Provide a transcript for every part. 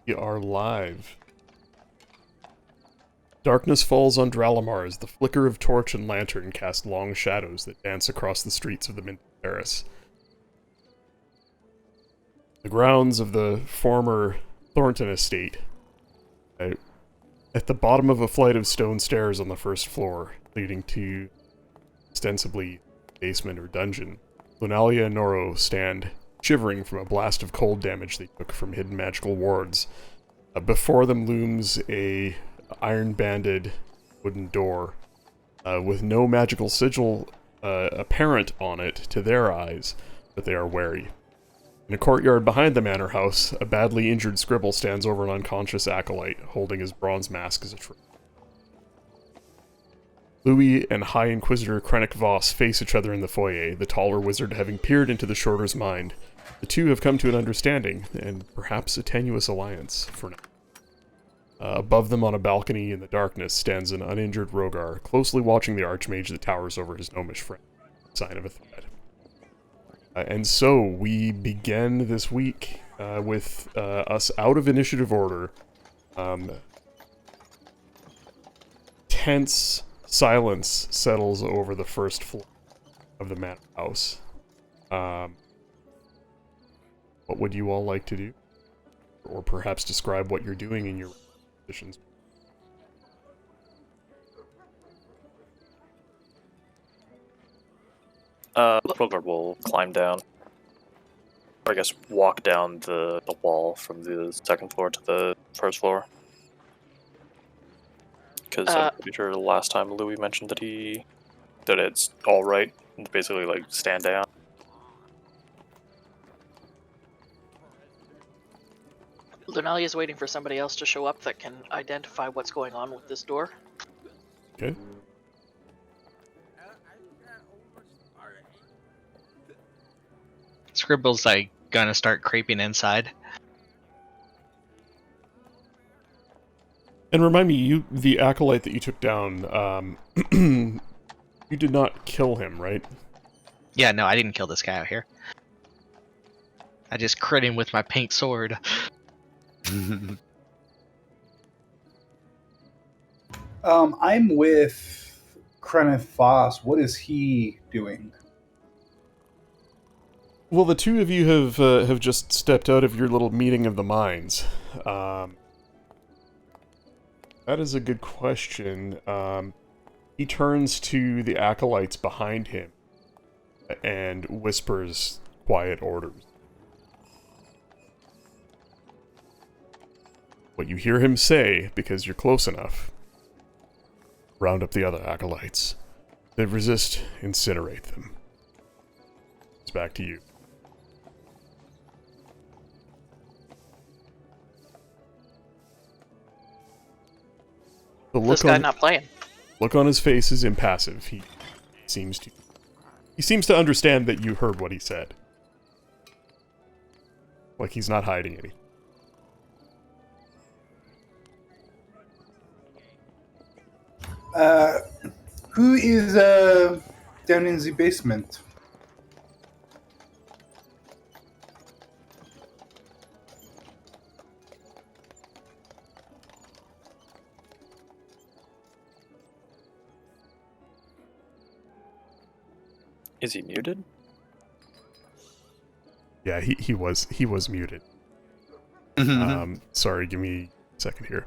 We are live. Darkness falls on Dralamar as the flicker of torch and lantern cast long shadows that dance across the streets of the Mint Terrace. The grounds of the former Thornton estate. At the bottom of a flight of stone stairs on the first floor, leading to ostensibly basement or dungeon, Lunalia and Noro stand shivering from a blast of cold damage they took from hidden magical wards. Before them looms a iron-banded wooden door with no magical sigil apparent on it to their eyes, but they are wary. In a courtyard behind the manor house, a badly injured scribble stands over an unconscious acolyte, holding his bronze mask as a trophy. Louis and High Inquisitor Krennic Voss face each other in the foyer, the taller wizard having peered into the shorter's mind. The two have come to an understanding, and perhaps a tenuous alliance, for now. Above them on a balcony in the darkness stands an uninjured Rogar, closely watching the archmage that towers over his gnomish friend, sign of a threat. And so, we begin this week with us out of initiative order. Tense silence settles over the first floor of the manor house. What would you all like to do? Or perhaps describe what you're doing in your positions. Rogar will climb down. Or I guess walk down the wall from the second floor to the first floor. Because I'm pretty sure the last time Louis mentioned that it's alright, basically like stand down. Lunalia is waiting for somebody else to show up that can identify what's going on with this door. Okay. Scribble's like gonna start creeping inside. And remind me, the acolyte that you took down, you did not kill him, right? Yeah, no, I didn't kill this guy out here. I just crit him with my pink sword. I'm with Krennic Voss. What is he doing? Well, the two of you have just stepped out of your little meeting of the minds. That is a good question. He turns to the acolytes behind him and whispers quiet orders. What you hear him say, because you're close enough, round up the other acolytes. If they resist, incinerate them. It's back to you. This guy not playing. Look on his face is impassive. He seems to understand that you heard what he said. Like he's not hiding anything. Who is down in the basement? Is he muted? Yeah, he was muted. Sorry, give me a second here.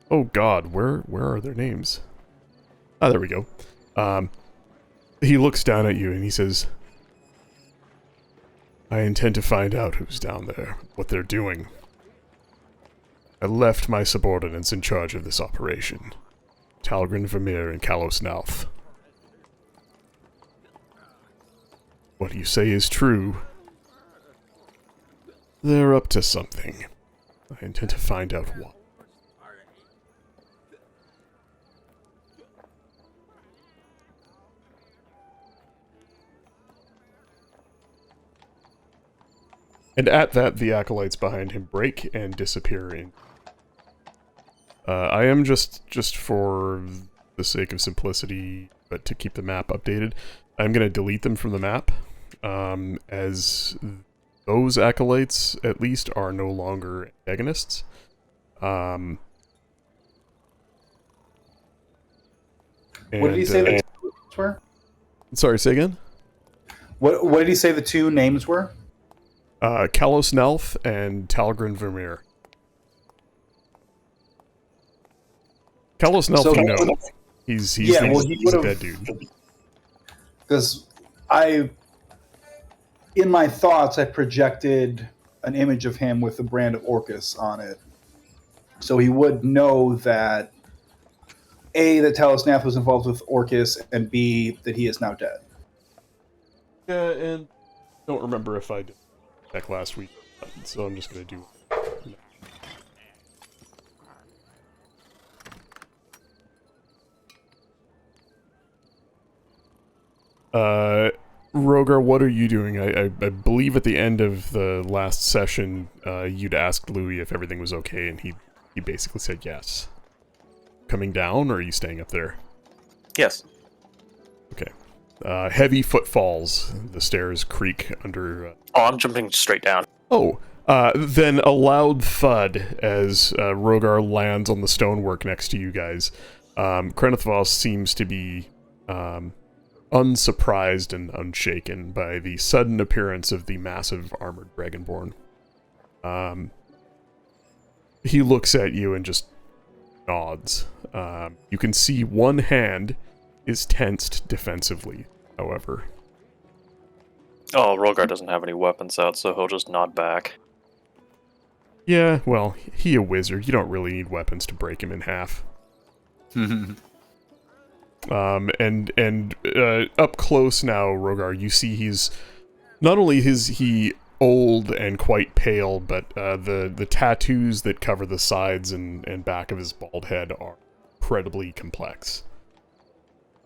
Oh god, where are their names? Ah, there we go. He looks down at you and he says, I intend to find out who's down there, what they're doing. I left my subordinates in charge of this operation. Talgrin Vermeer and Kalos Nauth. What you say is true. They're up to something. I intend to find out what. And at that, the acolytes behind him break and disappear in. I am just for the sake of simplicity, but to keep the map updated, I'm going to delete them from the map, as those acolytes, at least, are no longer antagonists. What did he say the two names were? Sorry, say again? What did he say the two names were? Kalos Nelf and Talgrin Vermeer. Kalos Nelf, So- you know. He's Yeah, well, he he's a would've- dead dude. Because in my thoughts, I projected an image of him with the brand of Orcus on it. So he would know that, A, that Talos Nath was involved with Orcus, and B, that he is now dead. Yeah, and don't remember if I did check last week, so I'm just gonna do. Rogar, what are you doing? I believe at the end of the last session, you'd asked Louis if everything was okay, and he basically said yes. Coming down, or are you staying up there? Yes. Okay. Heavy footfalls. The stairs creak under... Oh, I'm jumping straight down. Then a loud thud as Rogar lands on the stonework next to you guys. Krenithvos seems to be unsurprised and unshaken by the sudden appearance of the massive armored dragonborn. He looks at you and just nods. You can see one hand is tensed defensively, however. Oh, Rogar doesn't have any weapons out, so he'll just nod back. Yeah, well, he a wizard. You don't really need weapons to break him in half. And up close now, Rogar, you see he's... Not only is he old and quite pale, but the tattoos that cover the sides and back of his bald head are incredibly complex.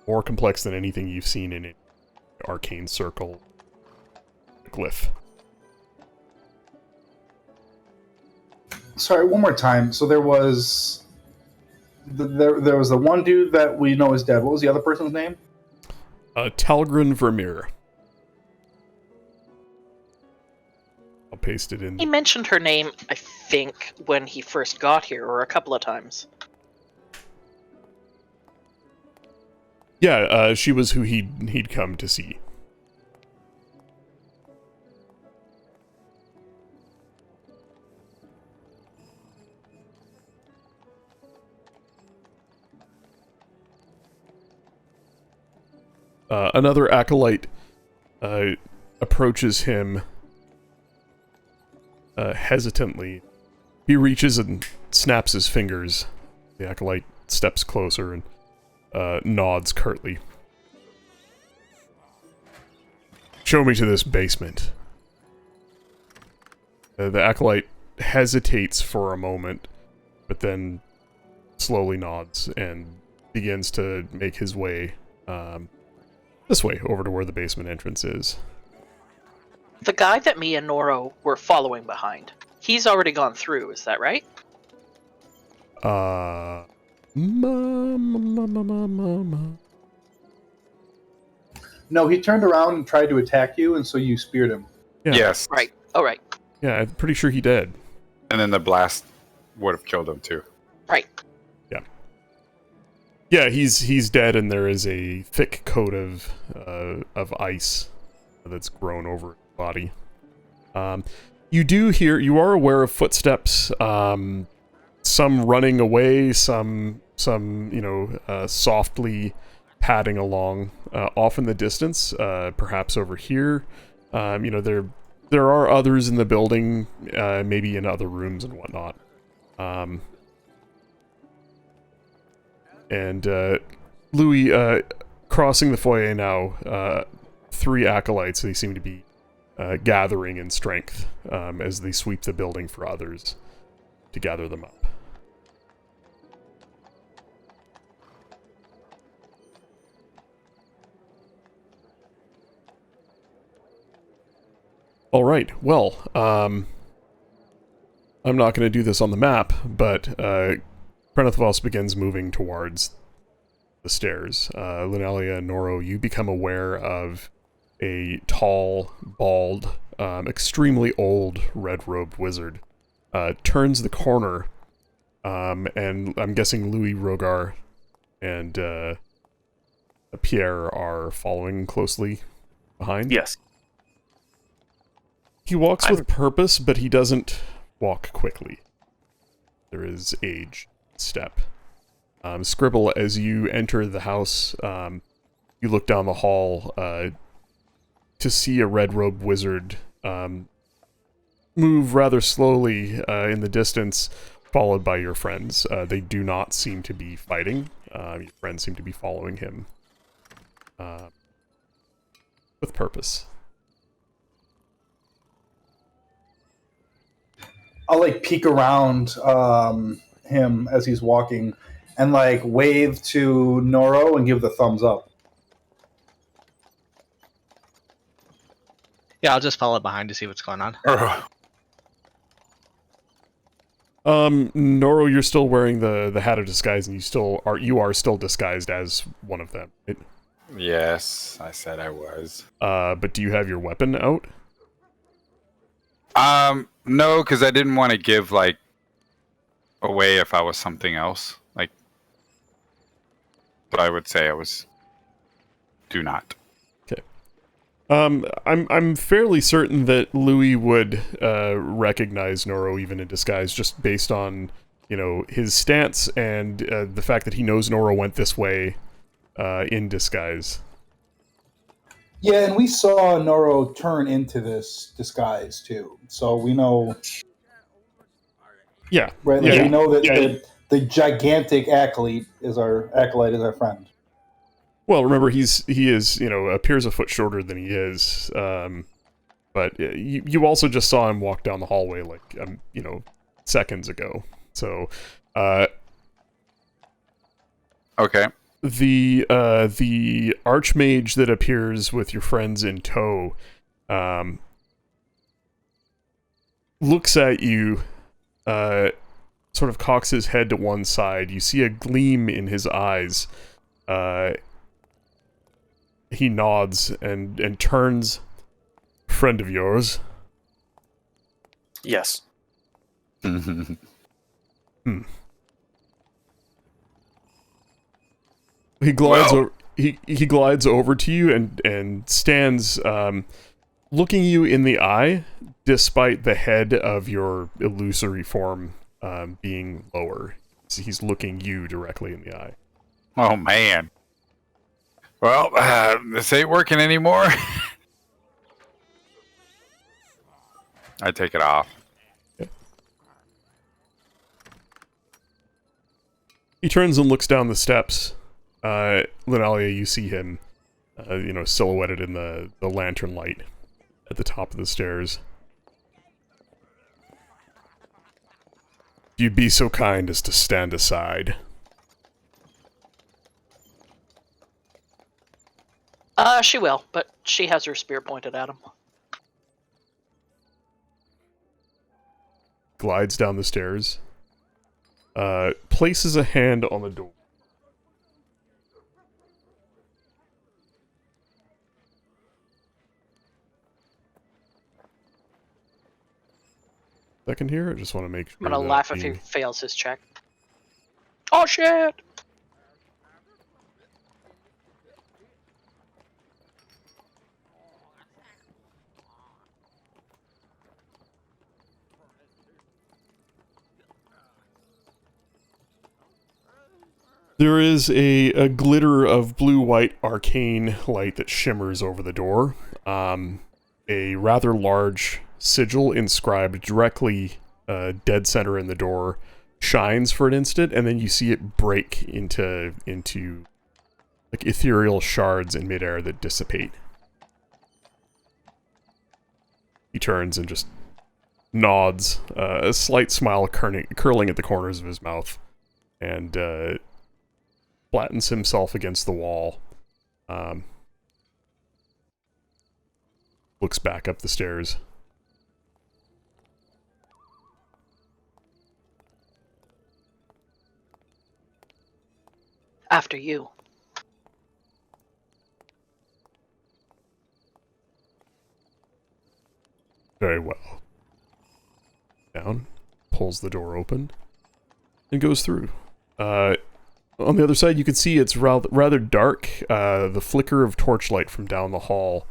More complex than anything you've seen in an arcane circle glyph. Sorry, one more time. So there was there was the one dude that we know is dead. What was the other person's name? Talgrin Vermeer. I'll paste it in. He mentioned her name, I think, when he first got here, or a couple of times. Yeah, she was who he'd come to see. Another acolyte approaches him hesitantly. He reaches and snaps his fingers. The acolyte steps closer and nods curtly. Show me to this basement. The acolyte hesitates for a moment, but then slowly nods and begins to make his way this way, over to where the basement entrance is. The guy that me and Noro were following behind, he's already gone through, is that right? No, he turned around and tried to attack you, and so you speared him. Yeah. Yes. Right. Oh, right. Yeah, I'm pretty sure he did. And then the blast would have killed him too. Right. Yeah, he's dead, and there is a thick coat of ice that's grown over his body. You are aware of footsteps, some running away, some softly padding along, off in the distance, perhaps over here. There are others in the building, maybe in other rooms and whatnot. And Louis, crossing the foyer now, 3 acolytes, they seem to be gathering in strength as they sweep the building for others to gather them up. All right, well, I'm not going to do this on the map, but Krenithvos begins moving towards the stairs. Lunalia and Noro, you become aware of a tall, bald extremely old red-robed wizard, turns the corner, and I'm guessing Louis Rogar and Pierre are following closely behind. Yes. He walks with purpose, but he doesn't walk quickly. There is age step. Scribble, as you enter the house, you look down the hall to see a red-robed wizard move rather slowly in the distance, followed by your friends. They do not seem to be fighting. Your friends seem to be following him with purpose. I'll like peek around him as he's walking and like wave to Noro and give the thumbs up. Yeah, I'll just follow behind to see what's going on. Noro, you're still wearing the hat of disguise, and you are still disguised as one of them, right? Yes, I said I was. But do you have your weapon out? No, because I didn't want to give like away if I was something else. Like, but I would say I was. Do not. Okay. I'm fairly certain that Louis would recognize Noro even in disguise, just based on his stance and the fact that he knows Noro went this way in disguise. Yeah, and we saw Noro turn into this disguise too, so we know. Yeah, right. Yeah. We know that Yeah. the gigantic acolyte is our friend. Well, remember he is appears a foot shorter than he is, but you also just saw him walk down the hallway like seconds ago. So, Okay. the archmage that appears with your friends in tow, looks at you, sort of cocks his head to one side. You see a gleam in his eyes. He nods and turns. Friend of yours? Yes. He glides he glides over to you and stands looking you in the eye, despite the head of your illusory form being lower. So he's looking you directly in the eye. Oh man. Well, this ain't working anymore. I take it off. He turns and looks down the steps. Linalia, you see him, silhouetted in the lantern light at the top of the stairs. You'd be so kind as to stand aside. She will, but she has her spear pointed at him. Glides down the stairs. Places a hand on the door. Second here, I just want to make sure. I'm gonna that laugh if he fails his check. Oh shit! There is a glitter of blue-white arcane light that shimmers over the door. A rather large sigil inscribed directly dead center in the door shines for an instant, and then you see it break into like ethereal shards in midair that dissipate. He turns and just nods, a slight smile curling at the corners of his mouth, and flattens himself against the wall. Looks back up the stairs. After you. Very well. Down, pulls the door open, and goes through. On the other side, you can see it's rather dark. The flicker of torchlight from down the hall,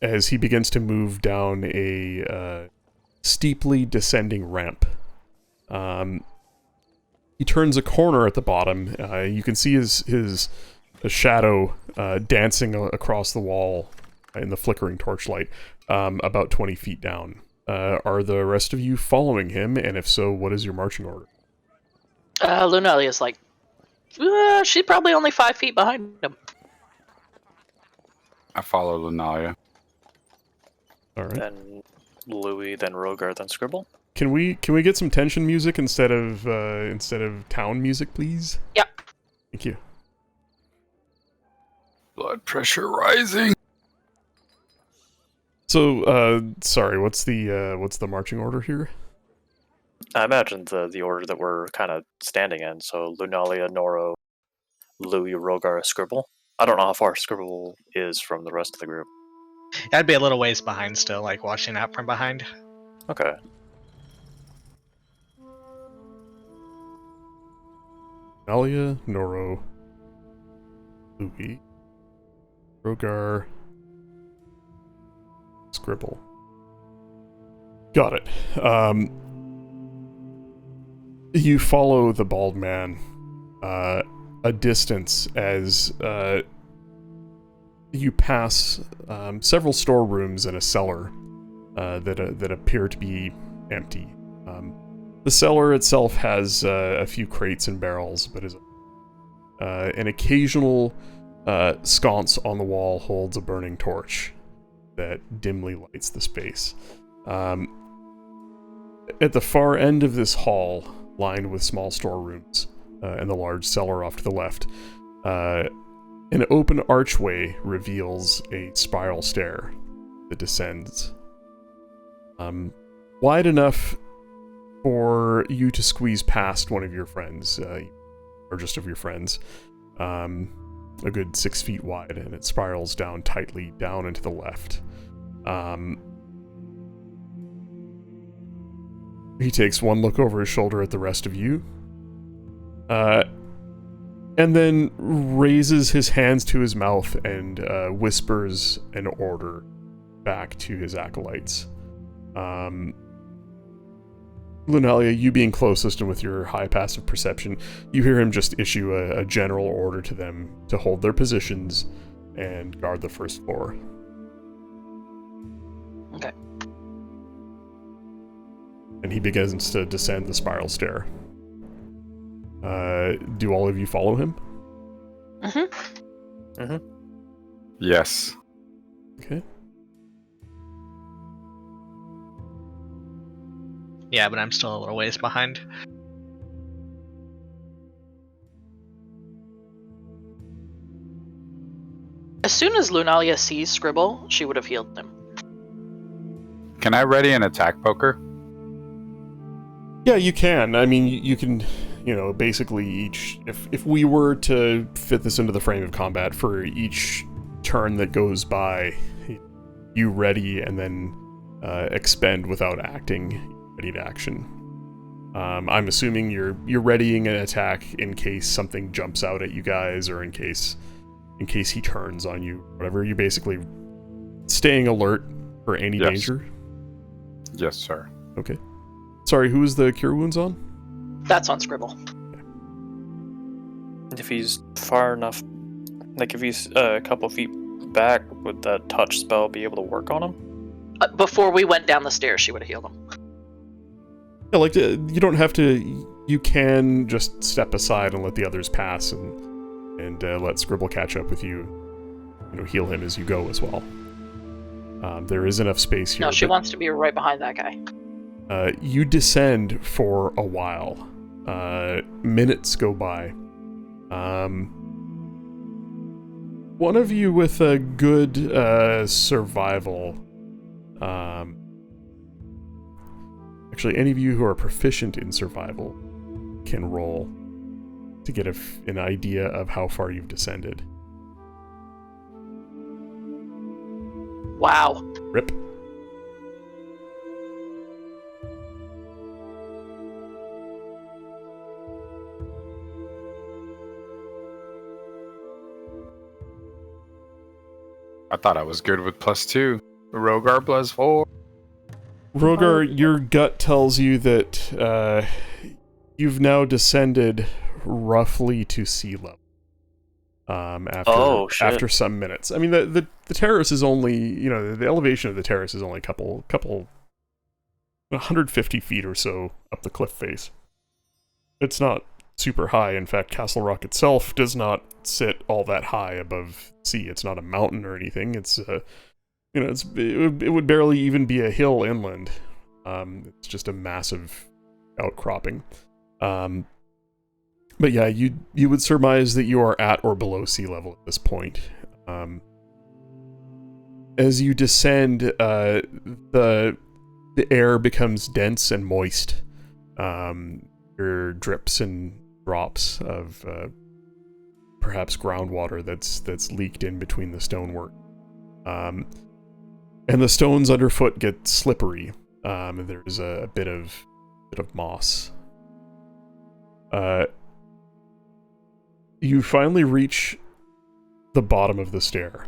as he begins to move down a steeply descending ramp. He turns a corner at the bottom. You can see his shadow dancing across the wall in the flickering torchlight, about 20 feet down. Are the rest of you following him? And if so, what is your marching order? Lunalia's like, she's probably only 5 feet behind him. I follow Lunalia. All right. Then Louis, then Rogar, then Scribble. Can we get some tension music instead of town music, please? Yep. Thank you. Blood pressure rising. So, sorry, what's the marching order here? I imagine the order that we're kind of standing in. So Lunalia, Noro, Louis, Rogar, Scribble. I don't know how far Scribble is from the rest of the group. I'd be a little ways behind still, like watching out from behind. Okay. Alia, Noro, Louis, Rogar, Scribble. Got it. You follow the bald man a distance as you pass several storerooms and a cellar that appear to be empty. The cellar itself has a few crates and barrels, but is an occasional sconce on the wall holds a burning torch that dimly lights the space. At the far end of this hall, lined with small storerooms and the large cellar off to the left, an open archway reveals a spiral stair that descends. Wide enough for you to squeeze past one of your friends, or just of your friends, a good 6 feet wide, and it spirals down tightly down and to the left. He takes one look over his shoulder at the rest of you, and then raises his hands to his mouth and whispers an order back to his acolytes. Lunalia, you being closest and with your high passive perception, you hear him just issue a general order to them to hold their positions and guard the first floor. Okay. And he begins to descend the spiral stair. Do all of you follow him? Yes. Okay. Yeah, but I'm still a little ways behind. As soon as Lunalia sees Scribble, she would have healed him. Can I ready an attack poker? Yeah, you can. I mean, you can, basically each... If we were to fit this into the frame of combat, for each turn that goes by, you ready and then expend without acting, ready to action. I'm assuming you're readying an attack in case something jumps out at you guys, or in case he turns on you, whatever. You're basically staying alert for any Yes. danger. Yes, sir. Okay. Sorry, who is the cure wounds on? That's on Scribble. If he's far enough, like if he's a couple feet back, would that touch spell be able to work on him? Before we went down the stairs, she would have healed him. Yeah, you don't have to. You can just step aside and let the others pass, and let Scribble catch up with you. Heal him as you go as well. There is enough space here. No, she wants to be right behind that guy. You descend for a while. Minutes go by. One of you with a good survival. Actually, any of you who are proficient in survival can roll to get an idea of how far you've descended. Wow. Rip. I thought I was good with +2. Rogar +4. Rogar, your gut tells you that you've now descended roughly to sea level. Oh, shit. After some minutes. I mean, the terrace is only, the elevation of the terrace is only a couple 150 feet or so up the cliff face. It's not super high. In fact, Castle Rock itself does not sit all that high above sea. It's not a mountain or anything. It's it would barely even be a hill inland. It's just a massive outcropping. But yeah, you would surmise that you are at or below sea level at this point. As you descend, the air becomes dense and moist. There are drips and drops of perhaps groundwater that's leaked in between the stonework. And the stones underfoot get slippery. There's a bit of moss. You finally reach the bottom of the stair.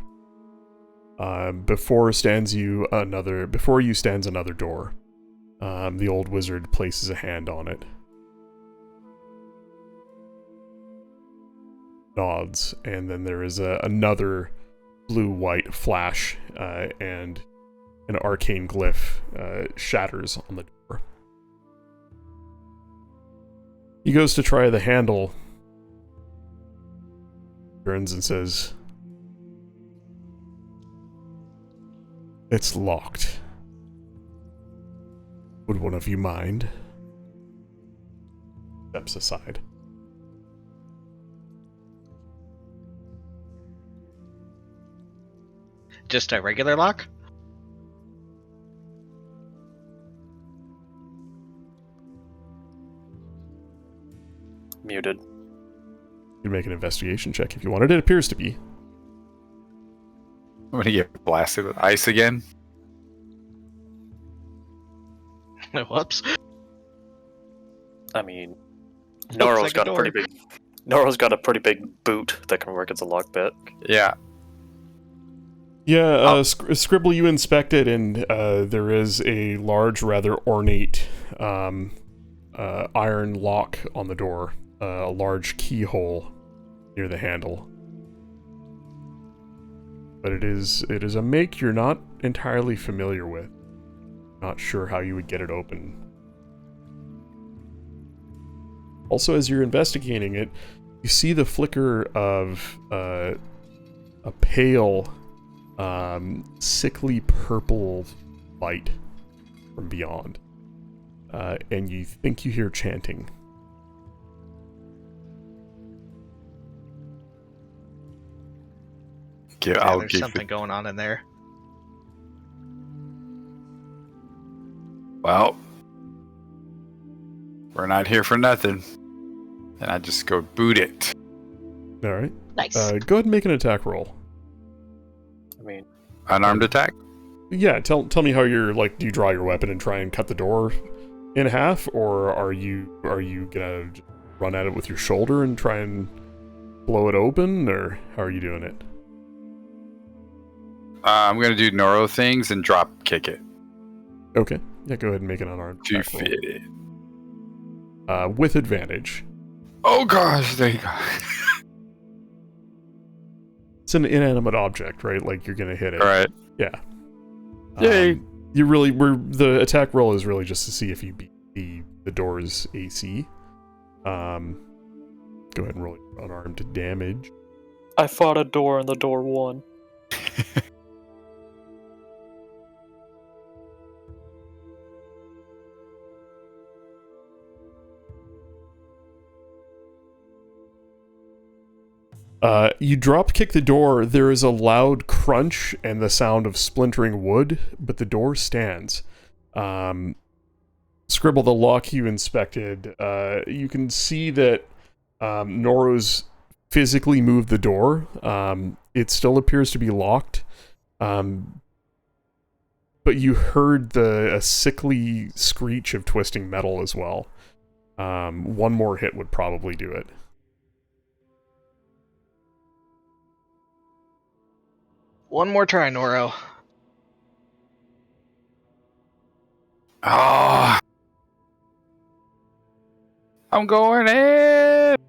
Before you stands another door. The old wizard places a hand on it. Nods, and then there is another blue-white flash, and an arcane glyph shatters on the door. He goes to try the handle, turns and says, "It's locked. Would one of you mind?" Steps aside. Just a regular lock? Muted. You can make an investigation check if you wanted. It appears to be. I'm gonna get blasted with ice again. Whoops. I mean, Looks Noro's like a got a pretty door. big. Noro's got a pretty big boot that can work as a lockpick. Yeah. Yeah, Scribble, you inspect it, and there is a large, rather ornate iron lock on the door. A large keyhole near the handle. But it is a make you're not entirely familiar with. Not sure how you would get it open. Also, as you're investigating it, you see the flicker of a pale, sickly purple light from beyond. And you think you hear chanting. Okay, Yeah, I'll there's give something going on in there. Well, we're not here for nothing. And I just go boot it. Alright. Nice. Go ahead and make an attack roll. I mean, Unarmed attack? Yeah, tell me how you're, do you draw your weapon and try and cut the door in half, or are you gonna just run at it with your shoulder and try and blow it open, or how are you doing it? I'm gonna do Noro things and drop kick it Okay. Yeah, go ahead and make an unarmed to attack roll. fit it. With advantage. Oh gosh, there you go. It's an inanimate object, right? Like, you're gonna hit it. Alright. Yeah. Yay. The attack roll is really just to see if you beat the door's AC. Go ahead and roll unarmed damage. I fought a door and the door won. You drop kick the door, there is a loud crunch and the sound of splintering wood, but the door stands. Scribble, the lock you inspected, you can see that Noro's physically moved the door. It still appears to be locked. but you heard a sickly screech of twisting metal as well. One more hit would probably do it. One more try, Noro. Oh, I'm going in.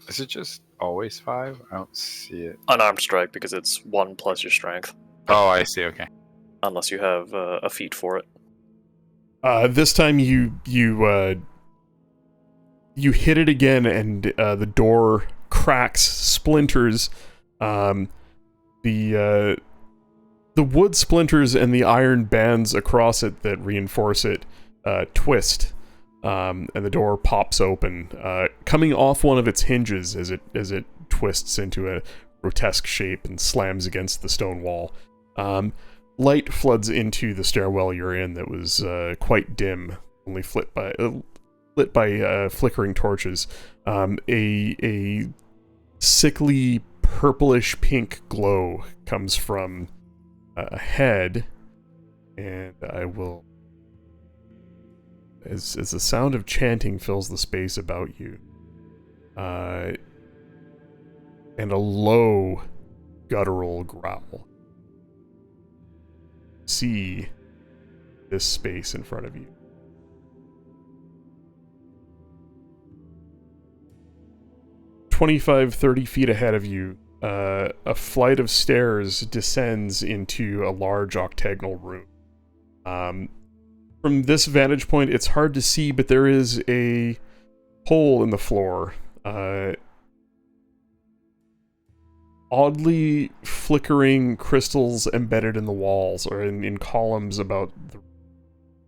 Is it just always 5? I don't see it. Unarmed strike because it's 1 plus your strength, Oh, I see. Okay. unless you have a feat for it. This time you hit it again, and the door cracks, splinters. The wood splinters and the iron bands across it that reinforce it twist, and the door pops open, coming off one of its hinges as it twists into a grotesque shape and slams against the stone wall. Light floods into the stairwell you're in that was quite dim, only lit by flickering torches. A sickly purplish pink glow comes from ahead, and I will, as the sound of chanting fills the space about you, and a low guttural growl. See this space in front of you. 25-30 feet ahead of you, a flight of stairs descends into a large octagonal room. From this vantage point, it's hard to see, but there is a hole in the floor. Oddly flickering crystals embedded in the walls, or in columns about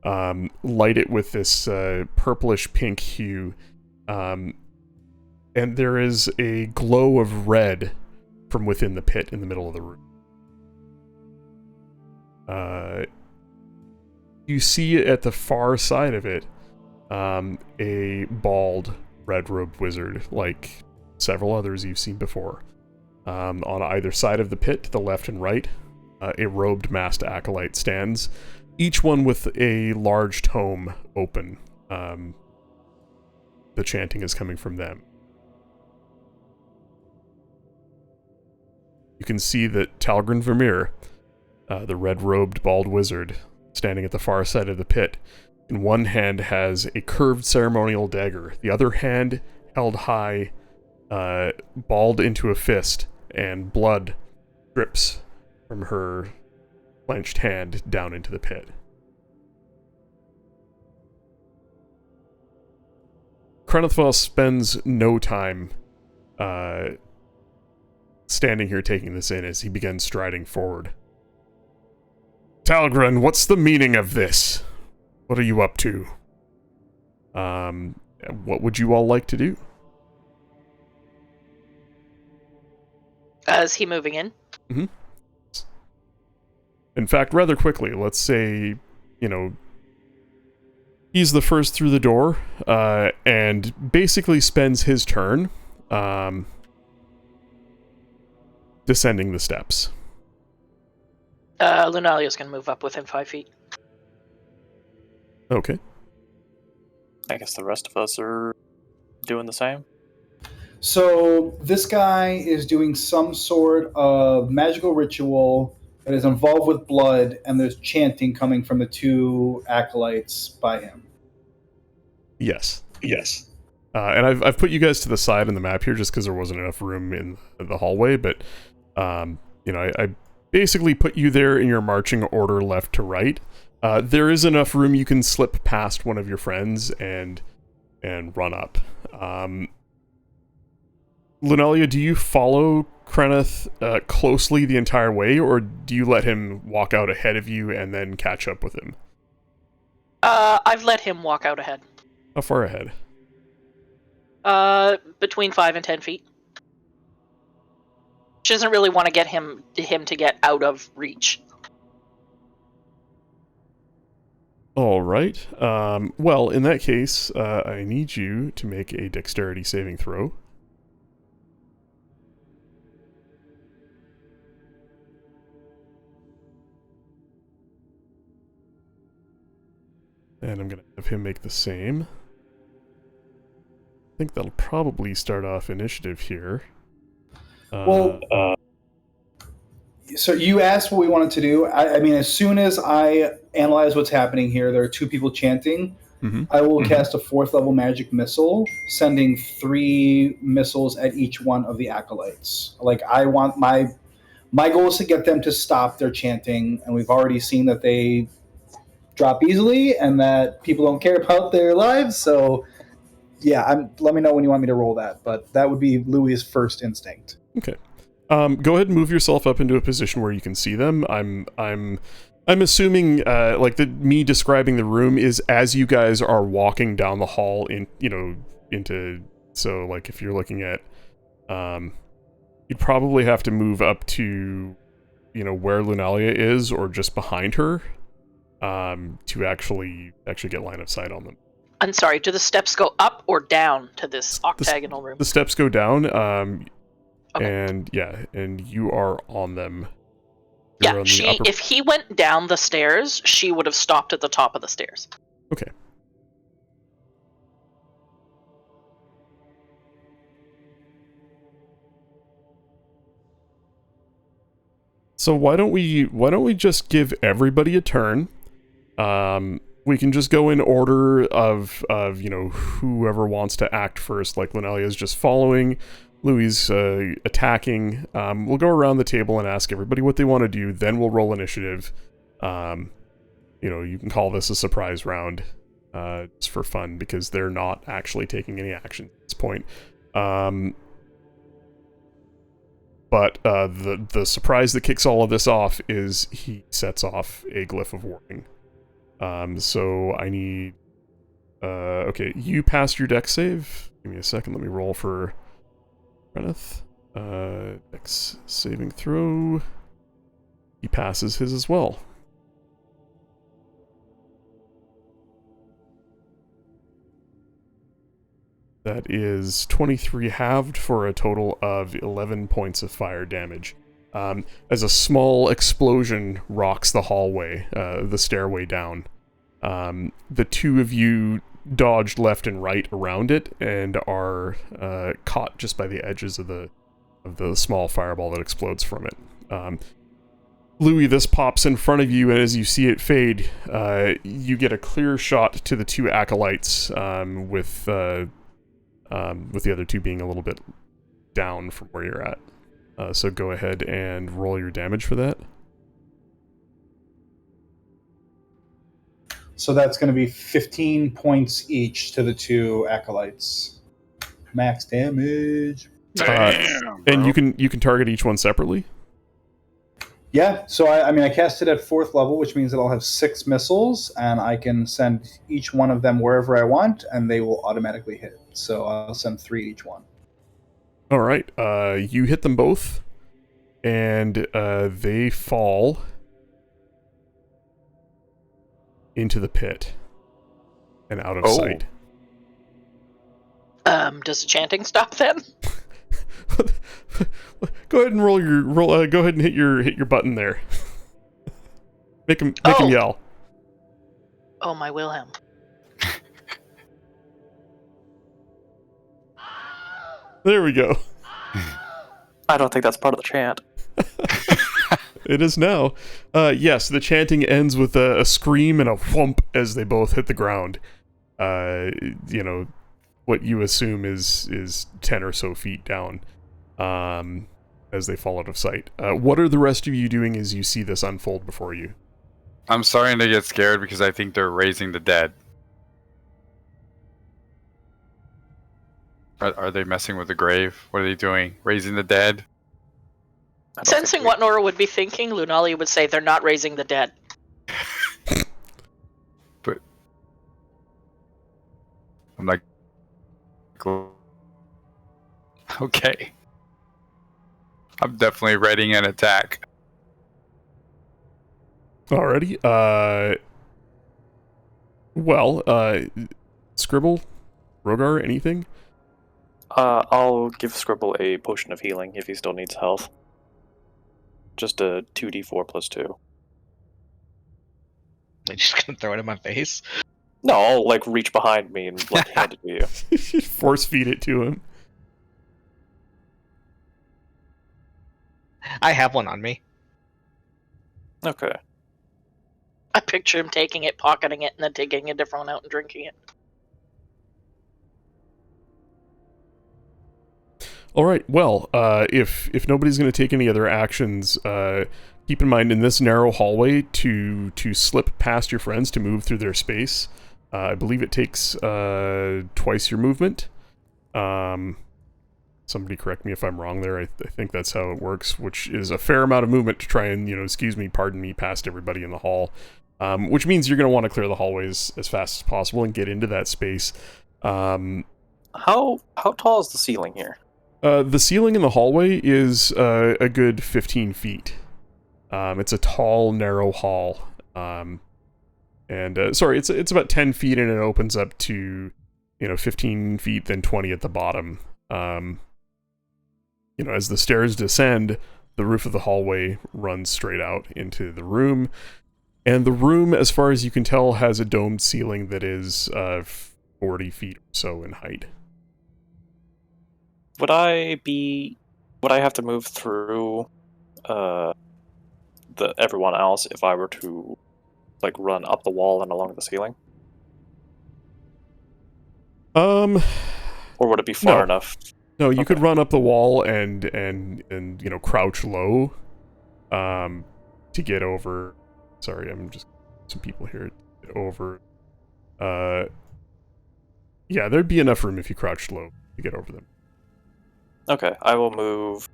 the light it with this purplish pink hue. And there is a glow of red from within the pit in the middle of the room. You see at the far side of it a bald, red-robed wizard, like several others you've seen before. On either side of the pit, to the left and right, a robed masked acolyte stands, each one with a large tome open. The chanting is coming from them. You can see that Talgrin Vermeer, the red-robed bald wizard, standing at the far side of the pit, in one hand has a curved ceremonial dagger, the other hand held high, balled into a fist, and blood drips from her clenched hand down into the pit. Krenethval spends no time standing here taking this in as he begins striding forward. Talgrin, what's the meaning of this? What are you up to? What would you all like to do? Is he moving in? Mm-hmm. In fact, rather quickly, let's say, he's the first through the door, and basically spends his turn, descending the steps. Lunalia's going to move up within 5 feet. Okay. I guess the rest of us are doing the same. So this guy is doing some sort of magical ritual that is involved with blood, and there's chanting coming from the 2 acolytes by him. Yes. And I've put you guys to the side in the map here just because there wasn't enough room in the hallway, but I basically put you there in your marching order left to right. There is enough room you can slip past one of your friends and run up. Lunalia, do you follow Kreneth closely the entire way, or do you let him walk out ahead of you and then catch up with him? I've let him walk out ahead. How far ahead? Between 5 and 10 feet. She doesn't really want to get him to get out of reach. All right. Well, in that case, I need you to make a dexterity saving throw. And I'm going to have him make the same. I think that'll probably start off initiative here. Well, so you asked what we wanted to do. I mean, as soon as I analyze what's happening here, there are two people chanting. Mhm. I will cast a 4th level magic missile, sending 3 missiles at each one of the acolytes. Like, I want my goal is to get them to stop their chanting, and we've already seen that they drop easily and that people don't care about their lives. So, yeah, let me know when you want me to roll that. But that would be Louis' first instinct. Okay. Go ahead and move yourself up into a position where you can see them. I'm assuming me describing the room is as you guys are walking down the hall into so like if you're looking at you'd probably have to move up to where Lunalia is or just behind her to actually get line of sight on them. I'm sorry, do the steps go up or down to this octagonal room? The steps go down. Okay. And you are on them. You're Yeah, on the upper... if he went down the stairs, she would have stopped at the top of the stairs. Okay. So why don't we just give everybody a turn? We can just go in order of whoever wants to act first. Like Lunalia is just following. Louis attacking. We'll go around the table and ask everybody what they want to do. Then we'll roll initiative. You can call this a surprise round, just for fun because they're not actually taking any action at this point. But the surprise that kicks all of this off is he sets off a glyph of warning. So I need. Okay, you passed your dex save. Give me a second. Let me roll for Reneth. Dex saving throw. He passes his as well. That is 23 halved for a total of 11 points of fire damage. As a small explosion rocks the hallway, the stairway down. The two of you dodged left and right around it and are caught just by the edges of the small fireball that explodes from it. Louis, this pops in front of you, and as you see it fade, you get a clear shot to the two acolytes, with the other two being a little bit down from where you're at. So go ahead and roll your damage for that. So that's going to be 15 points each to the two acolytes. Max damage. And you can target each one separately. Yeah, so I cast it at 4th level, which means that I'll have 6 missiles, and I can send each one of them wherever I want, and they will automatically hit. So I'll send 3 each one. All right, you hit them both, and they fall into the pit and out of sight. Does the chanting stop then? Go ahead and go ahead and hit your button there. Make him yell. Oh, my Wilhelm. There we go. I don't think that's part of the chant. It is now. Yes, the chanting ends with a scream and a whump as they both hit the ground. What you assume is 10 or so feet down, as they fall out of sight. What are the rest of you doing as you see this unfold before you? I'm starting to get scared because I think they're raising the dead. Are they messing with the grave? What are they doing? Raising the dead? Sensing what Nora would be thinking, Lunalia would say they're not raising the dead. But I'm like, okay. I'm definitely readying an attack. Alrighty. Well, Scribble, Rogar, anything? I'll give Scribble a potion of healing if he still needs health. Just a 2d4 plus 2. I'm just gonna throw it in my face. No, I'll like reach behind me and like hand it to you. Force feed it to him. I have one on me. Okay. I picture him taking it, pocketing it, and then taking a different one out and drinking it. All right. Well, if nobody's going to take any other actions, keep in mind in this narrow hallway to slip past your friends to move through their space. I believe it takes twice your movement. Somebody correct me if I'm wrong there. I think that's how it works, which is a fair amount of movement to try and, pardon me, past everybody in the hall. Which means you're going to want to clear the hallways as fast as possible and get into that space. How tall is the ceiling here? The ceiling in the hallway is a good 15 feet. It's a tall, narrow hall. It's about 10 feet and it opens up to, 15 feet, then 20 at the bottom. As the stairs descend, the roof of the hallway runs straight out into the room. And the room, as far as you can tell, has a domed ceiling that is 40 feet or so in height. Would I have to move through everyone else if I were to like run up the wall and along the ceiling? Or would it be far enough? No, you could run up the wall and crouch low to get over. Sorry, I'm just some people here over. Yeah, there'd be enough room if you crouched low to get over them. Okay, I will move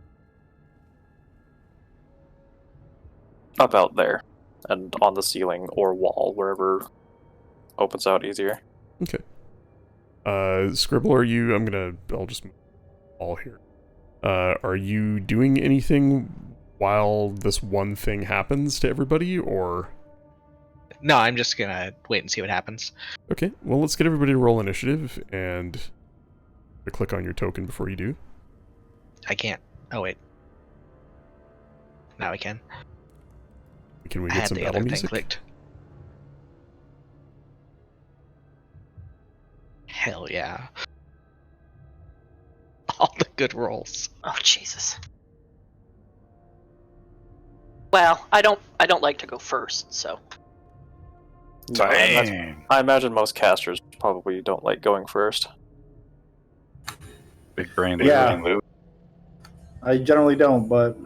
about there and on the ceiling or wall, wherever opens out easier. Okay. Scribble, I'll just move all here. Are you doing anything while this one thing happens to everybody, or? No, I'm just gonna wait and see what happens. Okay, well, let's get everybody to roll initiative, and click on your token before you do. I can't. Oh, wait. Now I can. Can we I get had some the battle other thing music? clicked. Hell yeah. All the good rolls. Oh Jesus. Well, I don't like to go first, so. No, I imagine most casters probably don't like going first. Big brain. Yeah. I generally don't, but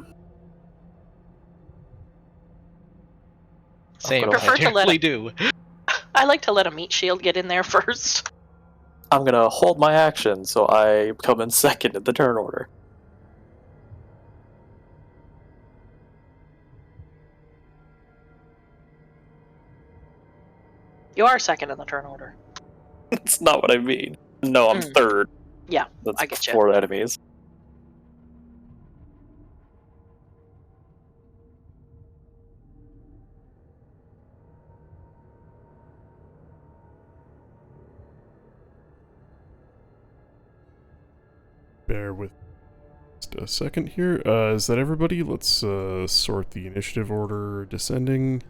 Same, gonna I prefer to let generally it- do. I like to let a meat shield get in there first. I'm gonna hold my action so I come in second in the turn order. You are second in the turn order. That's not what I mean. No, I'm third. Yeah, That's I get you. 4 enemies. Bear with just a second here. Is that everybody? Let's sort the initiative order descending.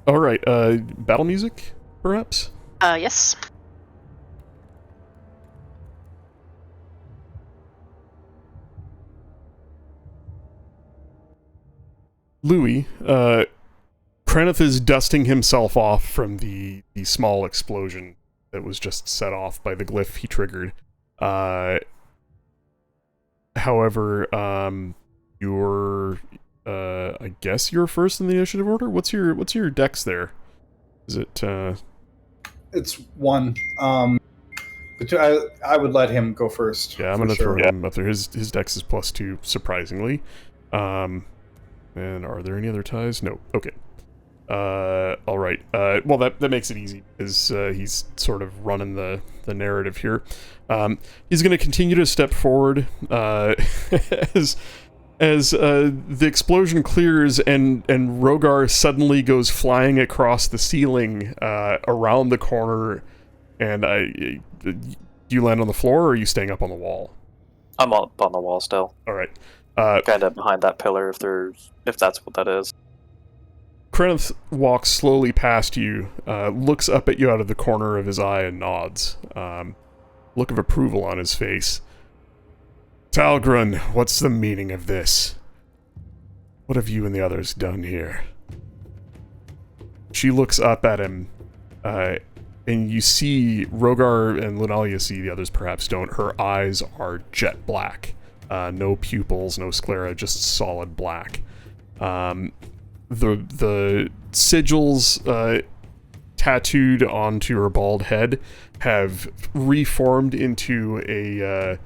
All right. Battle music, perhaps. Yes. Louis, Kreneth is dusting himself off from the small explosion that was just set off by the glyph he triggered. However, I guess you're first in the initiative order. What's your dex there? Is it? it's one. But I would let him go first. Yeah, I'm for gonna sure. throw him up there. His dex is +2, surprisingly. And are there any other ties? No. Okay. All right. Well, that makes it easy because he's sort of running the narrative here. He's going to continue to step forward as the explosion clears and Rogar suddenly goes flying across the ceiling around the corner. And do you land on the floor, or are you staying up on the wall? I'm up on the wall still, All right. kind of behind that pillar if that's what that is. Krenith walks slowly past you, looks up at you out of the corner of his eye and nods. Look of approval on his face. Talgrun, what's the meaning of this? What have you and the others done here? She looks up at him, and you see Rogar and Lunalia see, the others perhaps don't. Her eyes are jet black. No pupils, no sclera, just solid black. The sigils tattooed onto her bald head have reformed into a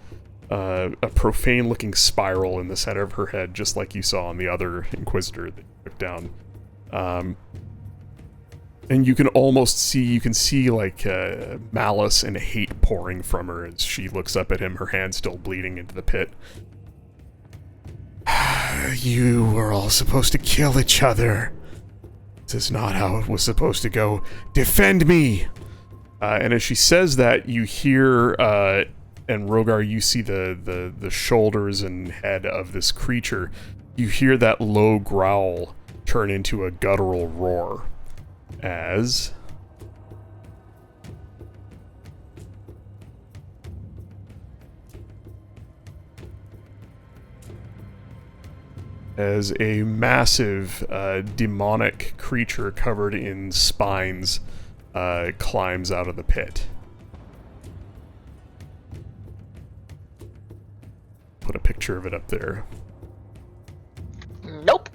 profane-looking spiral in the center of her head, just like you saw on the other Inquisitor that you took down. And you can almost see like malice and hate pouring from her as she looks up at him, her hand still bleeding into the pit. You were all supposed to kill each other. This is not how it was supposed to go. Defend me! And as she says that, you hear, and Rogar, you see the shoulders and head of this creature. You hear that low growl turn into a guttural roar. As a massive demonic creature covered in spines climbs out of the pit. Put a picture of it up there. Nope.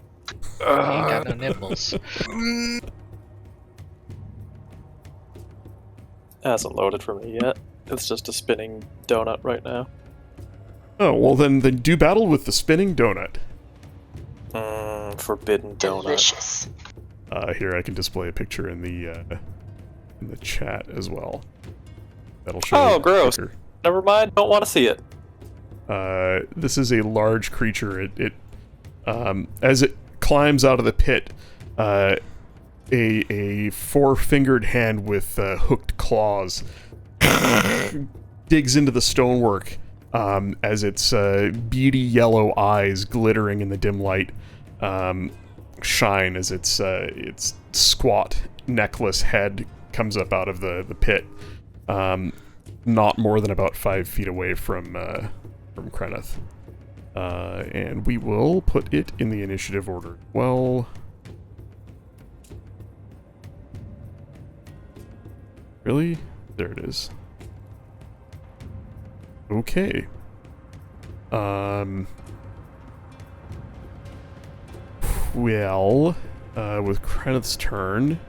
Ain't got no nipples. It hasn't loaded for me yet. It's just a spinning donut right now. Oh, well then do battle with the spinning donut. Forbidden donut. Delicious. Here, I can display a picture in the chat as well. That'll show. Oh, you the gross. picture. Never mind, don't want to see it. This is a large creature. It as it climbs out of the pit, a four-fingered hand with hooked claws digs into the stonework as its beady yellow eyes, glittering in the dim light, shine as its squat, necklace head comes up out of the pit, not more than about 5 feet away from Krenith. And we will put it in the initiative order. Well... Really? There it is. Okay. Well, with Krenith's turn...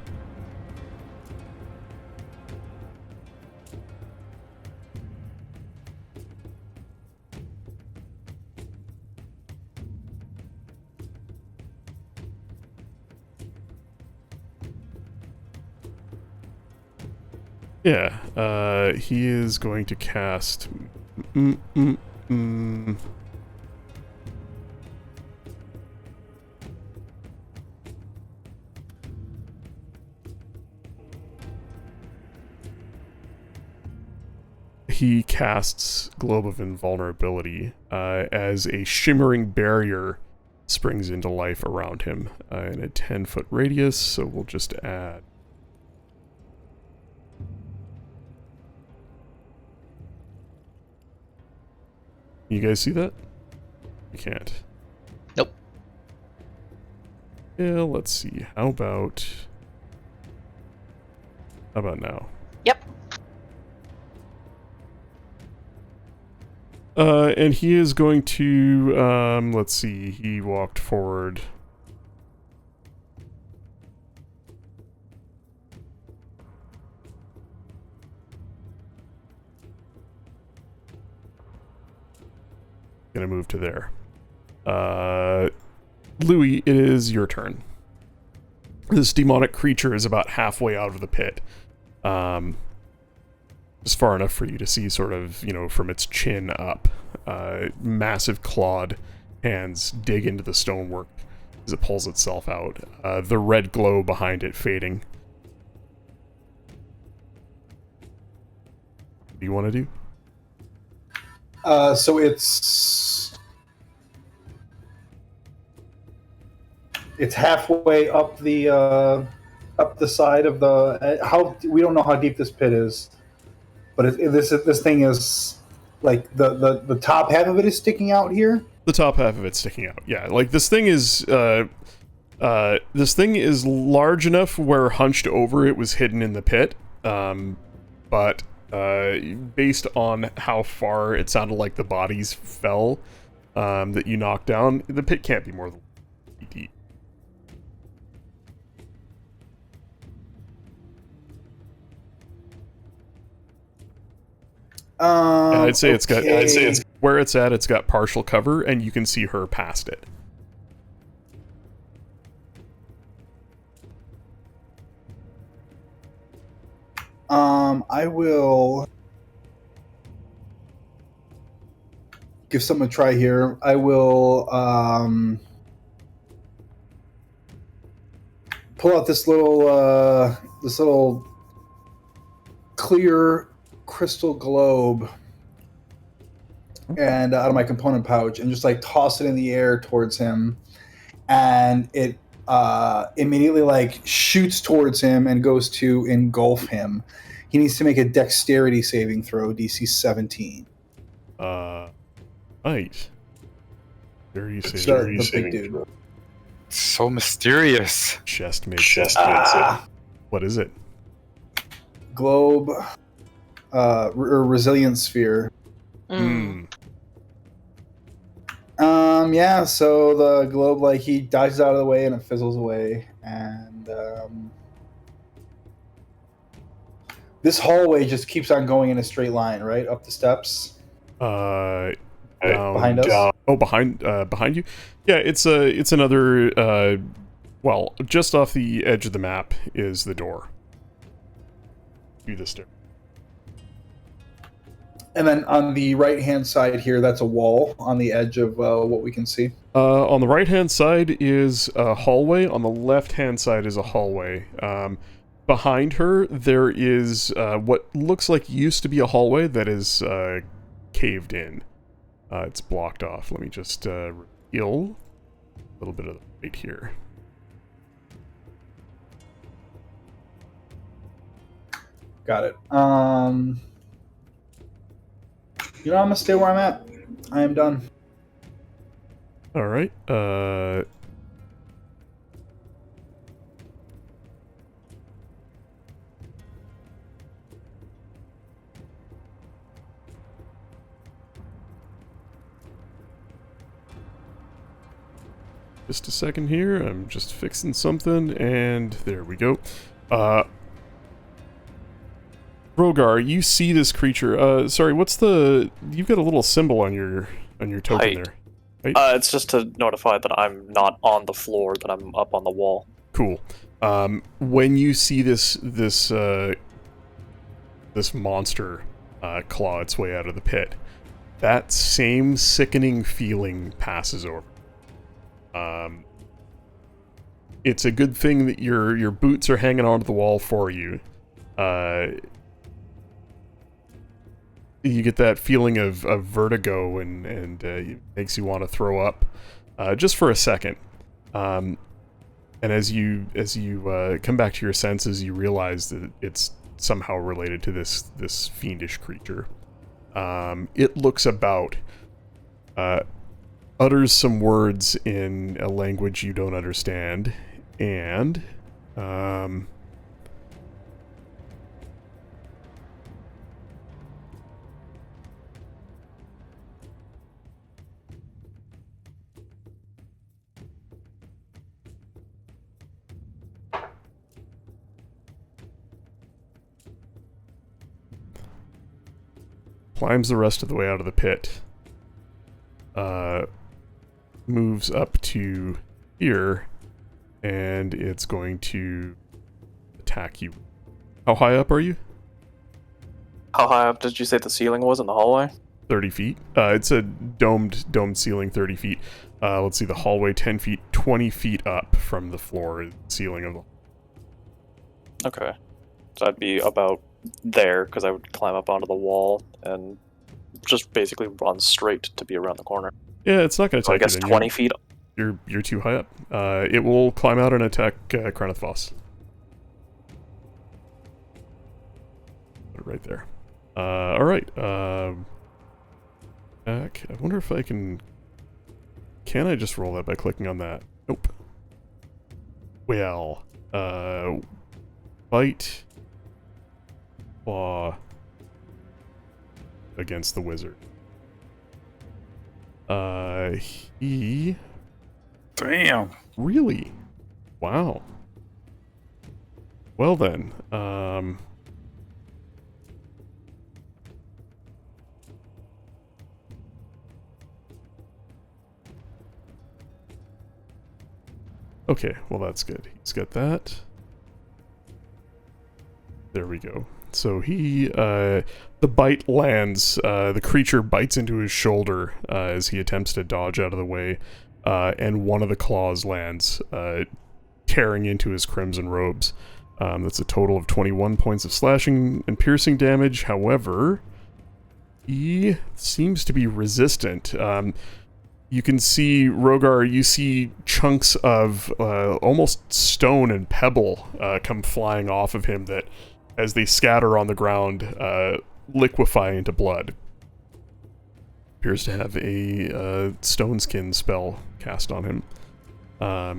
Yeah, he is going to cast... He casts Globe of Invulnerability as a shimmering barrier springs into life around him in a 10-foot radius, so we'll just add... You guys see that? You can't. Nope. Yeah, let's see. How about now? Yep. And he is going to, let's see, he walked forward. Gonna move to there. Louis, it is your turn. This demonic creature is about halfway out of the pit. Just far enough for you to see sort of, from its chin up. Massive clawed hands dig into the stonework as it pulls itself out. The red glow behind it fading. What do you want to do? So it's halfway up the side of the. How we don't know how deep this pit is, but this thing is like the top half of it is sticking out here. The top half of it's sticking out. Yeah, like this thing is large enough where hunched over it was hidden in the pit, but based on how far it sounded like the bodies fell that you knocked down, the pit can't be more than deep. I'd say it's where it's at. It's got partial cover, and you can see her past it. I will give something a try here. I will pull out this little clear crystal globe and out of my component pouch and just like toss it in the air towards him, and it immediately like shoots towards him and goes to engulf him. He needs to make a dexterity saving throw, DC 17. Right. Very safe. The big dude. So mysterious. Chest made. What is it? Globe, or resilience sphere. Yeah, so the globe, like, he dodges out of the way and it fizzles away, and this hallway just keeps on going in a straight line, right? Up the steps? Down, behind us? Down. Oh, behind you? Yeah, it's another, well, just off the edge of the map is the door. Do the stair. And then on the right-hand side here, that's a wall on the edge of what we can see. On the right-hand side is a hallway. On the left-hand side is a hallway. Behind her, there is what looks like used to be a hallway that is caved in. It's blocked off. Let me just reveal a little bit of the light here. Got it. I'm gonna stay where I'm at. I am done. All right. Just a second here. I'm just fixing something, and there we go. Rogar, you see this creature. Sorry, what's the... You've got a little symbol on your token Height. there. Right? It's just to notify that I'm not on the floor, that I'm up on the wall. Cool. When you see this monster claw its way out of the pit, that same sickening feeling passes over. It's a good thing that your boots are hanging onto the wall for you. You get that feeling of vertigo and it makes you want to throw up just for a second. And as you come back to your senses, you realize that it's somehow related to this fiendish creature. It looks about, utters some words in a language you don't understand, and climbs the rest of the way out of the pit. Moves up to here, and it's going to attack you. How high up are you? How high up did you say the ceiling was in the hallway? 30 feet. It's a domed ceiling, 30 feet. Let's see, the hallway 10 feet, 20 feet up from the floor, ceiling of the... Okay. So I'd be about there, because I would climb up onto the wall and just basically run straight to be around the corner. Yeah, it's not going to So I attack guess you. Then. 20 feet. You're too high up. It will climb out and attack Kraneth Voss. Put it right there. Alright. Back. I wonder if I can... Can I just roll that by clicking on that? Nope. Well, bite, claw against the wizard. He Damn. really? Wow. Well then, okay, well that's good. He's got that. There we go. So he, the bite lands, the creature bites into his shoulder as he attempts to dodge out of the way, and one of the claws lands, tearing into his crimson robes. That's a total of 21 points of slashing and piercing damage. However, he seems to be resistant. You can see, Rogar, you see chunks of almost stone and pebble come flying off of him that, as they scatter on the ground, liquefy into blood. Appears to have a stone skin spell cast on him,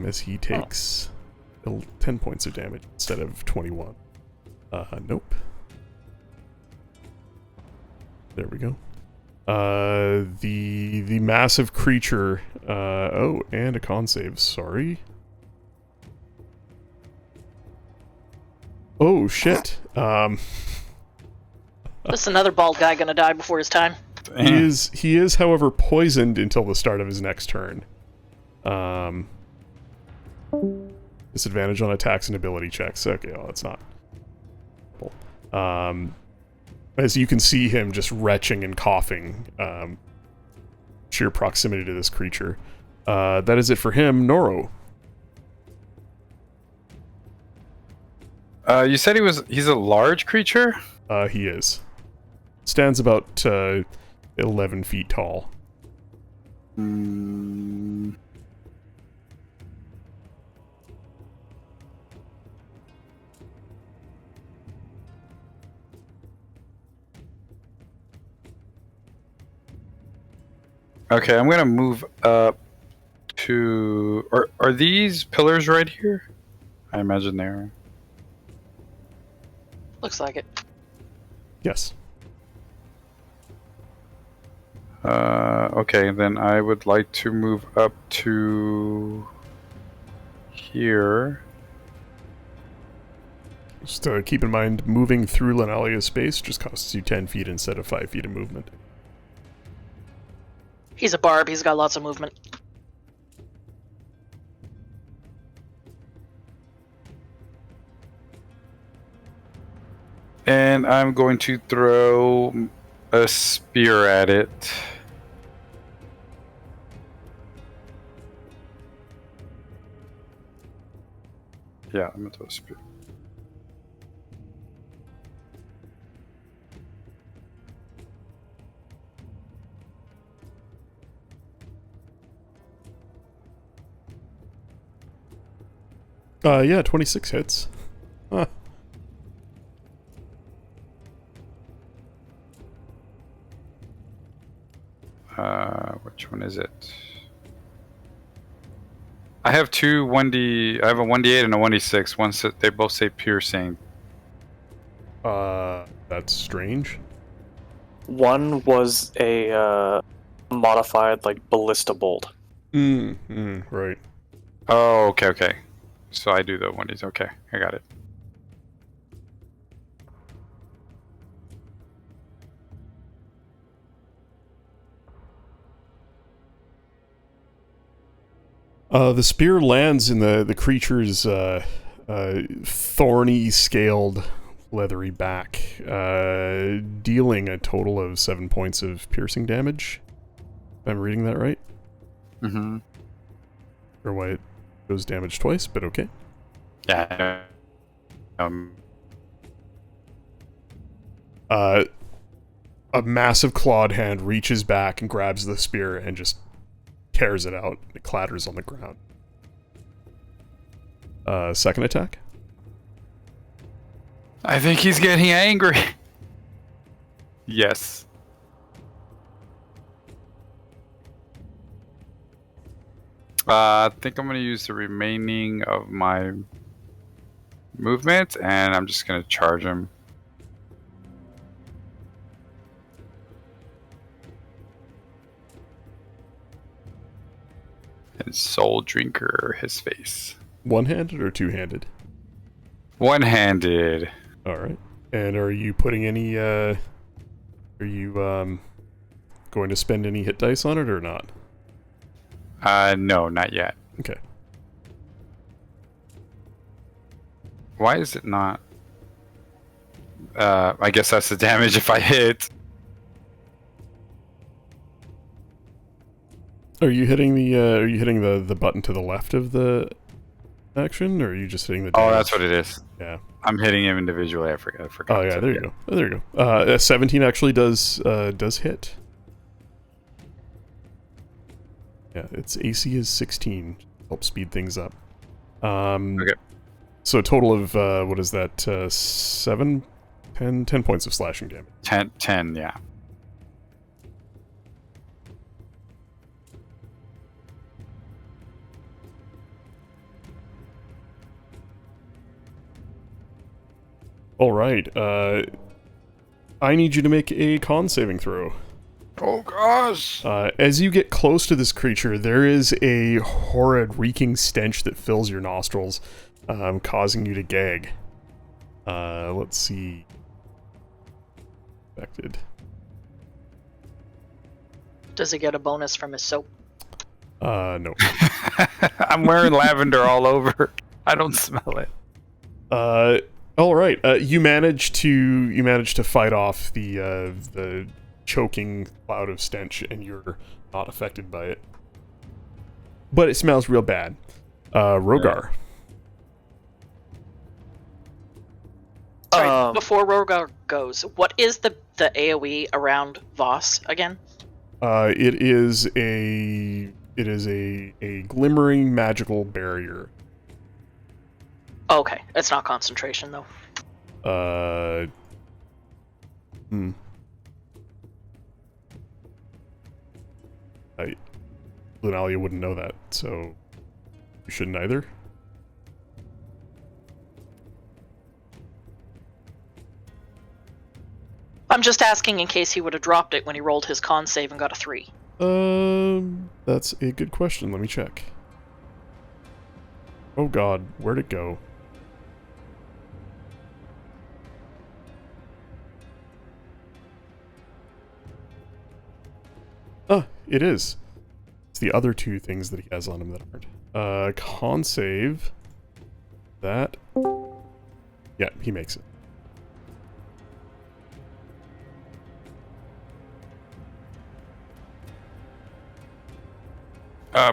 as he takes 10 points of damage instead of 21. Nope. There we go. The massive creature, oh, and a con save, sorry. Oh, shit. Just another bald guy gonna die before his time. He is, however, poisoned until the start of his next turn. Disadvantage on attacks and ability checks. Okay, well, that's not... as you can see him just retching and coughing, sheer proximity to this creature. That is it for him. Noro. You said he's a large creature? He is. Stands about 11 feet tall. Mm. Okay, I'm gonna move up to... Are these pillars right here? I imagine they are. Looks like it. Yes. Okay, then I would like to move up to here. Just keep in mind, moving through Lunalia's space just costs you 10 feet instead of 5 feet of movement. He's a barb. He's got lots of movement. And I'm going to throw a spear at it. Yeah, I'm gonna throw a spear. Yeah, 26 hits. Huh. Which one is it? I have two 1D. I have a 1D8 and a 1D6. They both say piercing. That's strange. One was a modified like ballista bolt. Right. Oh, okay. So I do the 1Ds. Okay, I got it. The spear lands in the creature's thorny, scaled, leathery back, dealing a total of 7 points of piercing damage. If I'm reading that right? Mm-hmm. Or why it goes damage twice, but okay. Yeah. A massive clawed hand reaches back and grabs the spear and just tears it out. It clatters on the ground. Second attack? I think he's getting angry. Yes. I think I'm going to use the remaining of my movement, and I'm just going to charge him. And Soul Drinker his face. One-handed or two-handed? One-handed. Alright. And are you putting any, are you, going to spend any hit dice on it or not? No, not yet. Okay. Why is it not? I guess that's the damage if I hit. Are you hitting the button to the left of the action, or are you just hitting the damage? Oh, that's what it is. Yeah. I'm hitting him individually. I forgot. Oh yeah, there you go. Oh, there you go. 17 actually does hit. Yeah, its AC is 16. Help speed things up. Okay. So a total of what is that? 7, 10 points of slashing damage. 10, yeah. All right. I need you to make a con saving throw. Oh gosh! As you get close to this creature, there is a horrid, reeking stench that fills your nostrils, causing you to gag. Let's see. Affected. Does he get a bonus from his soap? No. I'm wearing lavender all over. I don't smell it. All right. You manage to fight off the choking cloud of stench, and you're not affected by it. But it smells real bad. Rogar. Sorry, before Rogar goes, what is the AoE around Voss again? It is a glimmering magical barrier. Okay, it's not concentration though. Lunalia wouldn't know that, so you shouldn't either. I'm just asking in case he would have dropped it when he rolled his con save and got a 3. That's a good question. Let me check. Oh god, where'd it go? It is. It's the other two things that he has on him that aren't. Con save. That. Yeah, he makes it.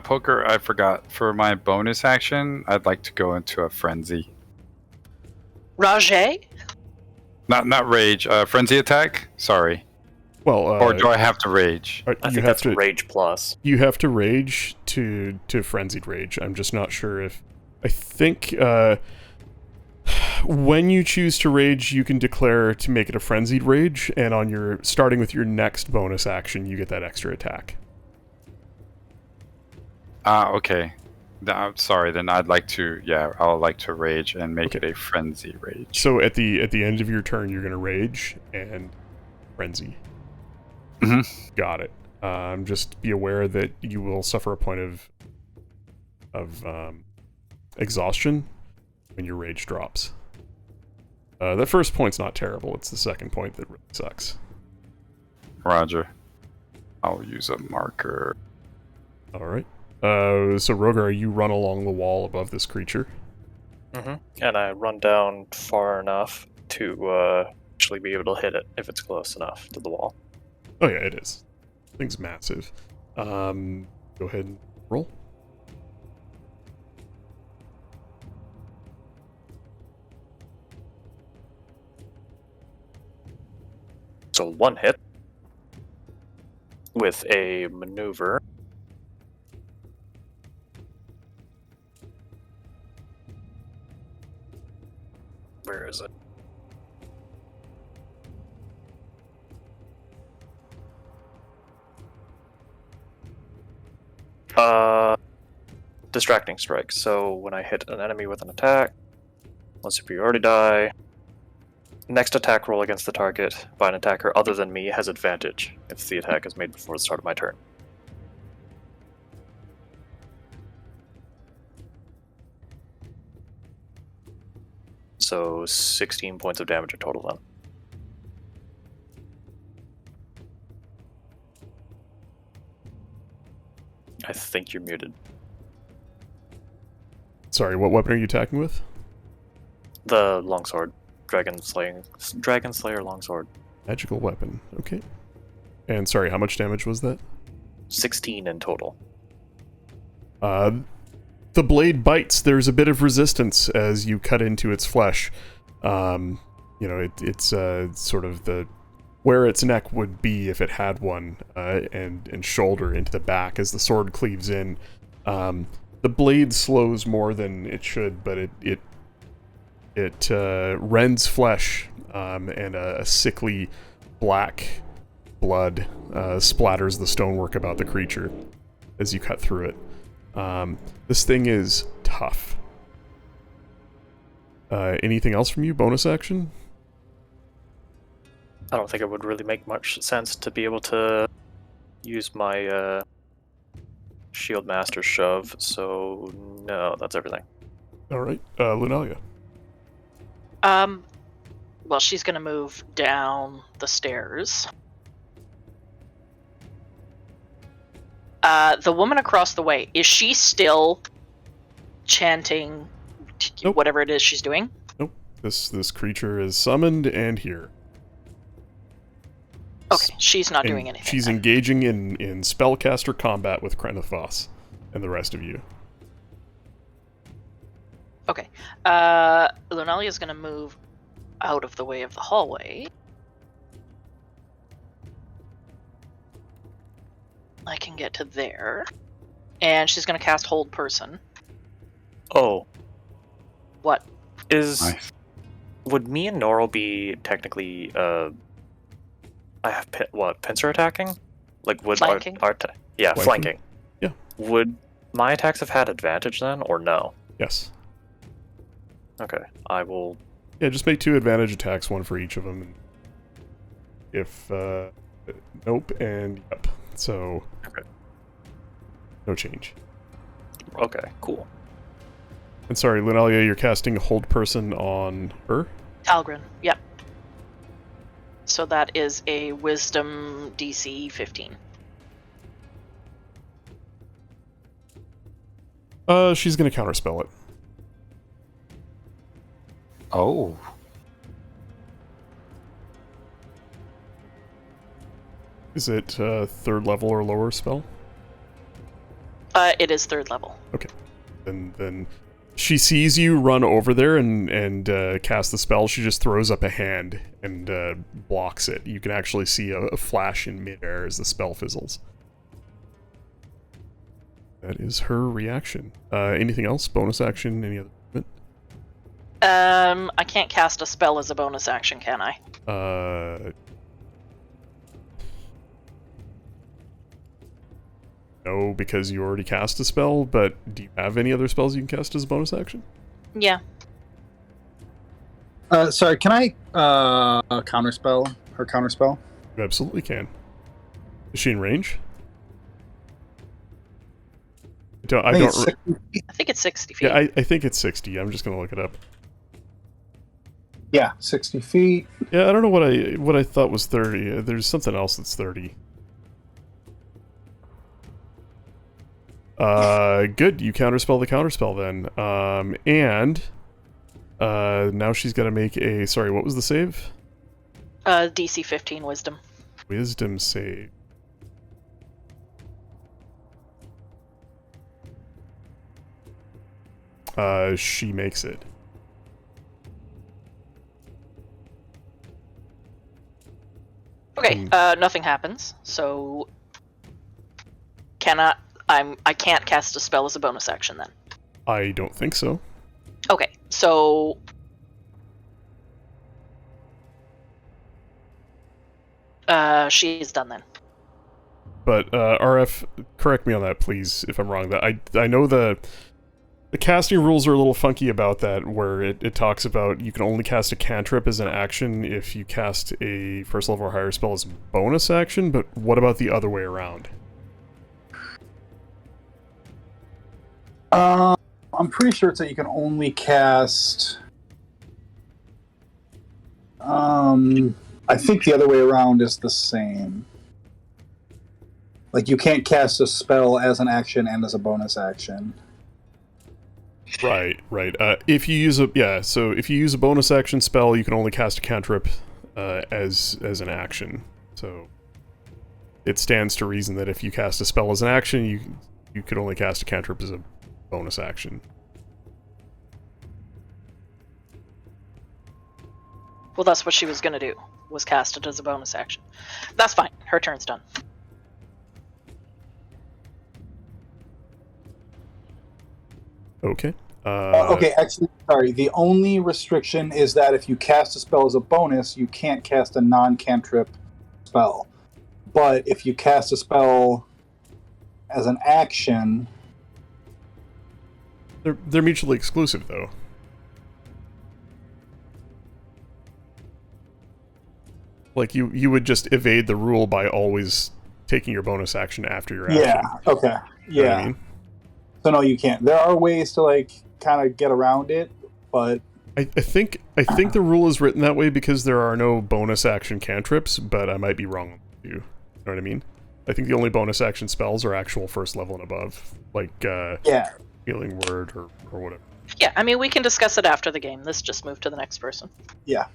Poker, I forgot. For my bonus action, I'd like to go into a frenzy. Rajay? Not rage. Frenzy attack? Sorry. Well, or do I have to rage? I think that's rage plus. You have to rage to frenzied rage. I'm just not sure if... I think when you choose to rage, you can declare to make it a frenzied rage, and on your starting with your next bonus action, you get that extra attack. Okay. Sorry, then I'd like to... Yeah, I'll like to rage and make it a frenzy rage. So at the end of your turn, you're going to rage and frenzy. Mm-hmm. Got it. Just be aware that you will suffer a point of exhaustion when your rage drops. The first point's not terrible. It's the second point that really sucks. Roger. I'll use a marker. All right. So Rogar, you run along the wall above this creature. And I run down far enough to actually be able to hit it if it's close enough to the wall. Oh yeah, it is. Thing's massive. Go ahead and roll. So 1 hit with a maneuver. Where is it? Distracting strike. So when I hit an enemy with an attack, 1 superiority die. Next attack roll against the target by an attacker other than me has advantage if the attack is made before the start of my turn. So 16 points of damage in total then. I think you're muted. Sorry, what weapon are you attacking with? The longsword. Dragon Slayer longsword. Magical weapon. Okay. And sorry, how much damage was that? 16 in total. The blade bites. There's a bit of resistance as you cut into its flesh. It's sort of where its neck would be if it had one, and shoulder into the back as the sword cleaves in. The blade slows more than it should, but it rends flesh, and a sickly black blood splatters the stonework about the creature as you cut through it. This thing is tough. Anything else from you? Bonus action? I don't think it would really make much sense to be able to use my Shield Master Shove, so no, that's everything. Alright, Lunalia. Well, she's gonna move down the stairs. The woman across the way, is she still chanting Nope. whatever it is she's doing? Nope. This creature is summoned and here. Okay, she's not And doing anything. She's then. engaging in spellcaster combat with Krenithos and the rest of you. Okay. Lunalia's gonna move out of the way of the hallway. I can get to there. And she's gonna cast Hold Person. Oh, What? Nice. would me and Noro be technically I have pincer attacking? Like would Flanking? yeah, Flanking? flanking. Yeah. Would my attacks have had advantage then, or no? Yes. Okay, I will. Yeah, just make 2 advantage attacks, 1 for each of them. If, nope, and yep. So, Okay. no change. Okay, cool. And sorry, Lunalia, you're casting Hold Person on her? Algren. Yep. So that is a Wisdom DC 15. She's gonna counterspell it. Oh. Is it 3rd level or lower spell? It is 3rd level. Okay. Then she sees you run over there and cast the spell. She just throws up a hand and blocks it. You can actually see a flash in midair as the spell fizzles. That is her reaction. Anything else? Bonus action? Any other movement? I can't cast a spell as a bonus action, can I? No, because you already cast a spell, but do you have any other spells you can cast as a bonus action? Yeah. Sorry, can I counterspell her counterspell? You absolutely can. Is she in range? I think don't. it's 60 feet. I think it's 60 feet. Yeah, I think it's 60. I'm just gonna look it up. Yeah, 60 feet. Yeah, I don't know what I thought was 30. There's something else that's 30. Good. You counterspell the counterspell then. And now she's got to make a. Sorry, what was the save? DC 15 Wisdom. Wisdom save. She makes it. Okay, nothing happens, so I can't cast a spell as a bonus action then. I don't think so. Okay, so she's done then. But RF, correct me on that, please, if I'm wrong. That I know the casting rules are a little funky about that, where it talks about you can only cast a cantrip as an action if you cast a first level or higher spell as a bonus action, but what about the other way around? I'm pretty sure it's that you can only cast. I think the other way around is the same. Like, you can't cast a spell as an action and as a bonus action. Right. If you use if you use a bonus action spell, you can only cast a cantrip as an action. So it stands to reason that if you cast a spell as an action, you could only cast a cantrip as a bonus action. Well, that's what she was gonna do, was cast it as a bonus action. That's fine. Her turn's done. Okay. Okay, actually, sorry. The only restriction is that if you cast a spell as a bonus, you can't cast a non-cantrip spell. But if you cast a spell as an action... They're mutually exclusive, though. Like, you would just evade the rule by always taking your bonus action after your action. Yeah, okay. You know Yeah. what I mean? So no, you can't. There are ways to, like, kind of get around it, but... I think the rule is written that way because there are no bonus action cantrips, but I might be wrong with you. You know what I mean? I think the only bonus action spells are actual first level and above, like Yeah. Healing Word or whatever. Yeah, I mean, we can discuss it after the game. Let's just move to the next person. Yeah.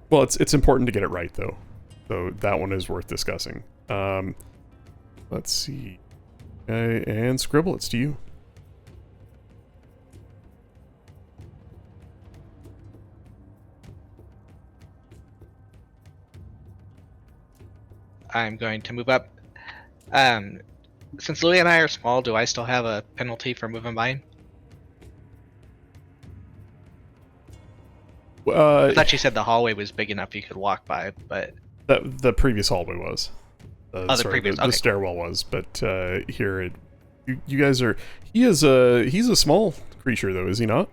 Well, it's important to get it right, though. So that one is worth discussing. Let's see. Okay, and Scribble, it's to you. I'm going to move up. Since Louis and I are small, do I still have a penalty for moving by him? I thought you said the hallway was big enough you could walk by, but the previous hallway was. the previous. The Okay. stairwell was, but here, you guys are. He's a small creature, though, is he not?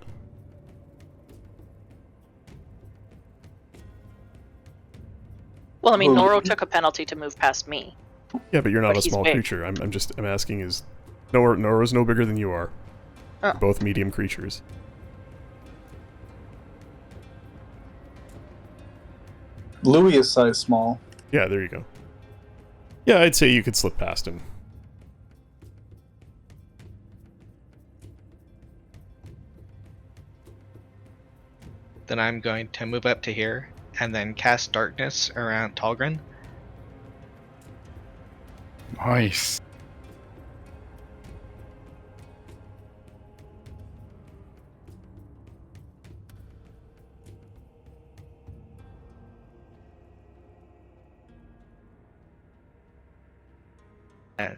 Well, I mean, Well, Noro took a penalty to move past me. Yeah, but you're not But a he's small big. creature. I'm asking is Nora's no bigger than you are. Oh. You're both medium creatures. Louis is size small. Yeah, there you go. Yeah, I'd say you could slip past him. Then I'm going to move up to here and then cast darkness around Talgren. Nice.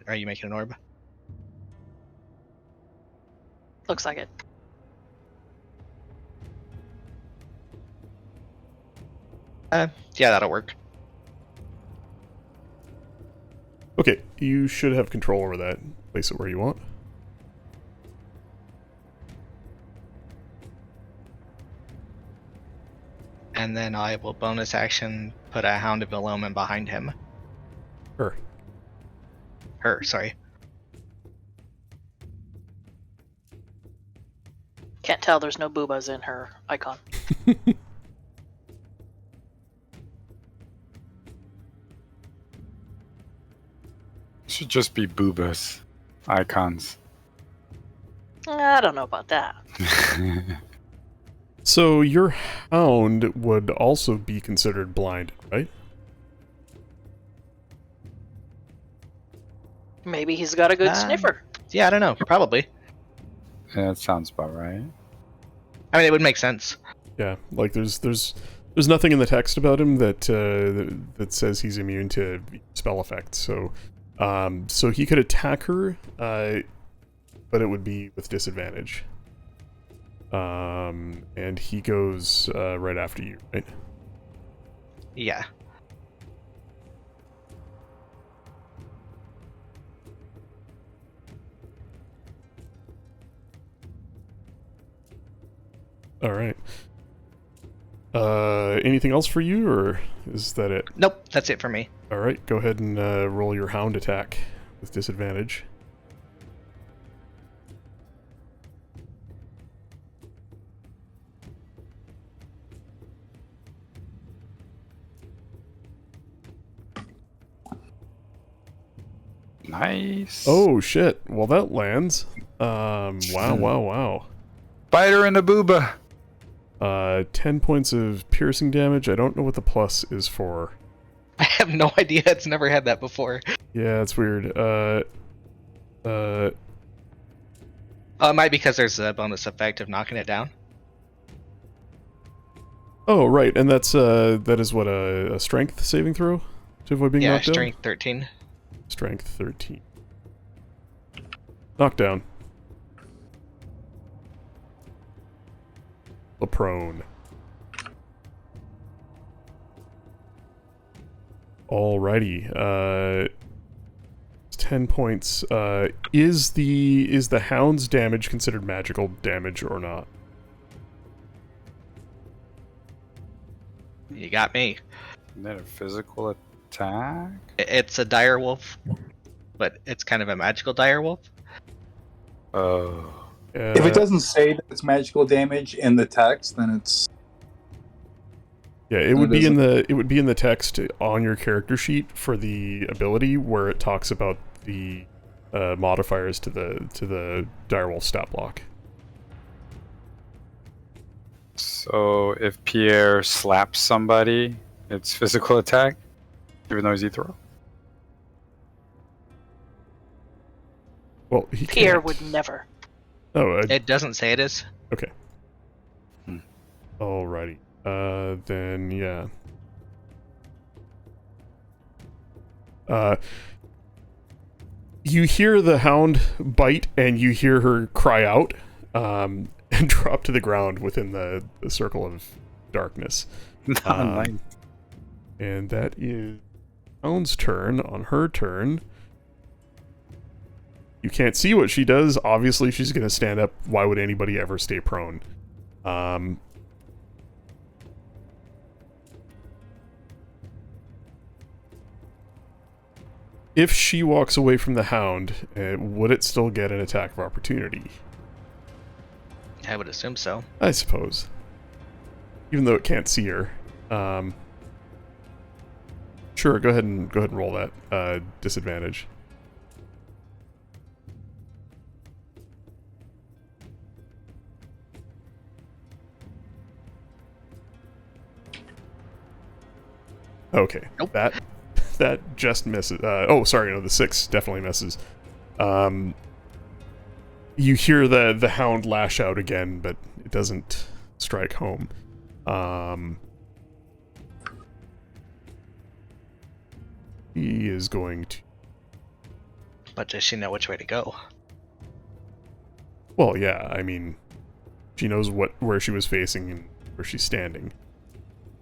Are you making an orb? Looks like it. Yeah, that'll work. Okay, you should have control over that. Place it where you want. And then I will bonus action put a Hound of Ilomen behind him. Sure. Her, sorry. Can't tell there's no boobas in her icon. Should just be boobas. icons. I don't know about that. So your hound would also be considered blind, right? Maybe he's got a good Ah. sniffer. Yeah, I don't know. Probably. Yeah, that sounds about right. I mean, it would make sense. Yeah, like there's nothing in the text about him that that says he's immune to spell effects. So so he could attack her, but it would be with disadvantage. And he goes right after you, right? Yeah. All right. Anything else for you, or is that it? Nope, that's it for me. All right, go ahead and roll your hound attack with disadvantage. Nice. Oh shit! Well, that lands. Wow. Spider in the booba. 10 points of piercing damage. I don't know what the plus is for. I have no idea. It's never had that before. Yeah, it's weird. It might be because there's a bonus effect of knocking it down. Oh, right, and that's that is what a strength saving throw to avoid being Yeah, knocked down. strength 13. Strength 13. Knockdown. A prone. Alrighty. 10 points. Is the hound's damage considered magical damage or not? You got me. Isn't that a physical attack? It's a dire wolf, but it's kind of a magical dire wolf. Oh. If it doesn't say that it's magical damage in the text, then it's Yeah, it would be in the text on your character sheet for the ability where it talks about the modifiers to the direwolf stat block. So if Pierre slaps somebody, it's physical attack, even though he's ethereal. Well, he Pierre can't. would never. Oh, It doesn't say it is. okay. Alrighty. Then yeah. You hear the hound bite, and you hear her cry out, and drop to the ground within the circle of darkness. Nice. And that is hound's turn. On her turn, you can't see what she does. Obviously, she's going to stand up. Why would anybody ever stay prone? If she walks away from the hound, would it still get an attack of opportunity? I would assume so. I suppose. Even though it can't see her. Sure, go ahead and roll that disadvantage. Okay. Nope. That just misses. Oh, sorry, no, the 6 definitely misses. You hear the hound lash out again, but it doesn't strike home. He is going to... But does she know which way to go? Well, yeah, I mean, she knows where she was facing and where she's standing.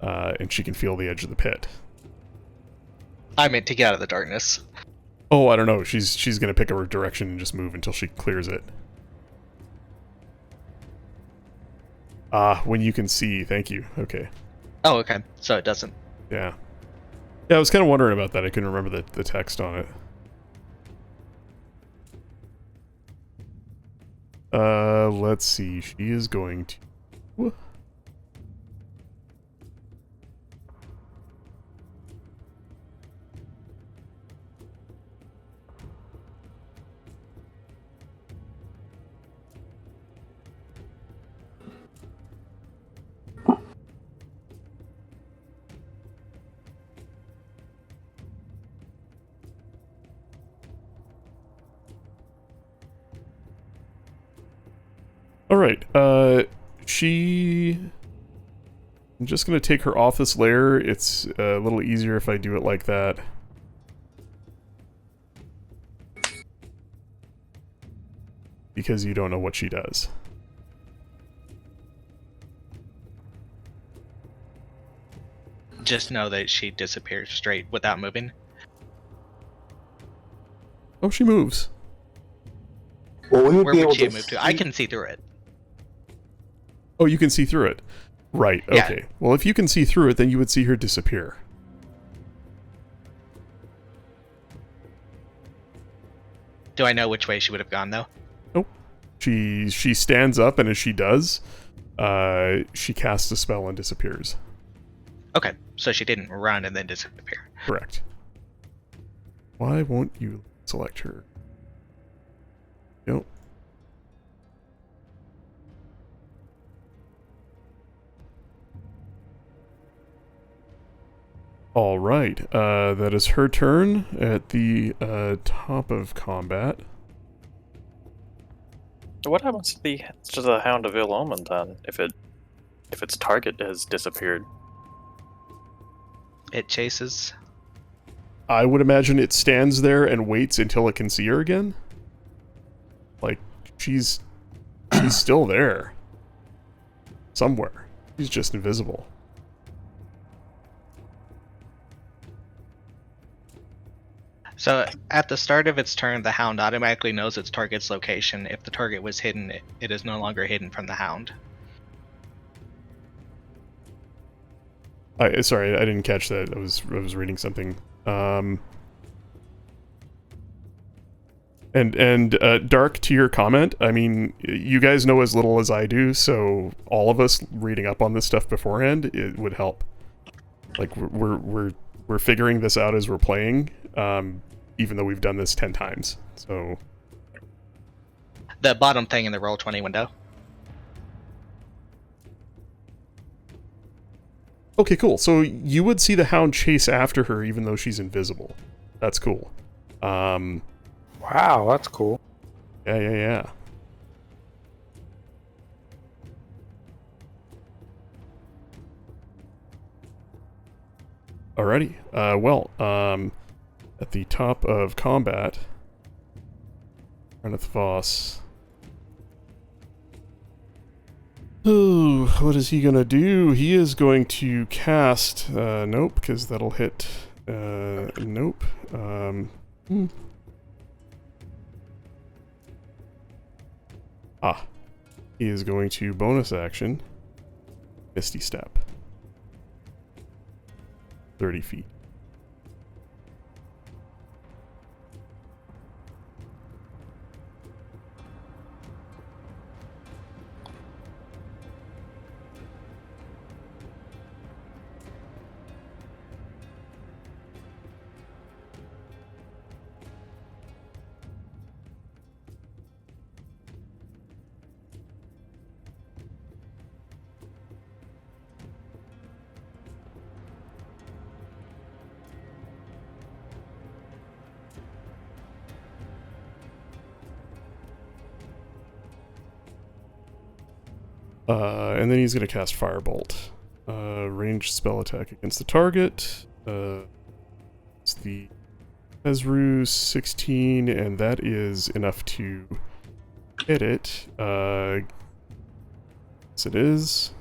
And she can feel the edge of the pit. I meant to get out of the darkness. Oh, I don't know. She's gonna pick a direction and just move until she clears it. When you can see. Thank you. Okay. Oh, okay. So it doesn't. Yeah. Yeah, I was kind of wondering about that. I couldn't remember the text on it. Let's see. She is going to... All right. She. I'm just gonna take her off this layer. It's a little easier if I do it like that. Because you don't know what she does. Just know that she disappears straight without moving. Oh, she moves. Well, we would Where be able would she to move to? I can see through it. Oh, you can see through it. Right, Yeah. okay. Well, if you can see through it, then you would see her disappear. Do I know which way she would have gone, though? She stands up, and as she does, she casts a spell and disappears. Okay, so she didn't run and then disappear. Correct. Why won't you select her? Nope. All right, that is her turn at the top of combat. What happens to the Hound of Ill Omen then, if its target has disappeared? It chases. I would imagine it stands there and waits until it can see her again. Like, she's still there. Somewhere. She's just invisible. So at the start of its turn, the Hound automatically knows its target's location. If the target was hidden, it is no longer hidden from the Hound. Sorry, I didn't catch that. I was reading something. And Dark, to your comment, I mean, you guys know as little as I do, so all of us reading up on this stuff beforehand, it would help. Like, we're figuring this out as we're playing, even though we've done this 10 times. So The bottom thing in the Roll20 window. okay, cool. So you would see the Hound chase after her, even though she's invisible. That's cool. Wow, that's cool. Yeah. Alrighty. At the top of combat, Reneth Voss. Ooh, what is he gonna do? He is going to cast. Nope, because that'll hit. Nope. He is going to bonus action. Misty Step. 30 feet. And then he's going to cast Firebolt. Ranged spell attack against the target. It's the Ezru 16, and that is enough to hit it. Yes, it is.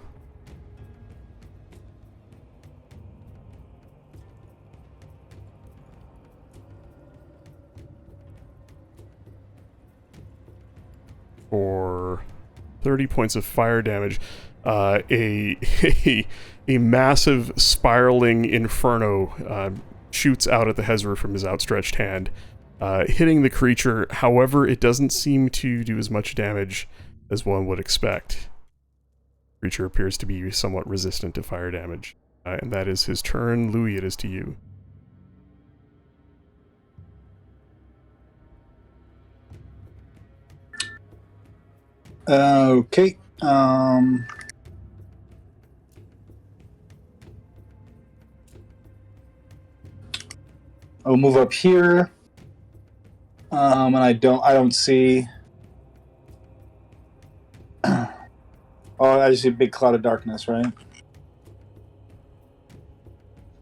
For 30 points of fire damage. A massive spiraling inferno shoots out at the Hezru from his outstretched hand, hitting the creature. However, it doesn't seem to do as much damage as one would expect. The creature appears to be somewhat resistant to fire damage. And that is his turn. Louis, it is to you. Okay. I'll move up here. And I don't see. I I just see a big cloud of darkness, right?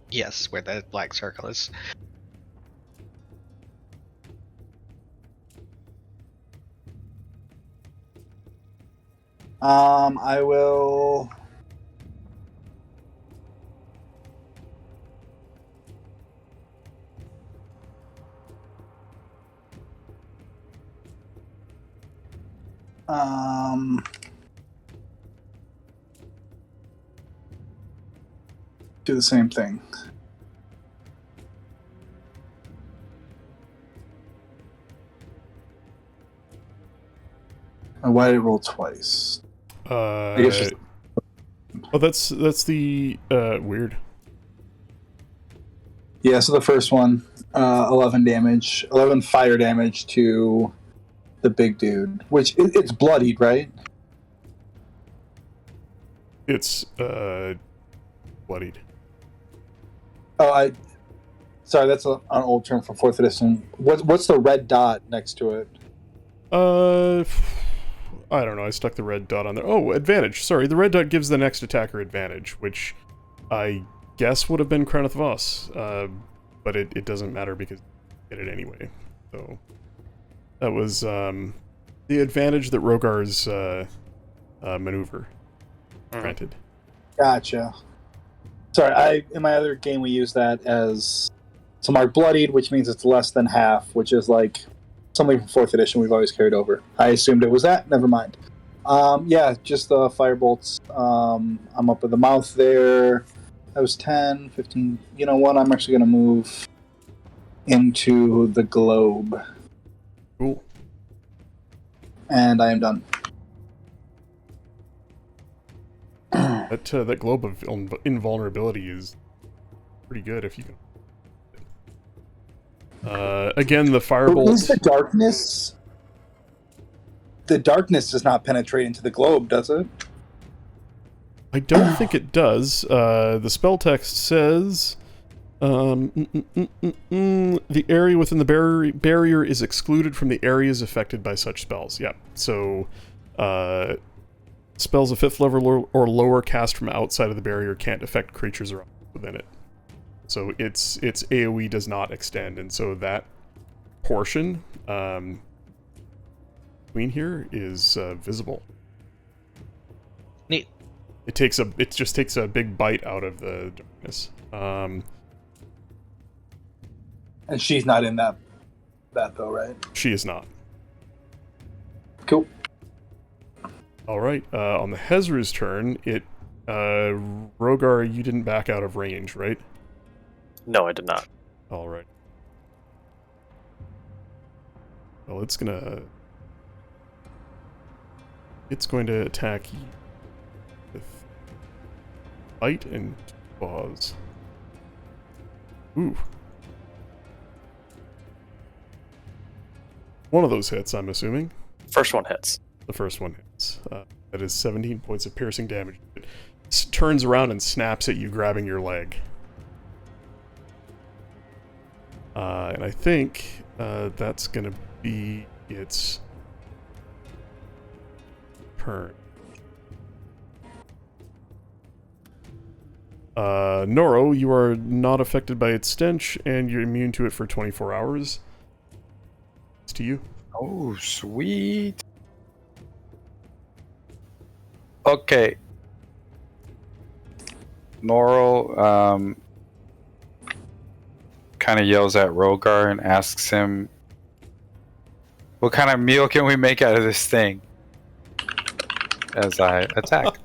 Yes, where the black circle is. I will. Do the same thing. Why did it roll twice? guess just- Oh, that's the weird. Yeah, so the first one, 11 damage, 11 fire damage to the big dude, which it's bloodied, right? It's bloodied. Oh, sorry, that's an old term for 4th edition. What's the red dot next to it? I don't know. I stuck the red dot on there. Oh, advantage. Sorry, the red dot gives the next attacker advantage, which I guess would have been Crown of Voss, but it doesn't matter because you get it anyway. So that was the advantage that Rogar's maneuver granted. Gotcha. Sorry, in my other game we used that as to mark bloodied, which means it's less than half, which is like something from 4th edition we've always carried over. I assumed it was that. Never mind. Yeah, just the firebolts. I'm up at the mouth there. That was 10, 15. You know what? I'm actually going to move into the globe. Cool. And I am done. That globe of invulnerability is pretty good if you can. Again, the firebolt. Is the darkness? The darkness does not penetrate into the globe, does it? I don't think it does. The spell text says, the area within the barrier is excluded from the areas affected by such spells. Yeah, so spells of 5th level or lower cast from outside of the barrier can't affect creatures or within it. So its AoE does not extend, and so that portion between here is visible. Neat. It just takes a big bite out of the darkness. And she's not in that though, right? She is not. Cool. All right. On the Hezru's turn, Rogar, you didn't back out of range, right? No, I did not. All right. Well, it's going to attack you with bite and claws. Ooh. One of those hits, I'm assuming. First one hits. The first one hits. That is 17 points of piercing damage. It turns around and snaps at you, grabbing your leg. And I think that's going to be its turn. Noro, you are not affected by its stench, and you're immune to it for 24 hours. It's to you. Oh, sweet. Okay. Noro kind of yells at Rogar and asks him, what kind of meal can we make out of this thing? As I attack.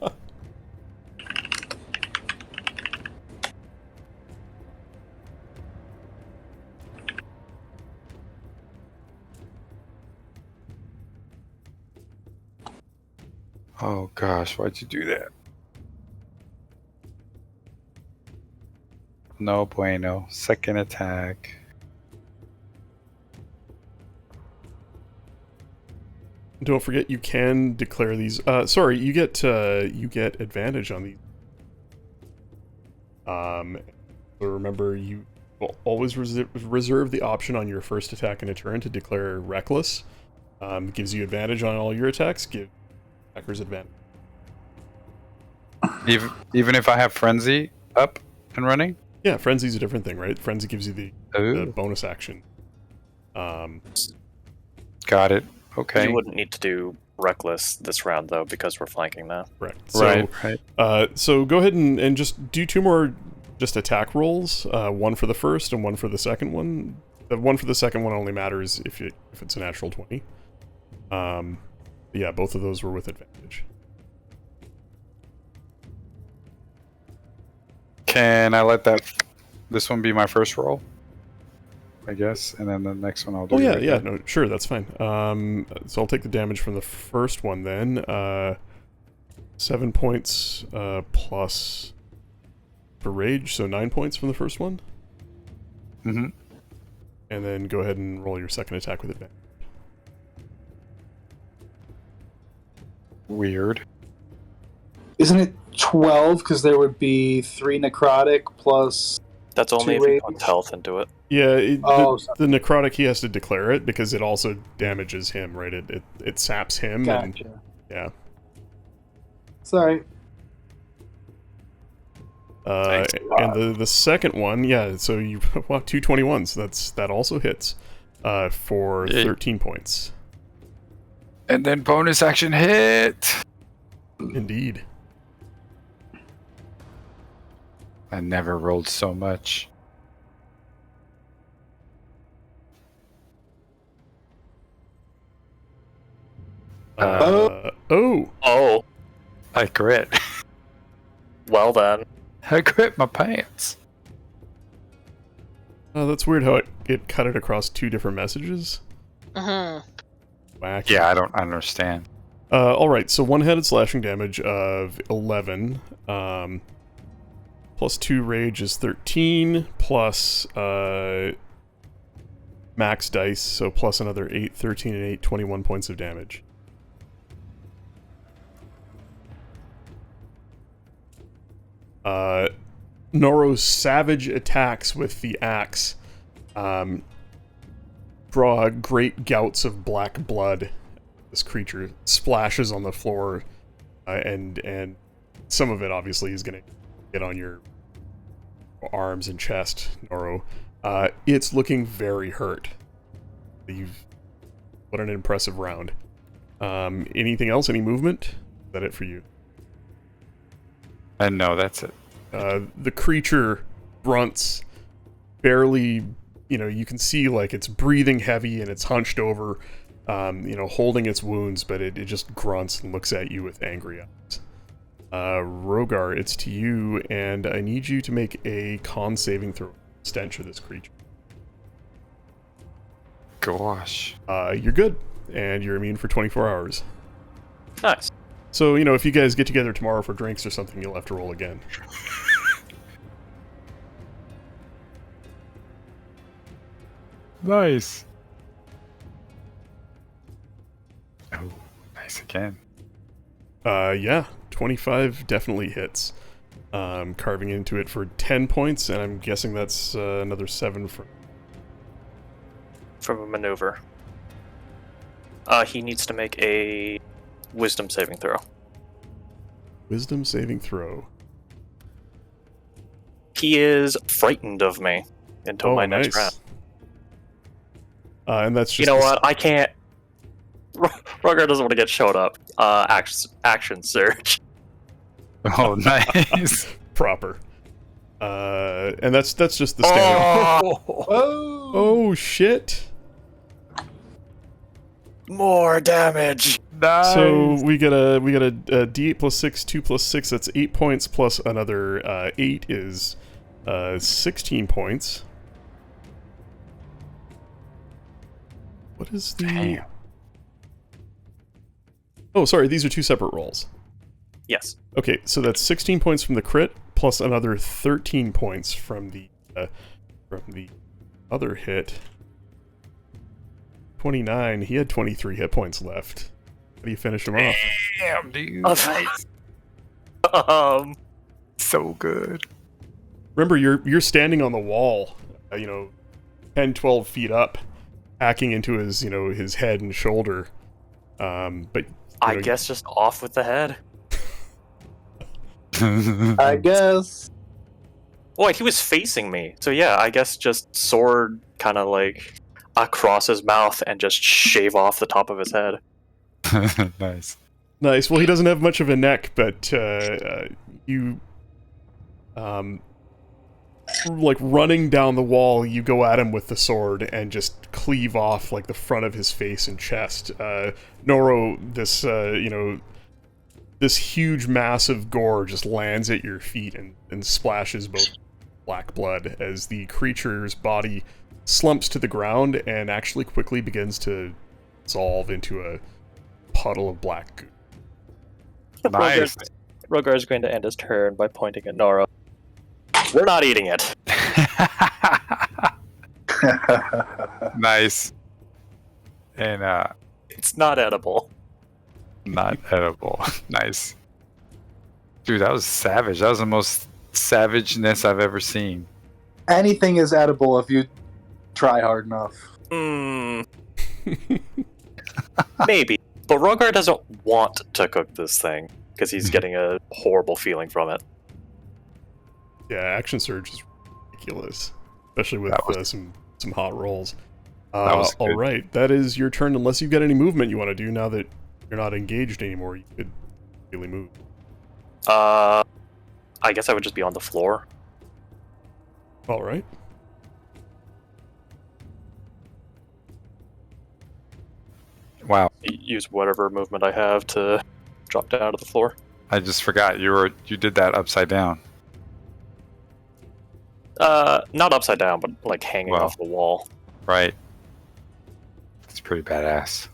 Oh gosh, why'd you do that? No bueno. Second attack. Don't forget, you can declare these. Sorry, you get advantage on these. So remember, you will always reserve the option on your first attack in a turn to declare reckless. Gives you advantage on all your attacks. Give attackers advantage. Even if I have Frenzy up and running? Yeah, Frenzy's a different thing, right? Frenzy gives you the Ooh, bonus action. got it. Okay. You wouldn't need to do Reckless this round, though, because we're flanking now. Correct. So, Right. so go ahead and just do 2 more just attack rolls. One for the first and one for the second one. The one for the second one only matters if it's a natural 20. Yeah, both of those were with advantage. Can I let this one be my first roll? I guess, and then the next one I'll do. Oh yeah, right yeah, there. no, sure, that's fine. So I'll take the damage from the first one then. 7 points plus for rage, so 9 points from the first one. Mhm. And then go ahead and roll your second attack with advantage. Weird. Isn't it 12? Because there would be 3 necrotic plus. That's only 2 if you rage. put health into it. Yeah, Oh, the necrotic, he has to declare it because it also damages him, right? It saps him. Gotcha. And, yeah. Sorry. Thanks. And the second one, yeah. So you well, 221s. That also hits for Yay. 13 points. And then bonus action hit. Indeed. I never rolled so much. Oh. Oh, I crit. well then. I crit my pants. That's weird how it cut it across 2 different messages. Mm-hmm. Wacky. Yeah, I don't understand. All right. So one-headed slashing damage of 11. Plus 2 rage is 13. Plus max dice, so plus another 8, 13 and 8, 21 points of damage. Noro's savage attacks with the axe draw great gouts of black blood. This creature splashes on the floor, and some of it obviously is going to get on your arms and chest, Noro. It's looking very hurt. What an impressive round. Anything else? Any movement? Is that it for you? No, that's it. The creature grunts, barely, you can see like it's breathing heavy and it's hunched over, holding its wounds, but it just grunts and looks at you with angry eyes. Rogar, it's to you, and I need you to make a con saving throw. Stench of this creature. Gosh. You're good, and you're immune for 24 hours. Nice. So, if you guys get together tomorrow for drinks or something, you'll have to roll again. Nice. Oh, nice again. Yeah, 25 definitely hits. Carving into it for 10 points, and I'm guessing that's another 7 for... From a maneuver. He needs to make a wisdom saving throw. Wisdom saving throw. He is frightened of me until my next round. And that's just... You know what? I can't... Rogar doesn't want to get showed up. Action surge. Oh, nice. Proper. And that's just the standard... Oh! Oh, shit! More damage. Nice. So we get a D8 plus 6, 2 plus 6, that's 8 points, plus another 8 is 16 points. What is the... Damn. Oh, sorry, these are 2 separate rolls. Yes. Okay, so that's 16 points from the crit, plus another 13 points from the other hit. 29, he had 23 hit points left. How do you finish him off? Damn, dude. Oh, nice. So good. Remember, you're standing on the wall, 10, 12 feet up, hacking into his, his head and shoulder. But I guess just off with the head. I guess. Wait, he was facing me. So yeah, I guess just sword kind of like across his mouth and just shave off the top of his head. Nice. Nice. Well, he doesn't have much of a neck, but you, like running down the wall, you go at him with the sword and just cleave off like the front of his face and chest. Noro, this this huge mass of gore just lands at your feet and splashes both black blood as the creature's body slumps to the ground and actually quickly begins to dissolve into a puddle of black goo. Nice. Rogar's going to end his turn by pointing at Noro. We're not eating it. Nice. And It's not edible. not edible. Nice. Dude, that was savage. That was the most savageness I've ever seen. Anything is edible if you try hard enough. Maybe. But Rogar doesn't want to cook this thing because he's getting a horrible feeling from it. Yeah, Action Surge is ridiculous, especially with That was- some hot rolls. That was All good. right, that is your turn. Unless you've got any movement you want to do now that you're not engaged anymore, you could really move. I guess I would just be on the floor. All right. Wow. Use whatever movement I have to drop down to the floor. I just forgot you did that upside down. Not upside down, but like hanging Wow. off the wall. Right. It's pretty badass.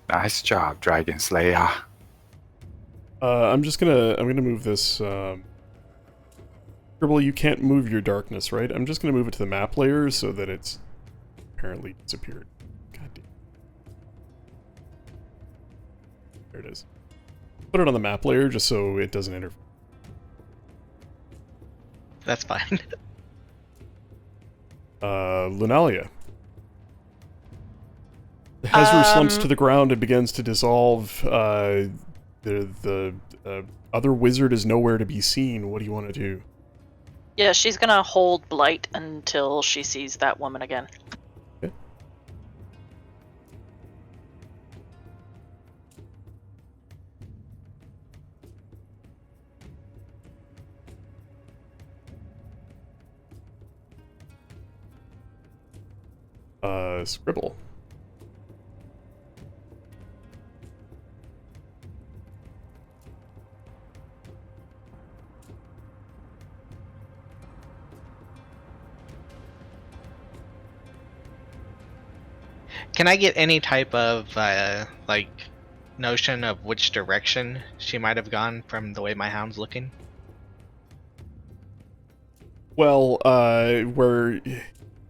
Nice job, Dragon Slayer. I'm gonna move this. Dribble, you can't move your darkness, right? I'm just gonna move it to the map layer so that it's apparently disappeared. God damn. There it is. Put it on the map layer just so it doesn't interfere. That's fine. Lunalia. The Hezru slumps to the ground and begins to dissolve. The other wizard is nowhere to be seen. What do you want to do? Yeah, she's gonna hold Blight until she sees that woman again. Okay. Scribble. Can I get any type of like notion of which direction she might have gone from the way my hound's looking? Well, where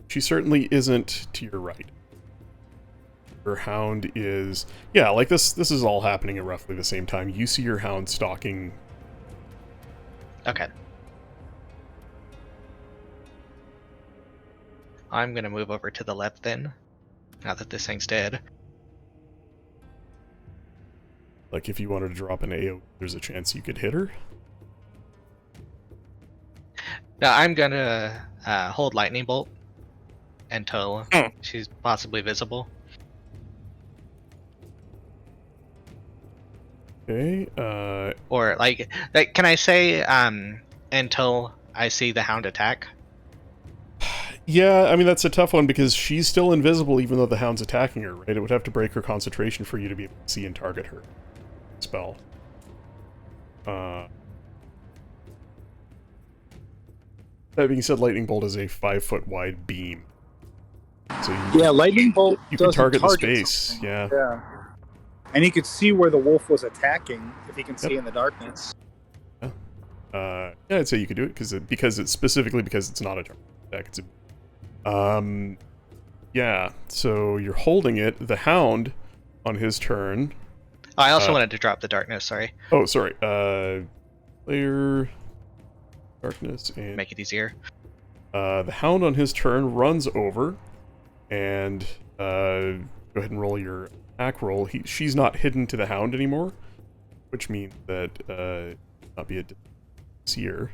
she certainly isn't to your right. Your hound is, yeah, like this is all happening at roughly the same time. You see your hound stalking. Okay. I'm gonna move over to the left then. Now that this thing's dead. Like if you wanted to drop an AO, there's a chance you could hit her. Now I'm gonna hold lightning bolt until she's possibly visible. Okay, Or like can I say until I see the hound attack? yeah, I mean that's a tough one because she's still invisible even though the hound's attacking her, right? It would have to break her concentration for you to be able to see and target her. Spell. That being said, lightning bolt is a 5-foot wide beam, so Yeah, lightning bolt. you can doesn't target the target space. something. Yeah. Yeah. And he could see where the wolf was attacking if he can see in the darkness. Yeah, I'd say you could do it because it's specifically because it's not a target attack. It's a, yeah. So you're holding it. The hound, on his turn. Oh, I also wanted to drop the darkness. Sorry, Oh, sorry. Layer, darkness, and make it easier. the hound on his turn runs over And go ahead and roll your attack roll. She's not hidden to the hound anymore, which means that not be a seer.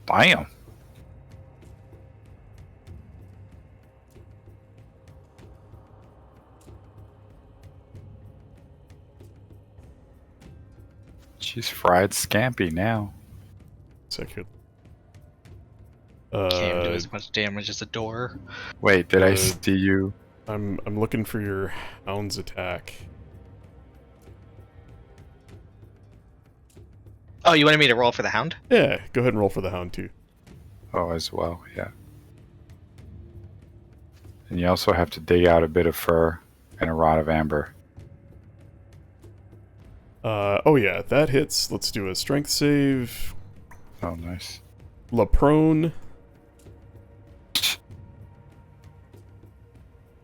Bam. She's fried scampi now. Second. Can't do as much damage as a door. Wait, did I see you? I'm looking for your hound's attack. Oh, you wanted me to roll for the hound? Yeah, go ahead and roll for the hound too. Oh, as well, yeah. And you also have to dig out a bit of fur and a rod of amber. Oh yeah, that hits. Let's do a strength save. Oh, nice. La prone.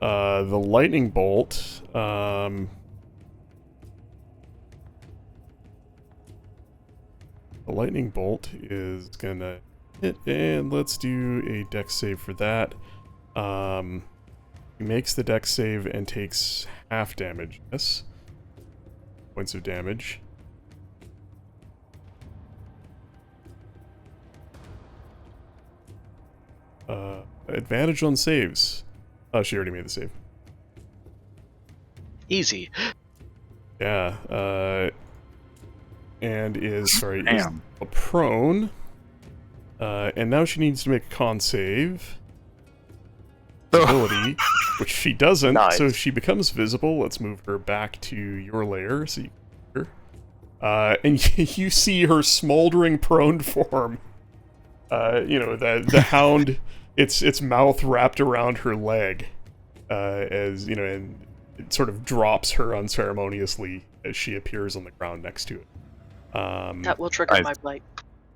The lightning bolt. The lightning bolt is gonna hit, and let's do a dex save for that. He makes the dex save and takes half damage. Yes. Points of damage. Advantage on saves. Oh, she already made the save. Easy. Yeah, and is Damn. prone. And now she needs to make a con save. Ability, which she doesn't, Nice. so she becomes visible. Let's move her back to your lair so you can see her. And you see her smoldering prone form. The hound, its mouth wrapped around her leg, as you know, and it sort of drops her unceremoniously as she appears on the ground next to it. That will trigger my blight.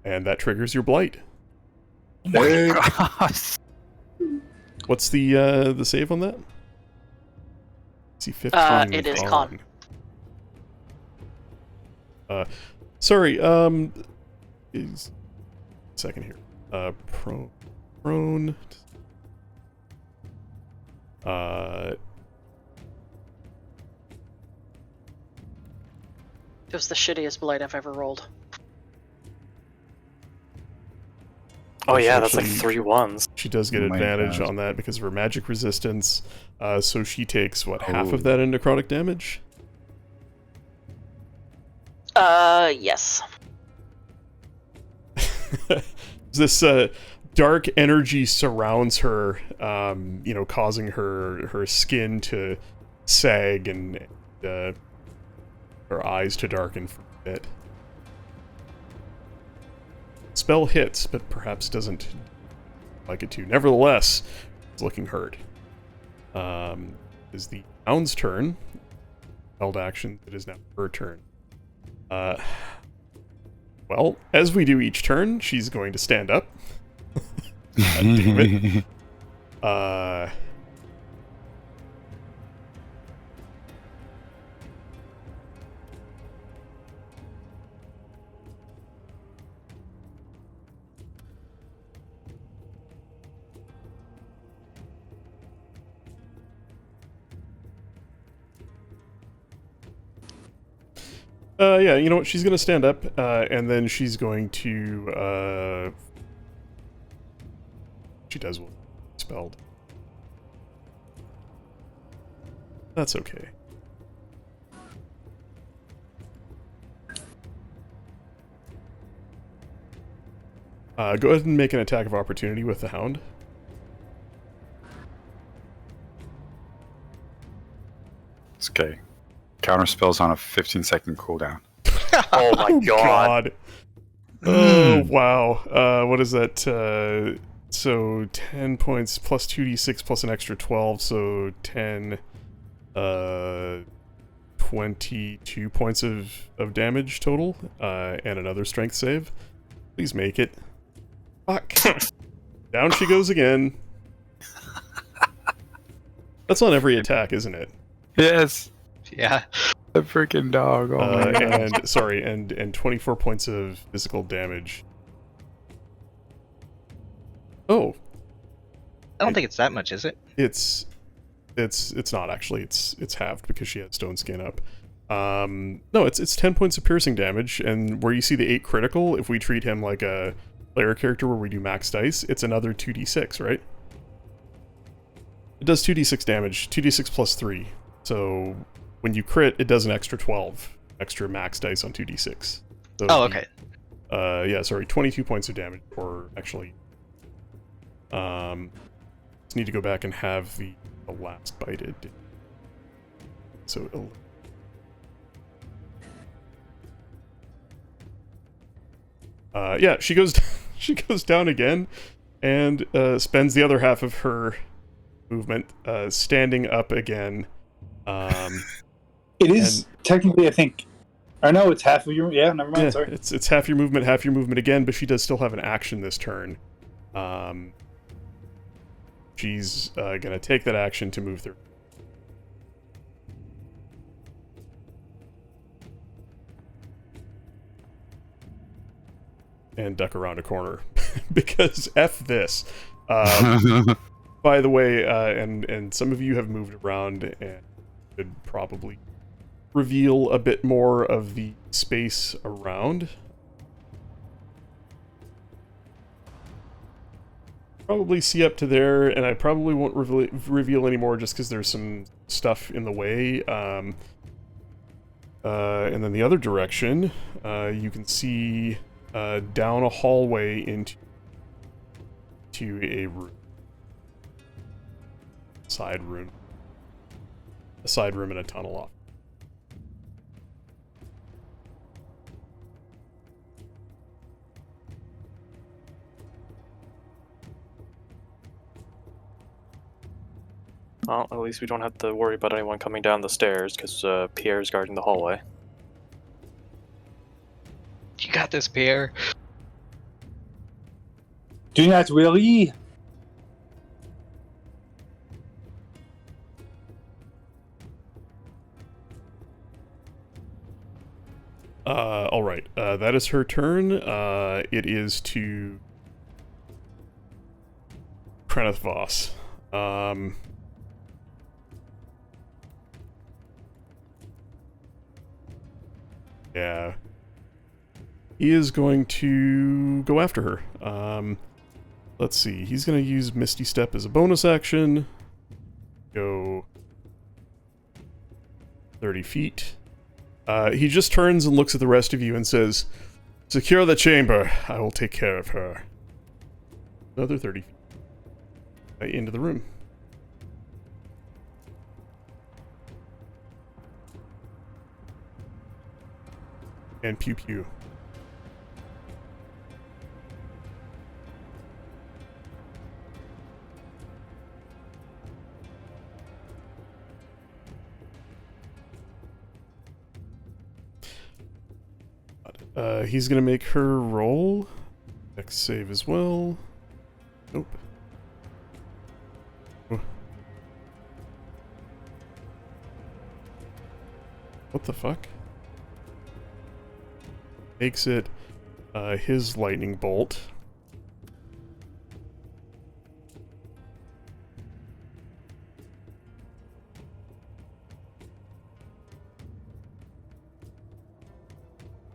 And that triggers your blight. Oh my gosh. What's the save on that? See, 15. It is con. Sorry. Is second here. Prone. It was the shittiest blight I've ever rolled. Oh yeah, that's like Actually, 3 ones. She does get Oh my advantage God. on that because of her magic resistance. So she takes half Oh. of that into necrotic damage. Yes. This dark energy surrounds her, causing her skin to sag and her eyes to darken for a bit. Spell hits, but perhaps doesn't like it to. Nevertheless, it's looking hurt. Is the hound's turn. Held action. It is now her turn. Well, as we do each turn, she's going to stand up. God damn it. Yeah, you know what? She's gonna stand up, and then she's going to, she does what spelled. That's okay. Go ahead and make an attack of opportunity with the hound. It's okay. Counter spells on a 15-second cooldown. Oh my god. Oh, wow. What is that? So 10 points plus 2d6 plus an extra 12, so 10, 22 points of damage total, and another strength save. Please make it. Fuck. Down she goes again. That's on every attack, isn't it? Yes, Yeah. the freaking dog. Oh my god. And 24 points of physical damage. Oh, I don't think it's that much, is it? it's not actually. It's halved because she has stone skin up. No, it's 10 points of piercing damage, and where you see the 8 critical, if we treat him like a player character where we do max dice, it's another 2d6, right? It does 2d6 damage, 2d6 plus 3. So when you crit, it does an extra 12 extra max dice on 2d6. So Oh, okay. yeah, sorry, 22 points of damage, or actually, just need to go back and have the last bite it did. So, yeah, she goes she goes down again, and spends the other half of her movement standing up again. It is technically, I think. Or no, it's half of your. Yeah, never mind. Yeah, Sorry. it's half your movement again, but she does still have an action this turn. She's gonna take that action to move through. And duck around a corner. Because F this. By the way, and some of you have moved around and could probably reveal a bit more of the space around. Probably see up to there, and I probably won't reveal any more just because there's some stuff in the way. And then the other direction, you can see down a hallway into a room. Side room. A side room and a tunnel off. Well, at least we don't have to worry about anyone coming down the stairs, because Pierre's guarding the hallway. You got this, Pierre. Do not worry. Alright, that is her turn. It is to Kreneth Voss. Yeah. He is going to go after her. Let's see. He's going to use Misty Step as a bonus action. Go 30 feet. He just turns and looks at the rest of you and says, "Secure the chamber. I will take care of her." Another 30 feet. Into the room. And pew pew. He's gonna make her roll. Dex save as well. Nope. Oh. What the fuck? Makes it his lightning bolt.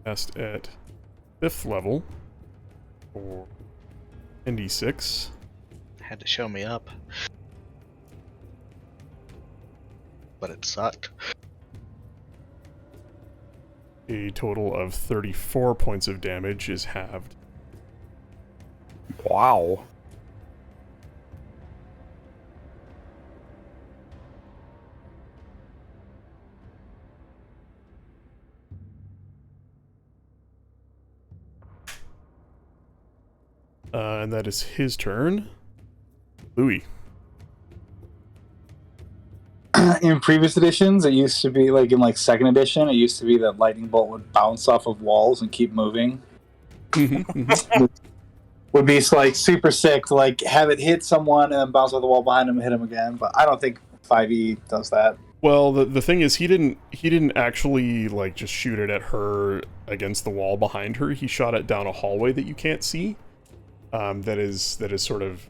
Cast at 5th level for ND6. Had to show me up. But it sucked. A total of 34 points of damage is halved. Wow. And that is his turn. Louis. In previous editions, it used to be like in like second edition, it used to be that lightning bolt would bounce off of walls and keep moving. Would be like super sick to like have it hit someone and then bounce off the wall behind him and hit him again. But I don't think 5e does that. Well, the thing is, he didn't actually like just shoot it at her against the wall behind her. He shot it down a hallway that you can't see. that is sort of,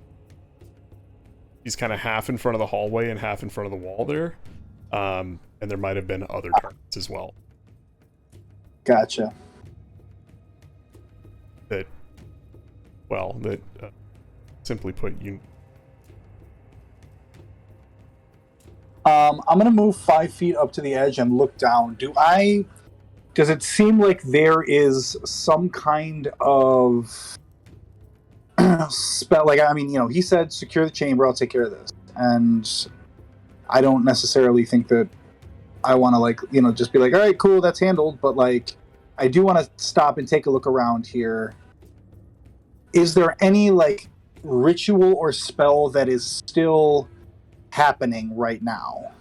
he's kind of half in front of the hallway and half in front of the wall there. And there might have been other targets as well. Gotcha. That simply put, you. I'm gonna move 5 feet up to the edge and look down. Does it seem like there is some kind of spell? Like, I mean, he said secure the chamber, I'll take care of this. And I don't necessarily think that I want to, just be like, all right, cool, that's handled. But, I do want to stop and take a look around here. Is there any, ritual or spell that is still happening right now?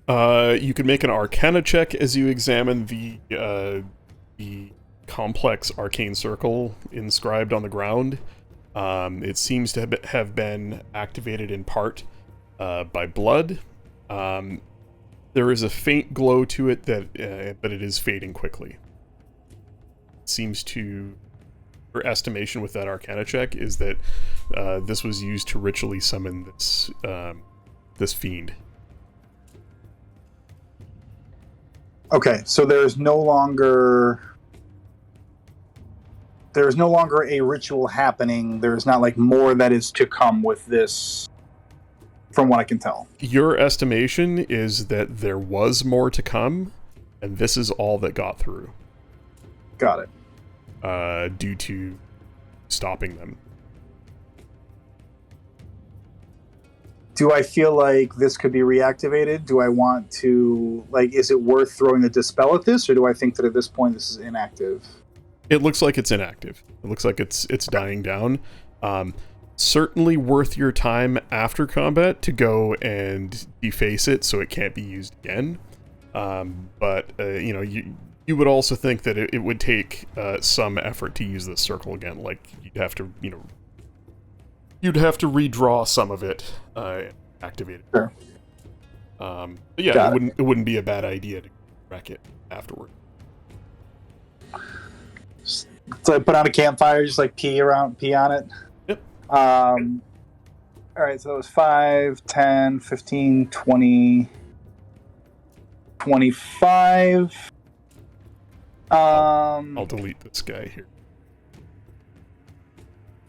You can make an Arcana check as you examine the complex arcane circle inscribed on the ground. It seems to have been activated in part by blood. There is a faint glow to it but it is fading quickly. It seems to, your estimation with that Arcana check is that this was used to ritually summon this fiend. Okay, so there's no longer a ritual happening. There's not more that is to come with this, from what I can tell. Your estimation is that there was more to come, and this is all that got through. Got it. Due to stopping them. Do I feel like this could be reactivated? Do I want to, is it worth throwing a dispel at this, or do I think that at this point this is inactive? It looks like it's inactive. It looks like it's dying down. Certainly worth your time after combat to go and deface it so it can't be used again. But you would also think that it would take some effort to use this circle again. You'd have to, redraw some of it, activate it. Sure. But yeah, it wouldn't be a bad idea to wreck it afterward. So I put on a campfire, just pee on it. Yep. All right, so it was 5, 10, 15, 20, 25. I'll delete this guy here.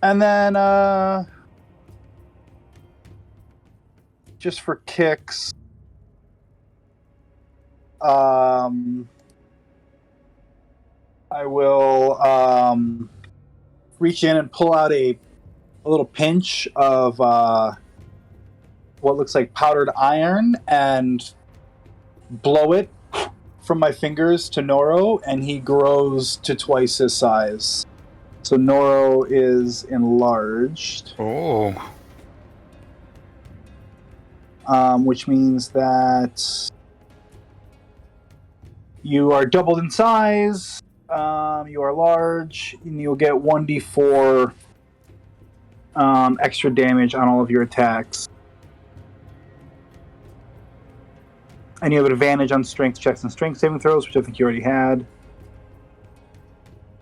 And then, just for kicks, I will reach in and pull out a little pinch of what looks like powdered iron and blow it from my fingers to Noro, and he grows to twice his size. So Noro is enlarged. Oh. Which means that you are doubled in size, you are large, and you'll get 1d4 extra damage on all of your attacks. And you have an advantage on strength checks and strength saving throws, which I think you already had.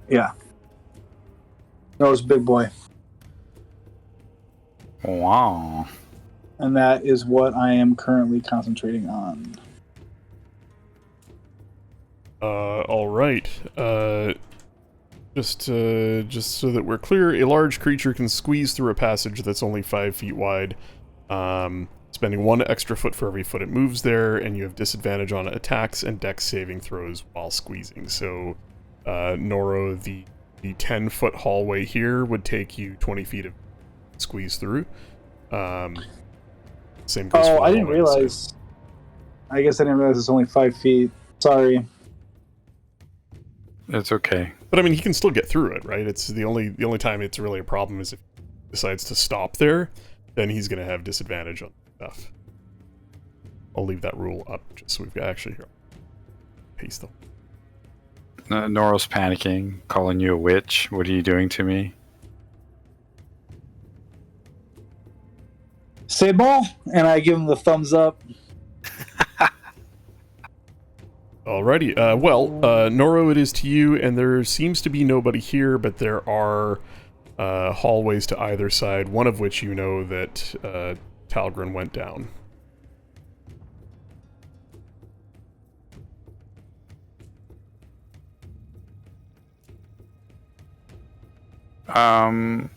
Yeah. That was a big boy. Wow. And that is what I am currently concentrating on. All right. Just so that we're clear, a large creature can squeeze through a passage that's only 5 feet wide, spending 1 extra foot for every foot it moves there, and you have disadvantage on attacks and dex saving throws while squeezing. So, Noro, the 10-foot hallway here would take you 20 feet of squeeze through. Same goes for the I didn't hallway, realize. so. I guess I didn't realize it's only 5 feet. Sorry. It's okay. But I mean, he can still get through it, right? It's the only time it's really a problem is if he decides to stop there, then he's going to have disadvantage on stuff. I'll leave that rule up just so we've got actually here. Paste them. Noro's panicking, calling you a witch. What are you doing to me? C'est bon, and I give him the thumbs up. Alrighty, Noro, it is to you, and there seems to be nobody here, but there are hallways to either side, one of which you know that Talgren went down. I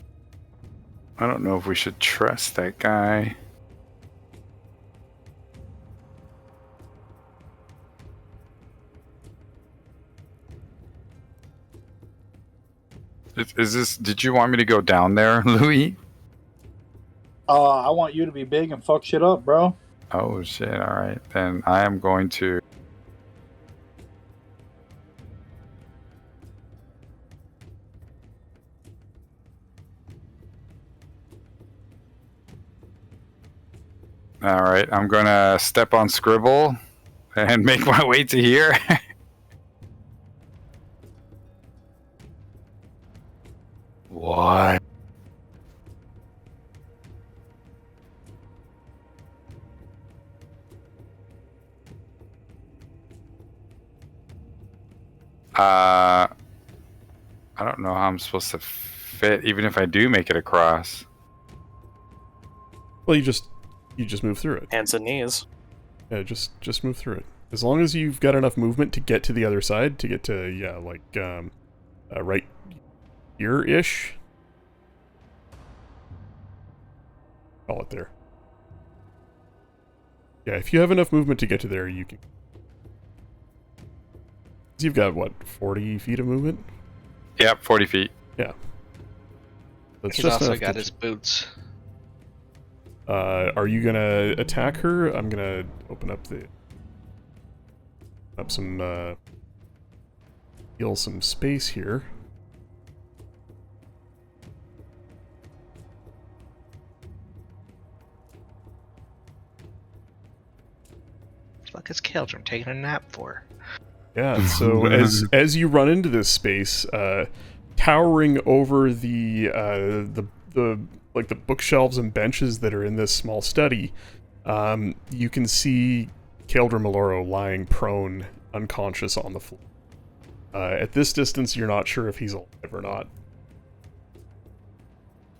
don't know if we should trust that guy. Is this? Did you want me to go down there, Louis? I want you to be big and fuck shit up, bro. Oh shit! All right, then I am going to. All right, I'm gonna step on Scribble and make my way to here. What? I don't know how I'm supposed to fit, even if I do make it across. Well, you just move through it. Hands and knees. Yeah, just move through it. As long as you've got enough movement to get to the other side, to get to, yeah, like, right here-ish. Call it there. Yeah, if you have enough movement to get to there, you can... You've got, what, 40 feet of movement? Yep, 40 feet. Yeah. That's He's just also enough got to- his boots. Are you gonna attack her? I'm gonna open up some, heal some space here. What the fuck is Keldrum taking a nap for? Yeah, so as you run into this space, towering over the like the bookshelves and benches that are in this small study, you can see Keldrum Maloro lying prone, unconscious on the floor. At this distance, you're not sure if he's alive or not.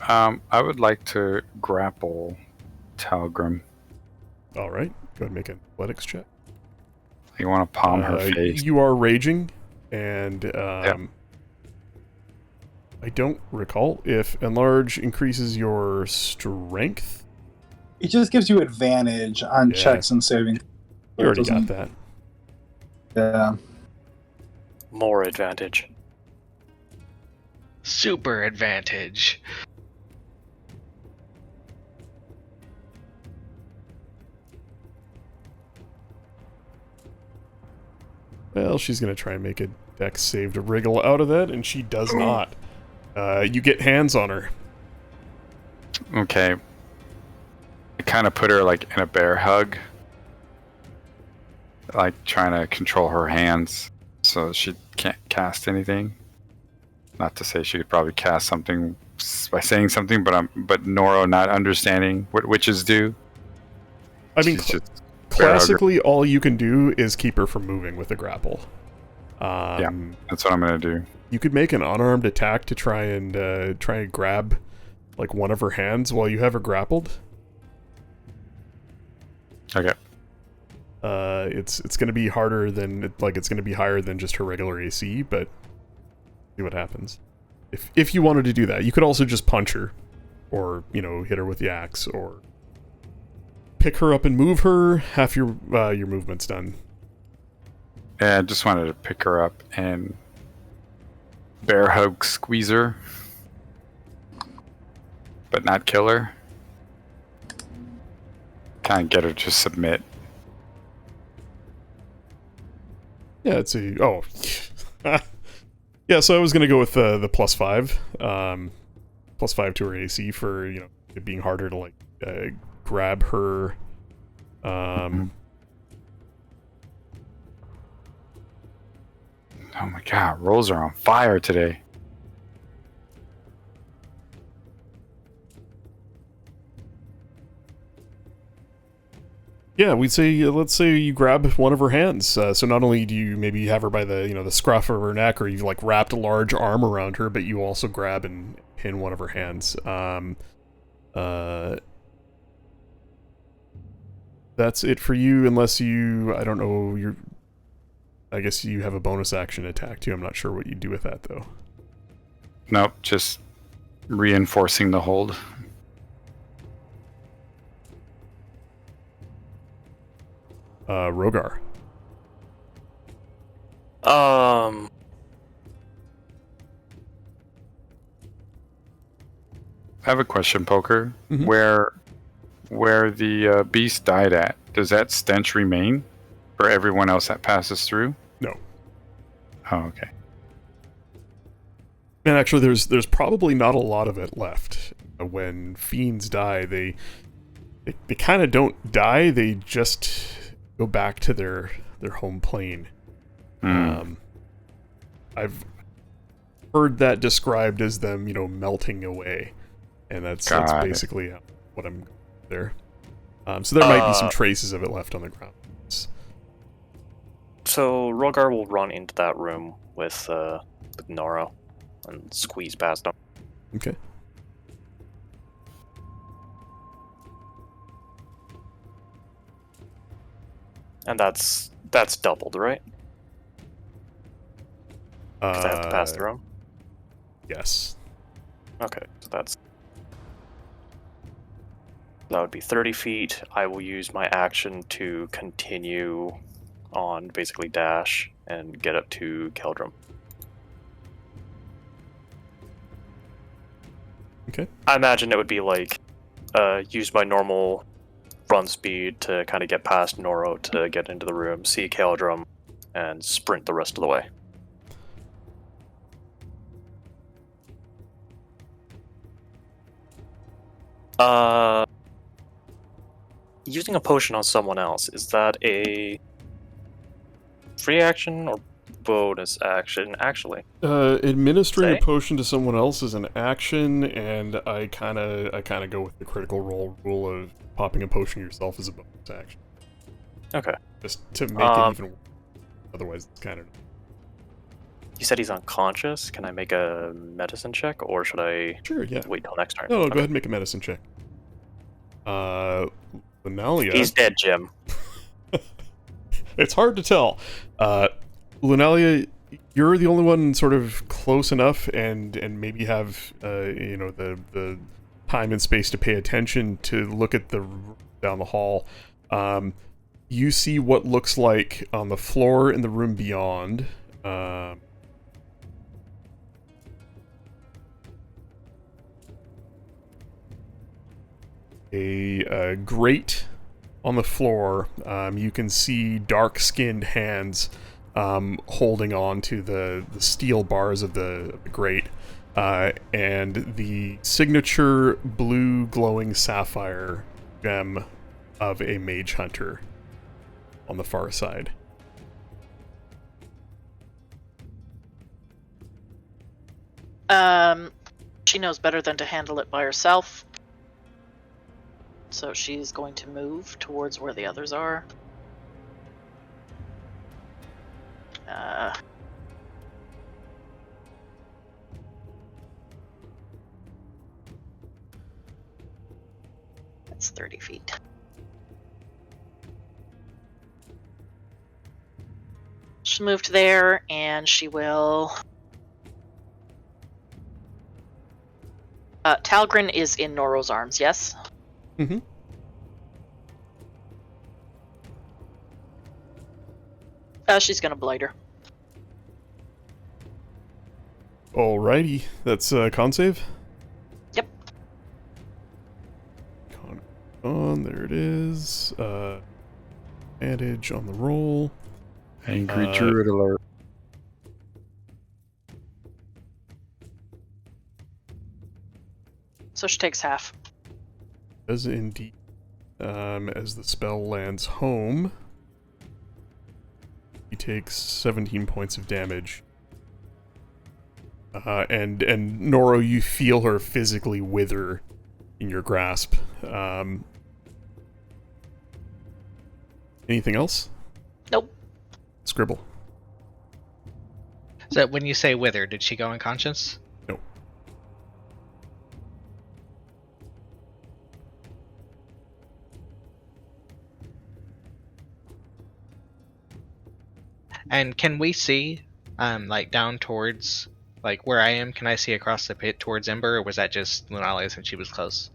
I would like to grapple Talgrim. All right, go ahead and make an athletics check. You want to palm her face? You are raging, and I don't recall if enlarge increases your strength. It just gives you advantage on Yeah. checks and saving. You already Doesn't- got that. Yeah. More advantage. Super advantage. Well, she's gonna try and make a dex save to wriggle out of that, and she does not. You get hands on her. Okay. I kind of put her like in a bear hug, like trying to control her hands so she can't cast anything. Not to say she could probably cast something by saying something, but Noro not understanding what witches do. I mean, She's just bear hugger. classically, all you can do is keep her from moving with a grapple. That's what I'm gonna do. You could make an unarmed attack to try and grab like one of her hands while you have her grappled. Okay. It's going to be harder than it's going to be higher than just her regular AC, but see what happens. If you wanted to do that, you could also just punch her, or hit her with the axe, or pick her up and move her. Half your movement's done. Yeah, I just wanted to pick her up and bear hug squeeze her, but not kill her. Kind of get her to submit. Yeah, it's a... Oh. Yeah, so I was going to go with the +5. +5 to her AC for, it being harder to, grab her. Oh my god, rolls are on fire today. Yeah, we'd say let's say you grab one of her hands. So not only do you maybe have her by the the scruff of her neck, or you've like wrapped a large arm around her, but you also grab and pin one of her hands. That's it for you, unless you I don't know I guess you have a bonus action attack too. I'm not sure what you do with that though. Nope, just reinforcing the hold. Rogar. I have a question, Poker. Mhm. Where the beast died at, does that stench remain for everyone else that passes through? No. Oh, okay. And actually, there's probably not a lot of it left. When fiends die, they kind of don't die. They just go back to their home plane. I've heard that described as them, melting away, and that's Got it. basically what I'm there. So there might be some traces of it left on the ground. So Rogar will run into that room with Noro and squeeze past him. Okay. And that's doubled, right? Because I have to pass through him. Yes. Okay, so that would be 30 feet. I will use my action to continue on, basically dash, and get up to Keldrum. Okay. I imagine it would be like use my normal run speed to kind of get past Noro to get into the room, see Keldrum, and sprint the rest of the way. Using a potion on someone else, is that a free action or bonus action, actually? Administering Say? a potion to someone else is an action, and I kind of go with the critical role rule of popping a potion yourself as a bonus action. Okay. Just to make it even worse. Otherwise, it's kind of... You said he's unconscious. Can I make a medicine check, or should I Sure, yeah. wait till next turn? No, go Okay. ahead and make a medicine check. Lunalia... He's dead, Jim. It's hard to tell. Lunalia, you're the only one sort of close enough and maybe have the time and space to pay attention to look at the down the hall. You see what looks like on the floor in the room beyond. A grate on the floor. You can see dark-skinned hands holding on to the steel bars of the grate, and the signature blue glowing sapphire gem of a mage hunter on the far side. She knows better than to handle it by herself. So she's going to move towards where the others are. That's 30 feet. She'll move to there, and she will... Talgrin is in Noro's arms, yes? Mm-hmm. She's gonna blight her. Alrighty, that's con save? Yep. Con, there it is. Advantage on the roll. Angry Druid alert. So she takes half. Does indeed. As the spell lands home, he takes 17 points of damage. And Noro, you feel her physically wither in your grasp. Anything else? Nope. Scribble. So when you say wither, did she go unconscious? No. And can we see, like down towards, like where I am? Can I see across the pit towards Ember, or was that just Lunala since she was close?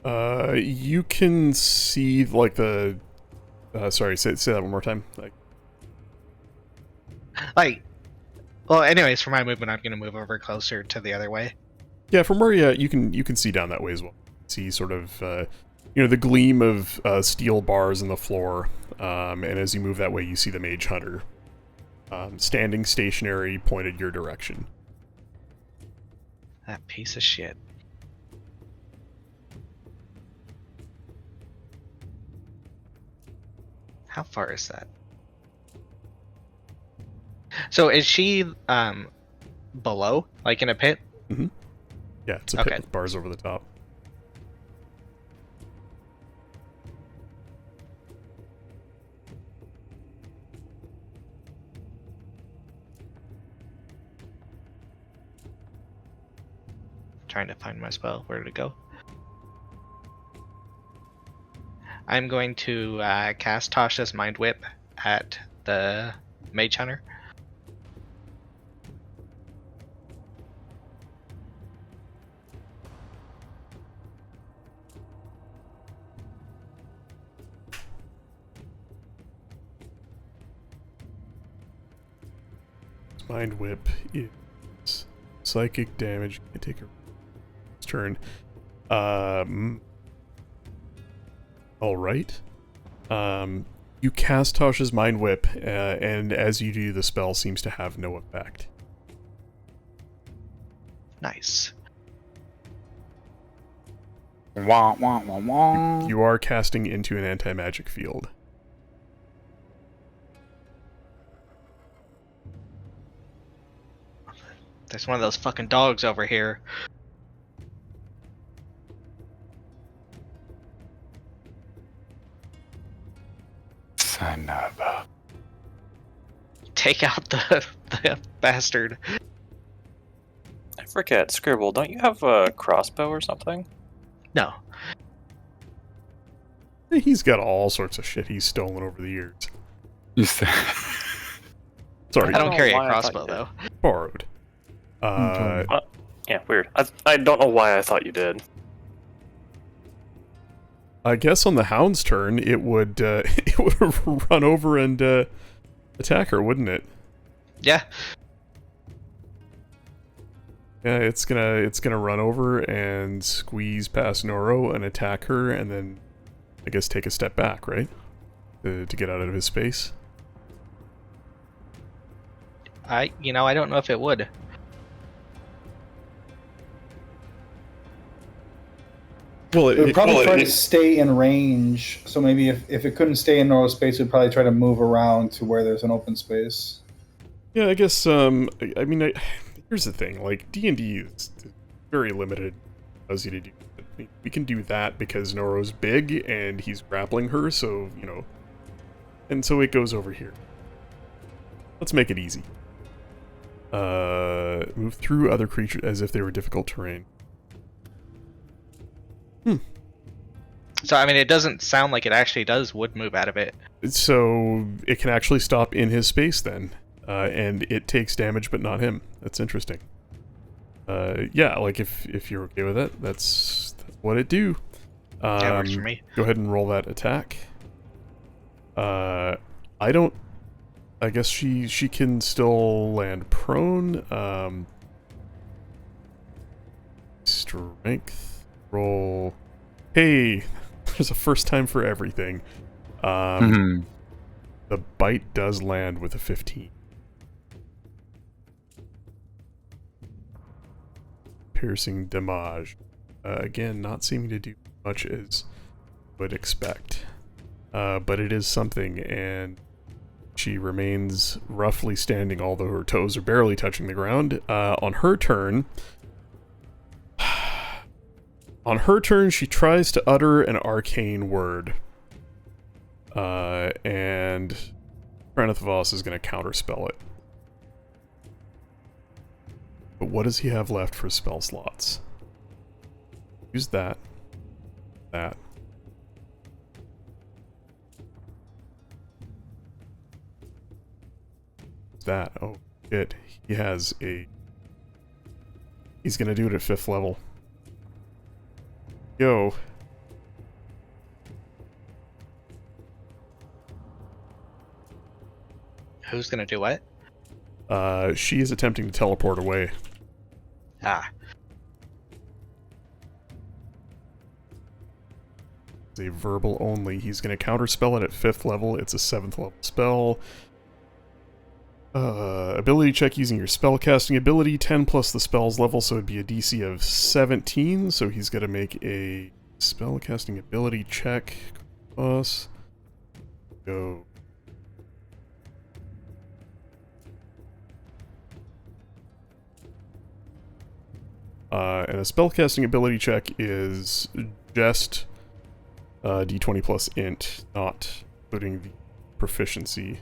You can see like the. Sorry, say that one more time. Well, anyways, for my movement, I'm gonna move over closer to the other way. Yeah, from where you can see down that way as well. See sort of the gleam of steel bars in the floor, and as you move that way, you see the Mage Hunter standing stationary, pointed your direction. That piece of shit. How far is that? So is she below, like in a pit? Yeah, it's a Okay. pit with bars over the top. Trying to find my spell. Where did it go? I'm going to cast Tasha's Mind Whip at the Mage Hunter. Mind Whip is psychic damage. You can take a turn. All right. You cast Tasha's Mind Whip, and as you do, the spell seems to have no effect. Nice. Wah, wah, wah, wah. You are casting into an anti-magic field. There's one of those fucking dogs over here. Son of a... Take out the bastard. I forget, Scribble, don't you have a crossbow or something? No. He's got all sorts of shit he's stolen over the years. You said... Sorry, I don't know carry a why I thought crossbow you though. borrowed. Yeah, weird. I don't know why I thought you did. I guess on the Hound's turn, it would it would run over and attack her, wouldn't it? Yeah. Yeah, it's gonna run over and squeeze past Noro and attack her, and then I guess take a step back, right, to get out of his space. I don't know if it would. Well, It would probably try to stay in range. So maybe if it couldn't stay in normal space, it would probably try to move around to where there's an open space. yeah, I guess. I mean, here's the thing: like D&D is very limited. Allows you to do. We can do that because Noro's big and he's grappling her, so and so it goes over here. Let's make it easy. Move through other creatures as if they were difficult terrain. So I mean, it doesn't sound like it actually would move out of it. So it can actually stop in his space then, and it takes damage, but not him. That's interesting. Yeah, like if you're okay with it, that's what it do. That works for me. Go ahead and roll that attack. I don't. I guess she can still land prone. Strength roll. Hey, there's a first time for everything. The bite does land with a 15. Piercing damage. Again, not seeming to do much as would expect. But it is something, and she remains roughly standing, although her toes are barely touching the ground. On her turn, she tries to utter an arcane word. and Crown of the Voss is going to counterspell it. But what does he have left for spell slots? Use that. That. That. Oh, shit. He has a... He's gonna do it at 5th level. Yo. Who's gonna do what? She is attempting to teleport away. Ah. It's a verbal only. He's gonna counterspell it at 5th level. It's a 7th level spell. Ability check using your spellcasting ability, 10 plus the spell's level, so it'd be a DC of 17, so he's gonna make a spellcasting ability check. Plus, go. And a spellcasting ability check is just d20 plus int, not putting the proficiency,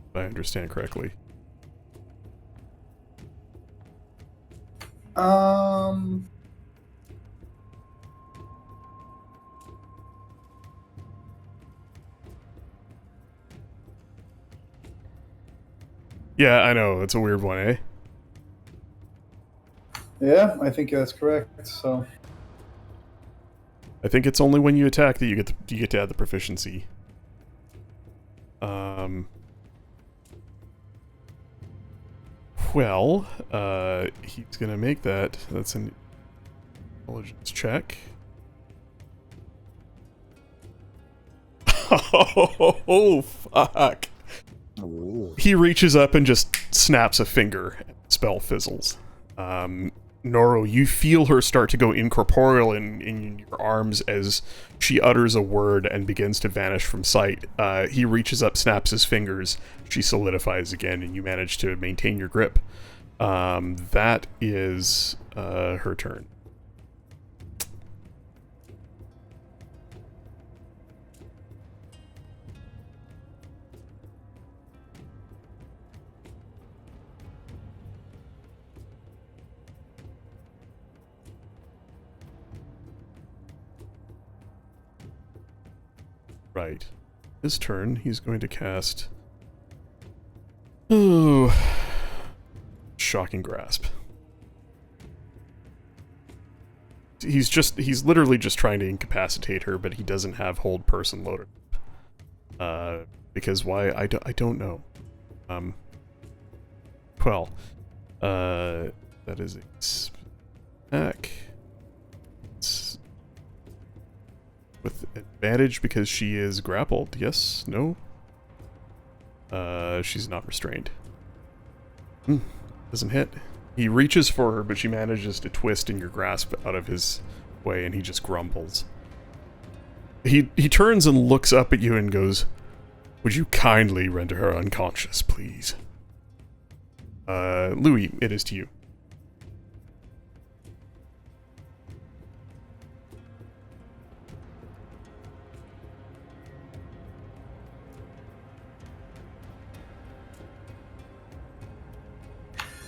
if I understand correctly. Yeah, I know, it's a weird one, eh? Yeah, I think that's correct. So I think it's only when you attack that you get to add the proficiency. Well, he's gonna make that. That's an intelligence check. Oh, fuck. Ooh. He reaches up and just snaps a finger, and the spell fizzles. Noro, you feel her start to go incorporeal in your arms as she utters a word and begins to vanish from sight. He reaches up, snaps his fingers, she solidifies again, and you manage to maintain your grip. That is her turn. Right. His turn, he's going to cast... Ooh. Shocking Grasp. He's literally just trying to incapacitate her, but he doesn't have hold person loaded. Because why? I don't know. Well, that is a attack. It's with advantage because she is grappled. Yes? No? She's not restrained. Doesn't hit. He reaches for her, but she manages to twist in your grasp out of his way, and he just grumbles. He turns and looks up at you and goes, "Would you kindly render her unconscious, please?" Louis, it is to you.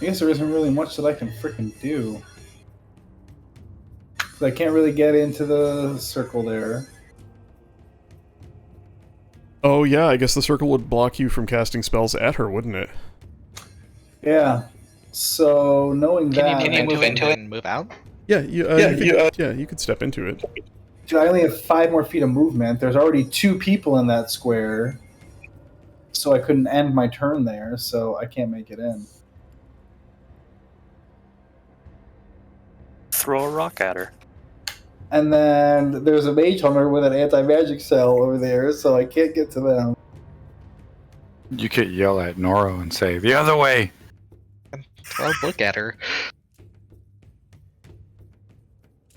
I guess there isn't really much that I can freaking do. I can't really get into the circle there. Oh yeah, I guess the circle would block you from casting spells at her, wouldn't it? Yeah. So knowing that, Can you move into it and move out? Yeah, you could step into it. I only have 5 more feet of movement. There's already 2 people in that square, so I couldn't end my turn there. So I can't make it in. Throw a rock at her. And then there's a mage hunter with an anti-magic cell over there, so I can't get to them. You could yell at Noro and say, "The other way!" Well, look at her.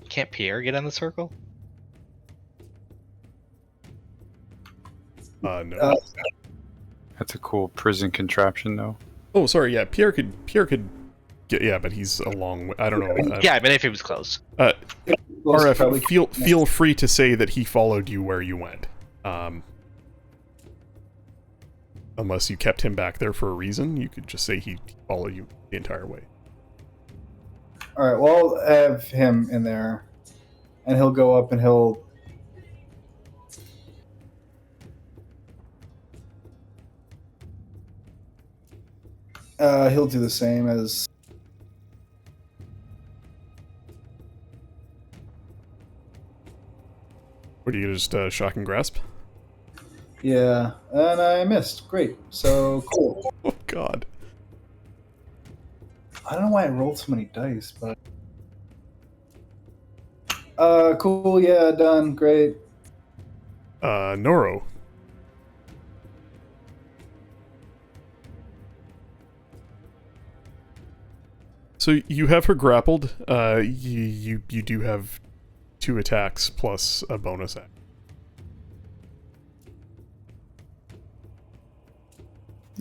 Can't Pierre get in the circle? No. That's a cool prison contraption, though. Oh, sorry, yeah, Pierre could get, yeah, but he's a long way, I don't know. Yeah, but if he was close. RF, feel free to say that he followed you where you went. unless you kept him back there for a reason, you could just say he followed you the entire way. All right. Well, I'll have him in there, and he'll go up and he'll. He'll do the same as. What do you just shock and grasp? Yeah, and I missed. Great. So cool. Oh God. I don't know why I rolled so many dice, but. Cool. Yeah, done. Great. Noro. So you have her grappled. You do have 2 attacks plus a bonus act.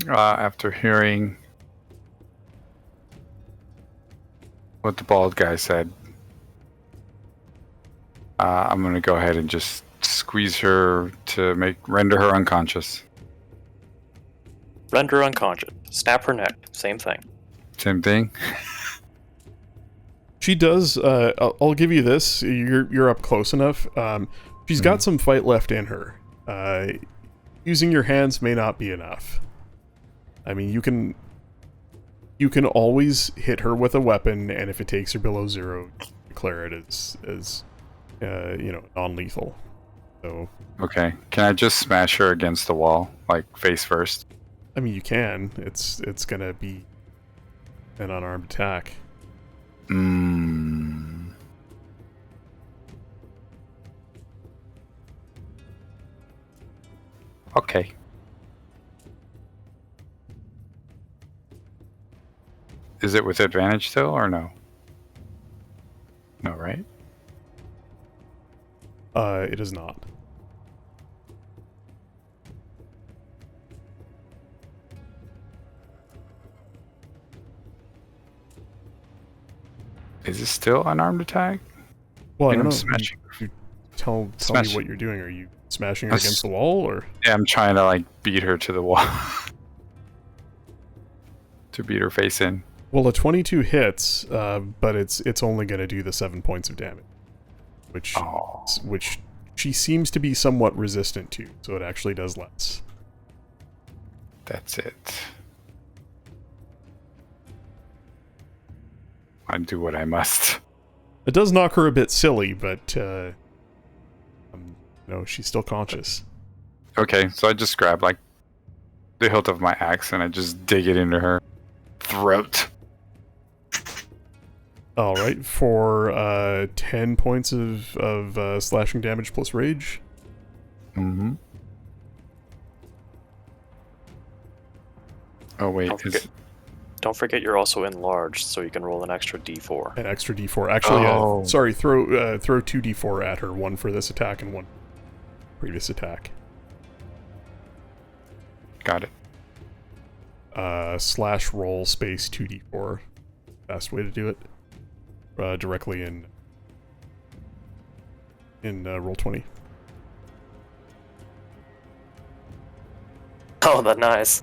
After hearing what the bald guy said, I'm gonna go ahead and just squeeze her to render her unconscious. Render unconscious. Snap her neck. Same thing. Same thing. She does. I'll give you this. You're up close enough. She's got some fight left in her. Using your hands may not be enough. I mean, you can always hit her with a weapon, and if it takes her below 0, declare it as non-lethal. So. Okay. Can I just smash her against the wall, like face first? I mean, you can. It's gonna be an unarmed attack. Okay. Is it with advantage still, or no? No, right? It is not. Is it still unarmed attack? Well, I don't I'm know. smashing. You tell me Smashing. what you're doing. Are you smashing her against the wall, or? Yeah, I'm trying to beat her to the wall. To beat her face in. Well, a 22 hits, but it's only going to do the 7 points of damage, which she seems to be somewhat resistant to, so it actually does less. That's it. I do what I must. It does knock her a bit silly, but she's still conscious. Okay, so I just grab the hilt of my axe and I just dig it into her throat. All right, for 10 points of slashing damage plus rage. Mm-hmm. Oh wait, Don't forget you're also enlarged, so you can roll an extra d4. An extra d4. Actually, sorry, throw 2 d4 at her, 1 for this attack and 1 previous attack. Got it. Slash roll space 2d4. Best way to do it. Directly in Roll20. Oh, that's nice.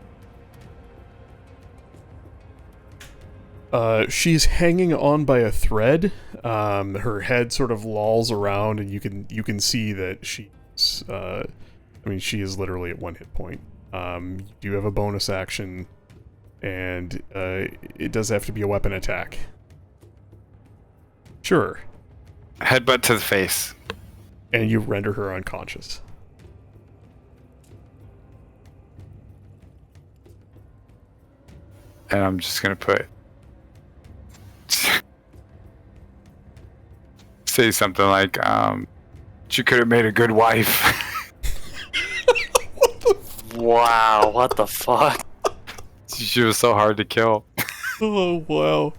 She's hanging on by a thread. Her head sort of lolls around, and you can see that she's. She is literally at 1 hit point. You do have a bonus action, and it does have to be a weapon attack. Sure. Headbutt to the face. And you render her unconscious. And I'm just gonna say something like, she could have made a good wife. Wow, what the fuck? She was so hard to kill. Oh, wow.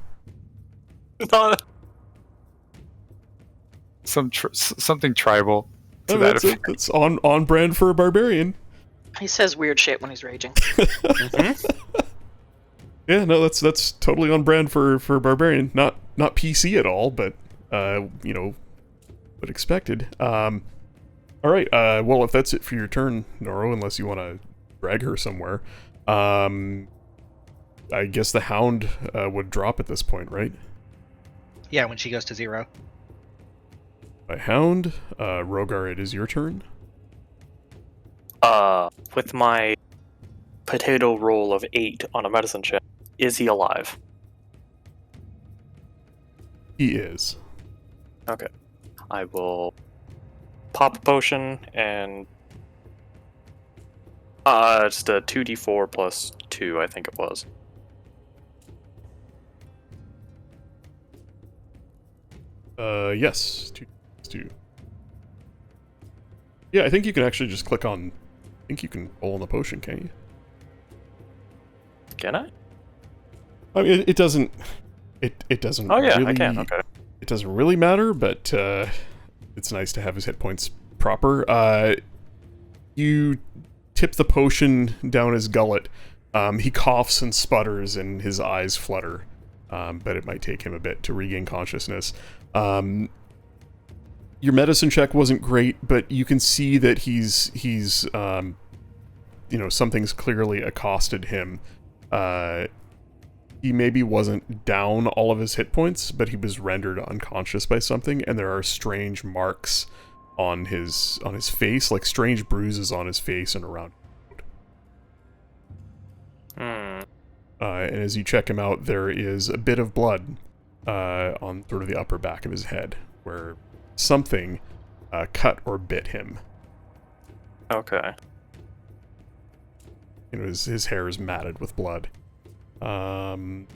Something tribal to that effect. That's on brand for a barbarian. He says weird shit when he's raging. Yeah, no, that's totally on brand for barbarian. Not PC at all, but what expected. All right. Well, if that's it for your turn, Noro, unless you want to drag her somewhere. I guess the hound would drop at this point, right? Yeah, when she goes to 0. By hound, Rogar, it is your turn. With my potato roll of 8 on a medicine check, is he alive? He is. Okay. I will pop a potion and just a 2d4 plus 2, I think it was. Yes. Two. Yeah, I think you can actually just click on... I think you can roll on the potion, can't you? Can I? I mean, it doesn't... It doesn't Oh yeah, really... I can, okay. It doesn't really matter, but it's nice to have his hit points proper. You tip the potion down his gullet. He coughs and sputters and his eyes flutter, but it might take him a bit to regain consciousness. Your medicine check wasn't great, but you can see that he's something's clearly accosted him. He maybe wasn't down all of his hit points, but he was rendered unconscious by something, and there are strange marks on his face, like strange bruises on his face and around. And as you check him out, there is a bit of blood on sort of the upper back of his head, where something cut or bit him. Okay. His hair is matted with blood. Lunalia.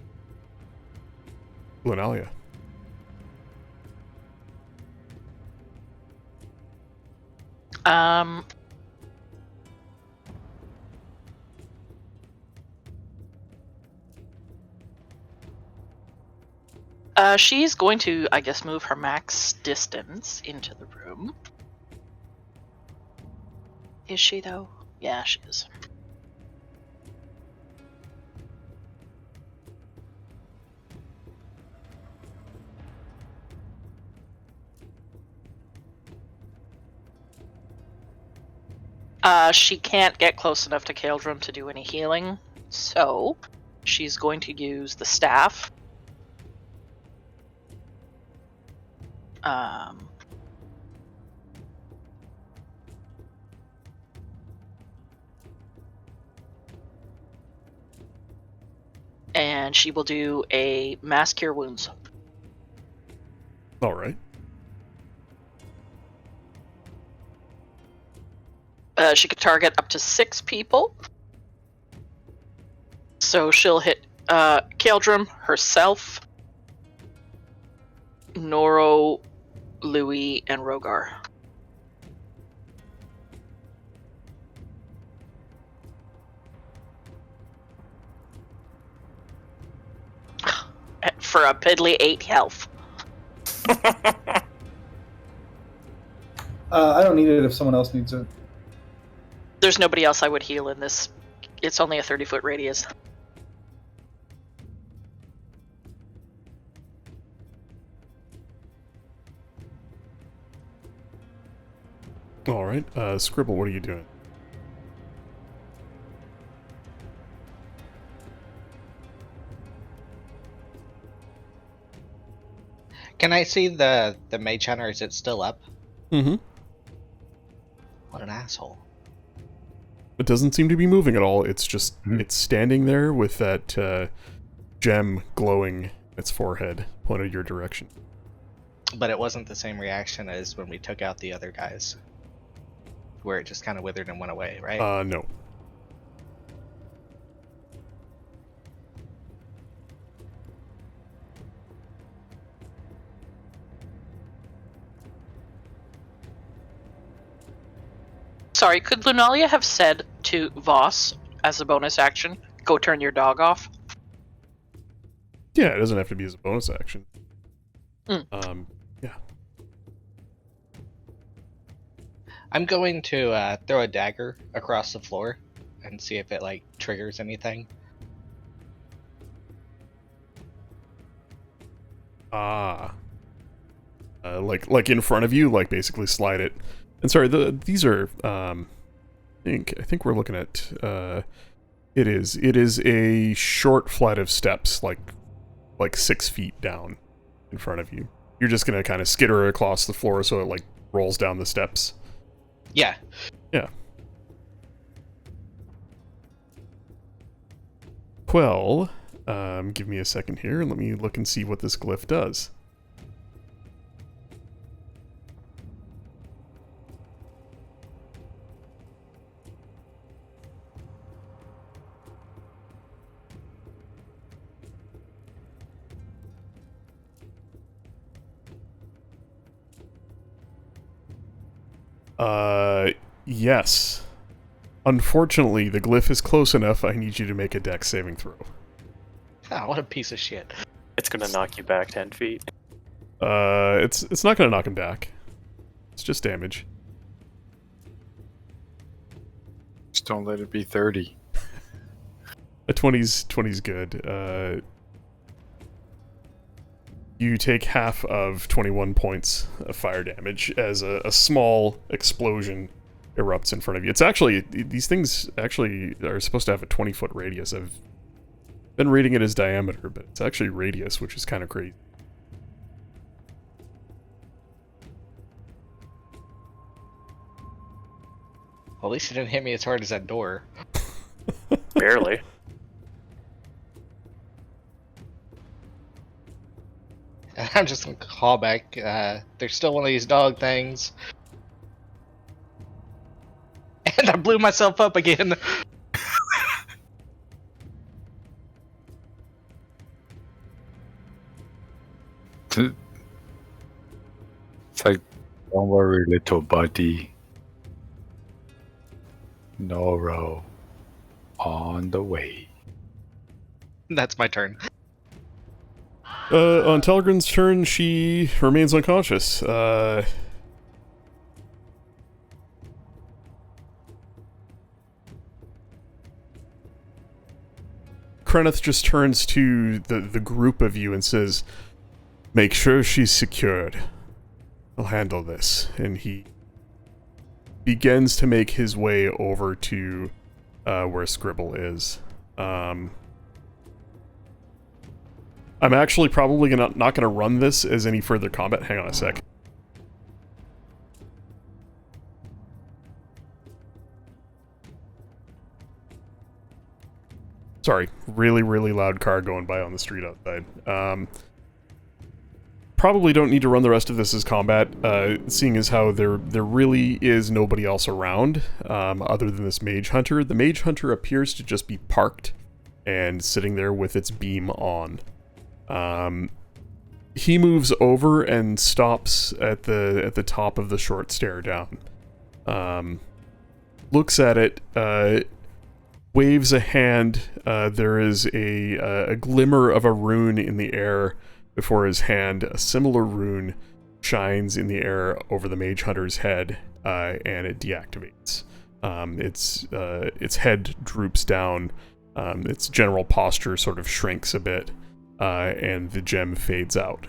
She's going to, I guess, move her max distance into the room. Is she, though? Yeah, she is. She can't get close enough to Kaldrum to do any healing, so she's going to use the staff. And she will do a mass cure wounds. All right. She could target up to 6 people. So she'll hit Kaldrum, herself, Noro, Louis, and Rogar. For a piddly 8 health. I don't need it if someone else needs it. There's nobody else I would heal in this. It's only a 30-foot radius. All right. Scribble, what are you doing? Can I see the mage hunter? Is it still up? Mm-hmm. What an asshole. It doesn't seem to be moving at all. It's just, it's standing there with that gem glowing in its forehead, pointed your direction. But it wasn't the same reaction as when we took out the other guys, where it just kind of withered and went away, right? No. Sorry, could Lunalia have said to Voss, as a bonus action, go turn your dog off? Yeah, it doesn't have to be as a bonus action. Yeah. I'm going to throw a dagger across the floor and see if it like triggers anything. Like in front of you, like basically slide it. And sorry, these are think we're looking at it is a short flight of steps, like 6 feet down in front of you. You're just gonna kind of skitter across the floor so it like rolls down the steps. Yeah. Well, give me a second here and let me look and see what this glyph does. Yes. Unfortunately, the glyph is close enough. I need you to make a dex saving throw. Oh, what a piece of shit. It's gonna knock you back 10 feet. It's not gonna knock him back. It's just damage. Just don't let it be 30. A 20's good. You take half of 21 points of fire damage as a small explosion erupts in front of you. It's actually, these things actually are supposed to have a 20-foot radius. I've been reading it as diameter, but it's actually radius, which is kind of crazy. Well, at least it didn't hit me as hard as that door. Barely. I'm just gonna call back. There's still one of these dog things. And I blew myself up again. It's like, don't worry, little buddy. Noro on the way. That's my turn. On Telgren's turn, she remains unconscious. Kreneth just turns to the group of you and says, "Make sure she's secured. I'll handle this." And he begins to make his way over to where Scribble is. I'm actually probably not going to run this as any further combat. Hang on a sec. Sorry, really, really loud car going by on the street outside. Probably don't need to run the rest of this as combat, seeing as how there really is nobody else around other than this Mage Hunter. The Mage Hunter appears to just be parked and sitting there with its beam on. He moves over and stops at the top of the short stair down. Looks at it, waves a hand. There is a glimmer of a rune in the air before his hand. A similar rune shines in the air over the Mage Hunter's head, and it deactivates. Its head droops down. Its general posture sort of shrinks a bit. And the gem fades out.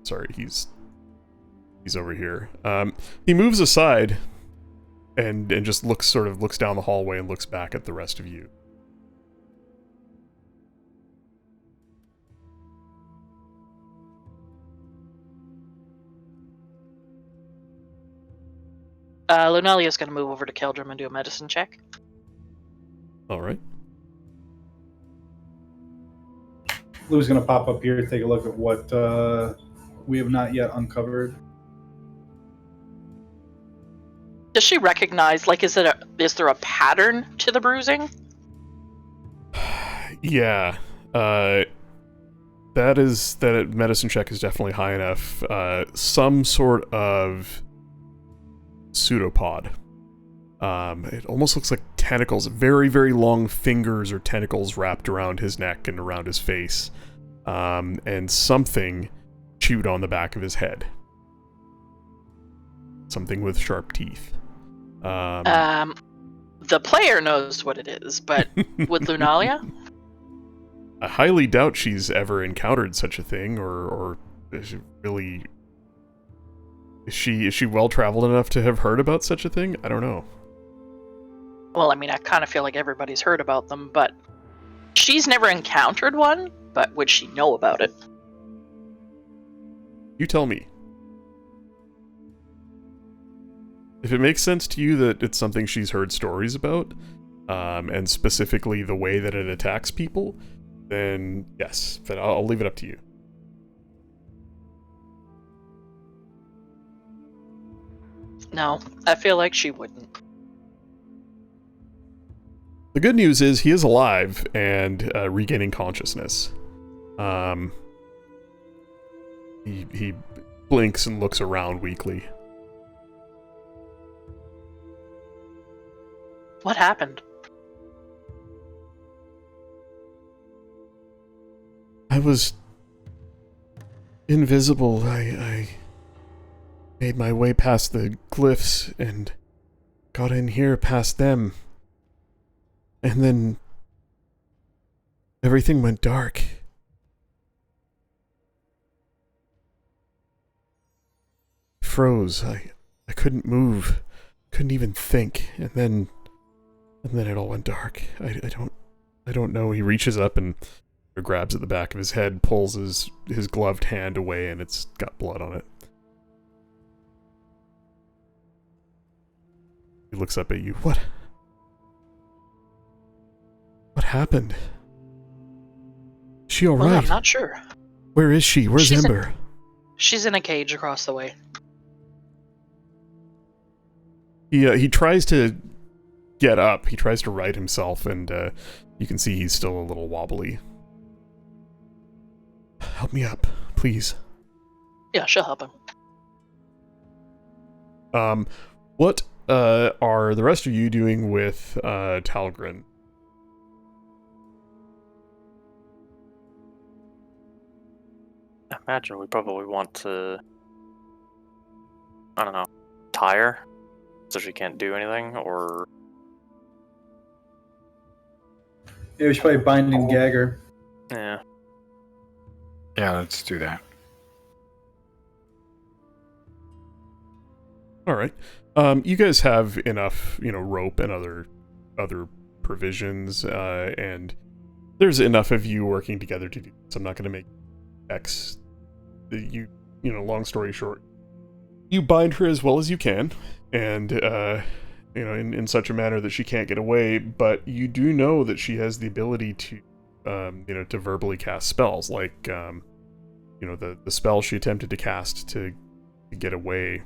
Sorry, he's over here. He moves aside and just looks down the hallway and looks back at the rest of you. Lunalia's going to move over to Keldrum and do a medicine check. Alright. Lou's going to pop up here to take a look at what we have not yet uncovered. Does she recognize, like, is there a pattern to the bruising? Yeah. That medicine check is definitely high enough. Some sort of pseudopod. It almost looks like tentacles, very, very long fingers or tentacles wrapped around his neck and around his face. And something chewed on the back of his head. Something with sharp teeth. The player knows what it is, but with Lunalia? I highly doubt she's ever encountered such a thing or really Is she well traveled enough to have heard about such a thing? I don't know. Well, I mean, I kind of feel like everybody's heard about them, but she's never encountered one, but would she know about it? You tell me. If it makes sense to you that it's something she's heard stories about, and specifically the way that it attacks people, then yes, but I'll leave it up to you. No, I feel like she wouldn't. The good news is he is alive and regaining consciousness. He blinks and looks around weakly. What happened? I was invisible. I made my way past the glyphs and got in here past them. And then everything went dark. Froze. I couldn't move. Couldn't even think. And then it all went dark. I don't know. He reaches up and grabs at the back of his head, pulls his gloved hand away, and it's got blood on it. He looks up at you. What happened? Is she alright? Well, I'm not sure. Where is she? Where's Ember? She's in a cage across the way. He tries to get up. He tries to right himself, and you can see he's still a little wobbly. Help me up, please. Yeah, she'll help him. What are the rest of you doing with Talgrin? I imagine we probably want to, I don't know, tie her so she can't do anything, or... Yeah, we should probably bind and gag her. Yeah. Yeah, let's do that. All right. You guys have enough, rope and other provisions, and there's enough of you working together to do this. I'm not going to make X. Long story short, you bind her as well as you can, and in such a manner that she can't get away. But you do know that she has the ability to, to verbally cast spells, like the spell she attempted to cast to get away.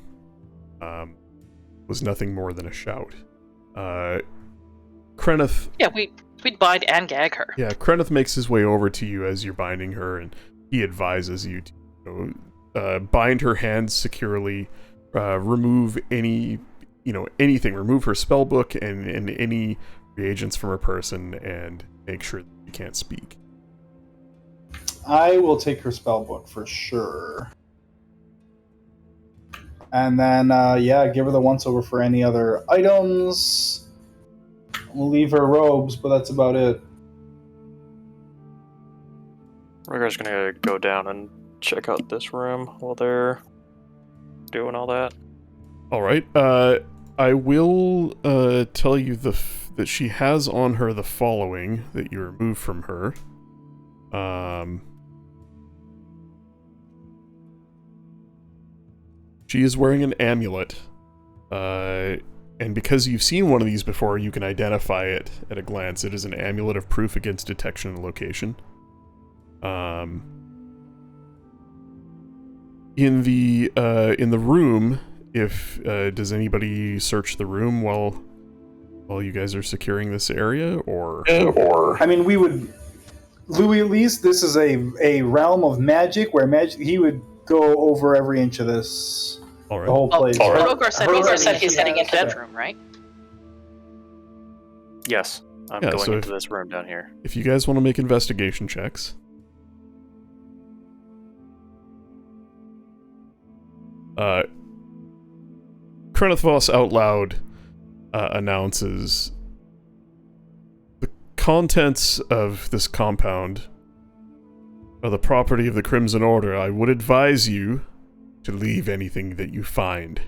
Was nothing more than a shout. Kreneth... Yeah, we'd bind and gag her. Yeah, Kreneth makes his way over to you as you're binding her, and he advises you to bind her hands securely, remove anything, remove her spellbook and any reagents from her person, and make sure that she can't speak. I will take her spellbook for sure. And then, give her the once-over for any other items. We'll leave her robes, but that's about it. We're just gonna go down and check out this room while they're doing all that. All right. I will tell you that she has on her the following that you removed from her. She is wearing an amulet, and because you've seen one of these before, you can identify it at a glance. It is an amulet of proof against detection and location. In the room, if does anybody search the room while you guys are securing this area, or I mean, we would, Louis. At least this is a realm of magic where he would go over every inch of this. All right. The whole place. Rogor said he's heading into the bedroom, right? Yes, I'm Yeah, going so into this room down here. If you guys want to make investigation checks. Kreneth Voss out loud announces the contents of this compound are the property of the Crimson Order. I would advise you to leave anything that you find.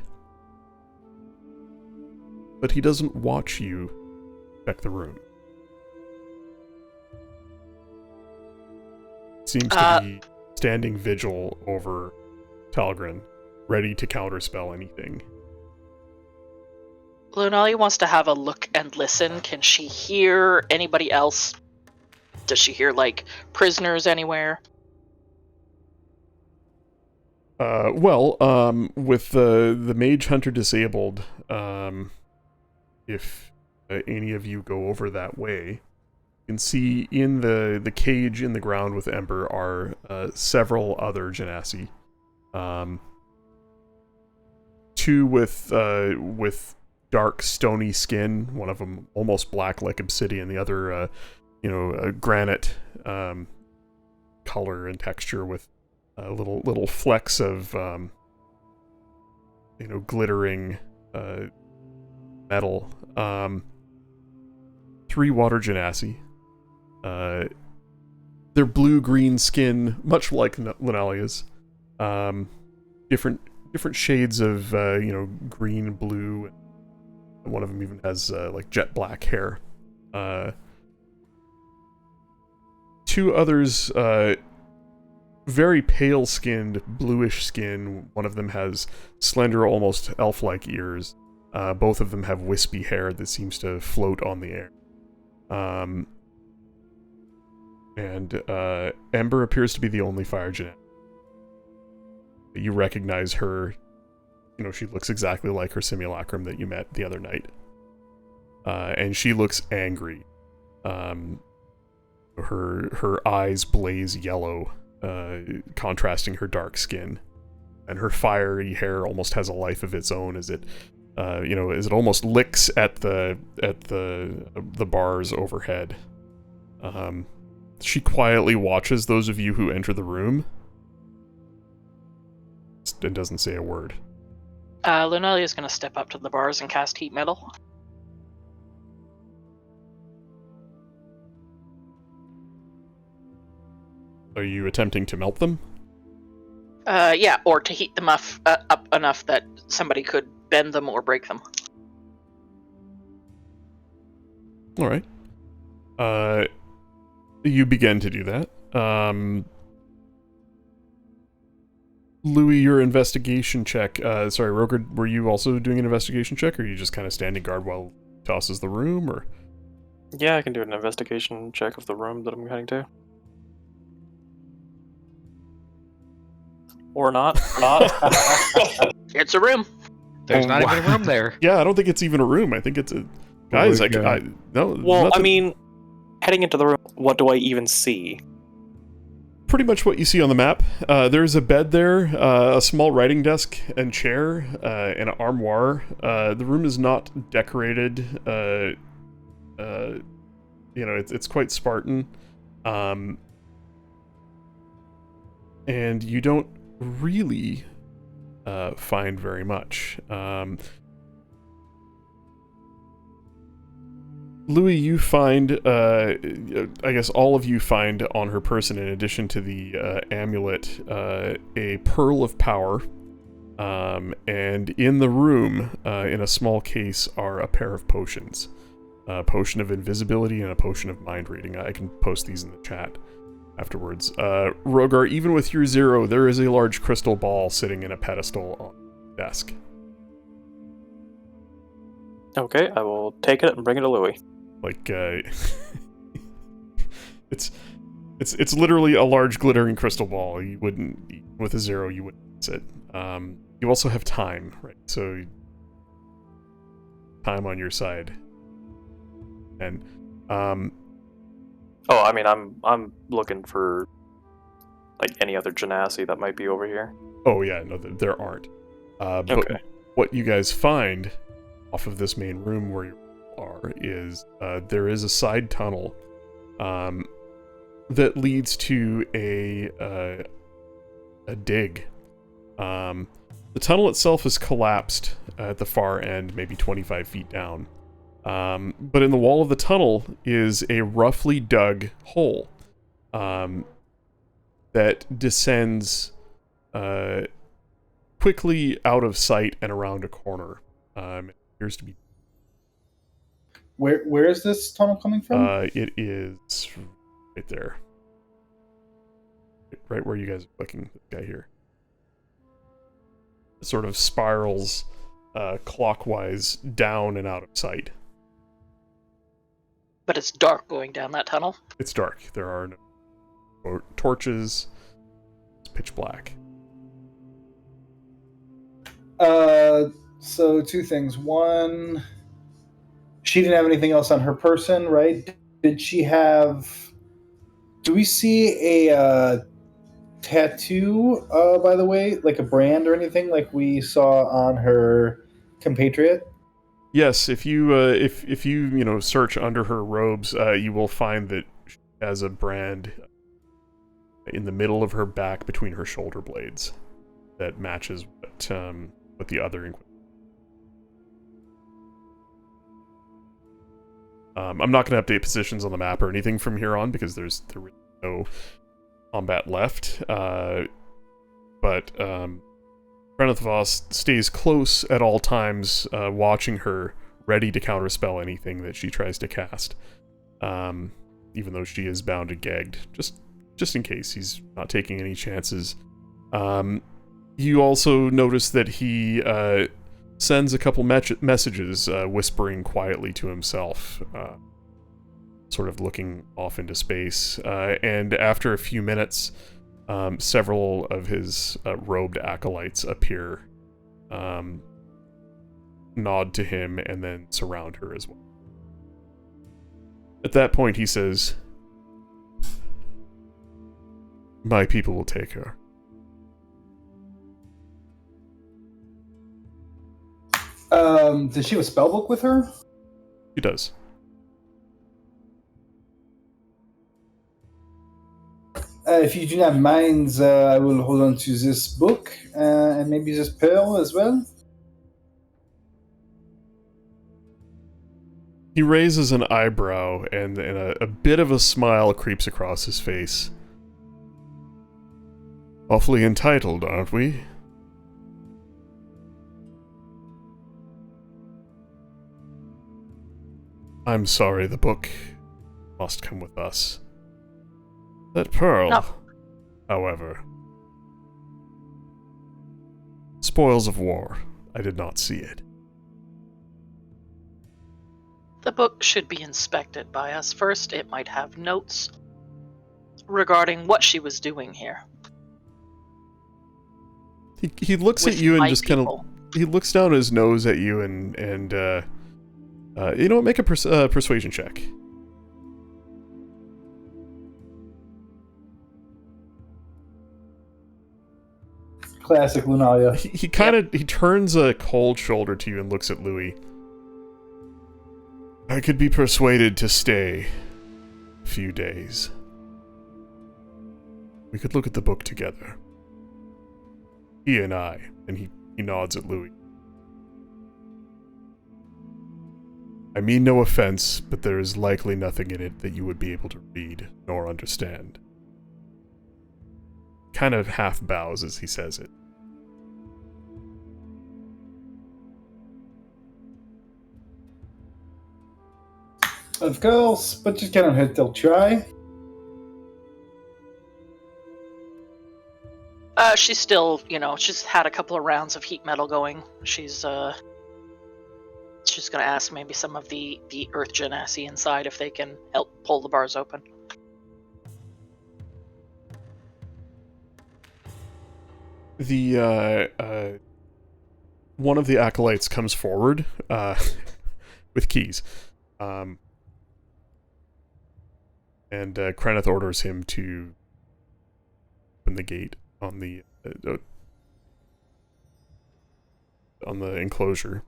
But he doesn't watch you check the room. Seems to be standing vigil over Talgrin, ready to counterspell anything. Lunalia wants to have a look and listen. Can she hear anybody else? Does she hear, like, prisoners anywhere? With the Mage Hunter disabled, if any of you go over that way, you can see in the cage in the ground with Ember are several other Genasi. Two with dark stony skin, one of them almost black like obsidian, the other granite color and texture with little flecks of glittering metal. 3 water Genasi. Their blue-green skin, much like Lunalia's. Different shades of green, blue. One of them even has like jet black hair. 2 others, very pale-skinned, bluish skin. One of them has slender, almost elf-like ears. Both of them have wispy hair that seems to float on the air. Ember appears to be the only fire Genasi. You recognize her. She looks exactly like her simulacrum that you met the other night. And she looks angry. Her eyes blaze yellow, contrasting her dark skin. And her fiery hair almost has a life of its own as it almost licks at the bars overhead. She quietly watches those of you who enter the room and doesn't say a word. Lunalia's going to step up to the bars and cast Heat Metal. Are you attempting to melt them? Yeah, or to heat them up enough that somebody could bend them or break them. Alright. You begin to do that. Louis, your investigation check. Sorry, Roker, were you also doing an investigation check, or are you just kind of standing guard while he tosses the room, or? Yeah, I can do an investigation check of the room that I'm heading to. Or not. It's a room. There's not even a room there. Yeah, I don't think it's even a room. I think it's a... Guys, no. Well, nothing. I mean, heading into the room, what do I even see? Pretty much what you see on the map. There's a bed there, a small writing desk and chair, and an armoire. The room is not decorated. It's quite Spartan. And you don't really find very much. Louis, you find, I guess all of you find on her person, in addition to the amulet, a pearl of power. And in the room, in a small case, are a pair of potions. A potion of invisibility and a potion of mind reading. I can post these in the chat afterwards. Rogar, even with your 0, there is a large crystal ball sitting in a pedestal on the desk. Okay, I will take it and bring it to Louis. Like, it's literally a large glittering crystal ball. You wouldn't, with a 0, you wouldn't miss it. You also have time, right? So, time on your side. And, Oh, I mean, I'm looking for, like, any other Genasi that might be over here. Oh yeah, no, there aren't. But Okay. what you guys find off of this main room where you are is there is a side tunnel that leads to a dig. The tunnel itself is collapsed at the far end, maybe 25 feet down. But in the wall of the tunnel is a roughly dug hole that descends quickly out of sight and around a corner. It appears to be. Where is this tunnel coming from? It is right there. Right where you guys are clicking, this guy here. It sort of spirals clockwise down and out of sight. But it's dark going down that tunnel. It's dark. There are no torches. It's pitch black. So two things. One, she didn't have anything else on her person, right? Did she have... Do we see a tattoo, by the way? Like a brand or anything like we saw on her compatriot? Yes, if you search under her robes, you will find that she has a brand in the middle of her back between her shoulder blades that matches what the other equipment. I'm not going to update positions on the map or anything from here on because there's no combat left. But Krenith Voss stays close at all times, watching her, ready to counterspell anything that she tries to cast. Even though she is bound and gagged, just in case. He's not taking any chances. You also notice that he sends a couple messages, whispering quietly to himself, sort of looking off into space. And after a few minutes, several of his robed acolytes appear, nod to him, and then surround her as well. At that point, he says, "My people will take her." Does she have a spellbook with her? He does. If you do not mind, I will hold on to this book and maybe this pearl as well. He raises an eyebrow, and a bit of a smile creeps across his face. "Awfully entitled, aren't we?" "I'm sorry, the book must come with us. That pearl, No. however, spoils of war. I did not see it." The book should be inspected by us first. It might have notes regarding what she was doing here. He looks at with you and my just kind of... people. He looks down his nose at you and you know what, make a persuasion check. Classic Lunalia. He kind of he turns a cold shoulder to you and looks at Louis. "I could be persuaded to stay a few days. We could look at the book together. He and I." And he nods at Louis. "I mean no offense, but there is likely nothing in it that you would be able to read nor understand." Kind of half bows as he says it. Of course, but just cannot hurt they'll try. She's still, she's had a couple of rounds of heat metal going. She's gonna ask maybe some of the Earth Genasi inside if they can help pull the bars open. The one of the acolytes comes forward with keys, and Krenith orders him to open the gate on the enclosure.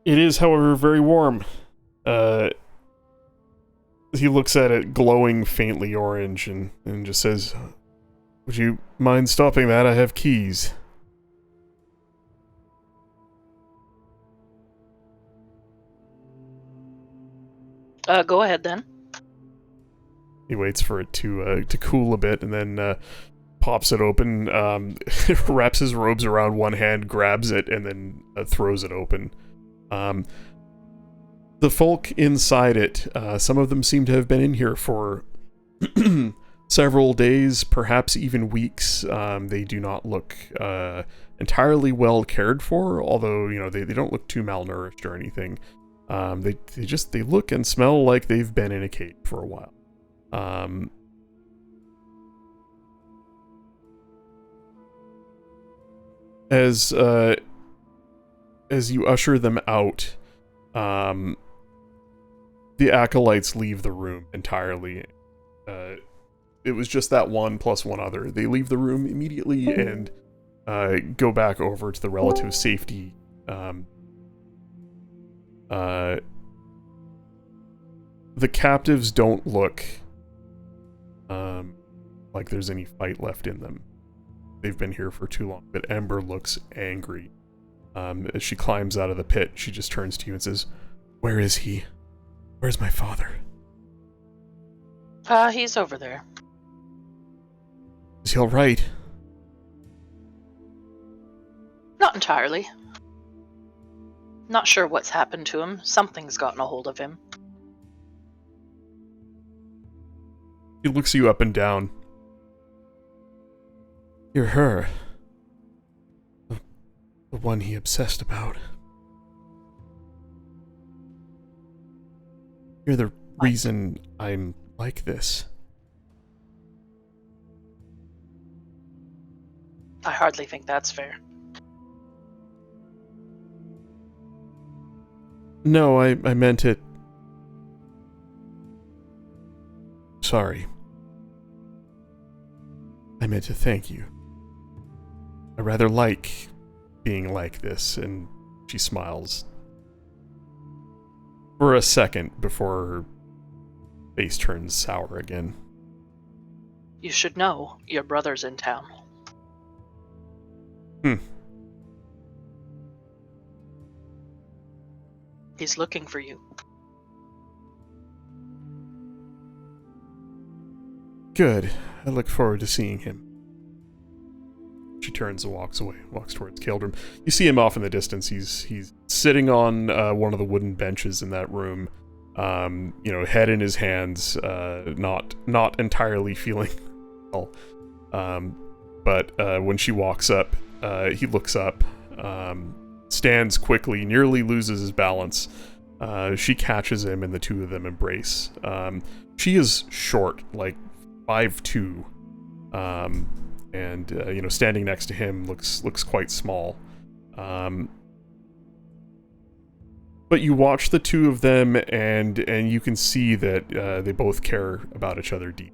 It is, however, very warm. He looks at it glowing faintly orange and just says, "Would you mind stopping that? I have keys." Go ahead then. He waits for it to cool a bit and then pops it open, wraps his robes around one hand, grabs it, and then throws it open. The folk inside it, some of them seem to have been in here for several days, perhaps even weeks. They do not look entirely well cared for, although, you know, they don't look too malnourished or anything. They look and smell like they've been in a cave for a while. As you usher them out, the acolytes leave the room entirely. It was just that one plus one other. They leave the room immediately and go back over to the relative safety. The captives don't look like there's any fight left in them. They've been here for too long, but Ember looks angry. As she climbs out of the pit, she just turns to you and says, "Where is he? Where's my father?" He's over there. Is he alright? Not entirely. Not sure what's happened to him. Something's gotten a hold of him. He looks you up and down. You're her. The one he obsessed about. You're the reason I'm like this. I hardly think that's fair. No, I meant it. Sorry. I meant to thank you. I rather like being like this, and she smiles. For a second before her face turns sour again. You should know your brother's in town. He's looking for you. Good. I look forward to seeing him. She turns and walks away, walks towards Kaldrum. You see him off in the distance. He's sitting on one of the wooden benches in that room. You know, head in his hands, not entirely feeling well. But when she walks up, he looks up, stands quickly, nearly loses his balance. She catches him, and the two of them embrace. She is short, like 5'2", and you know, standing next to him looks quite small. But you watch the two of them, and you can see that they both care about each other deep.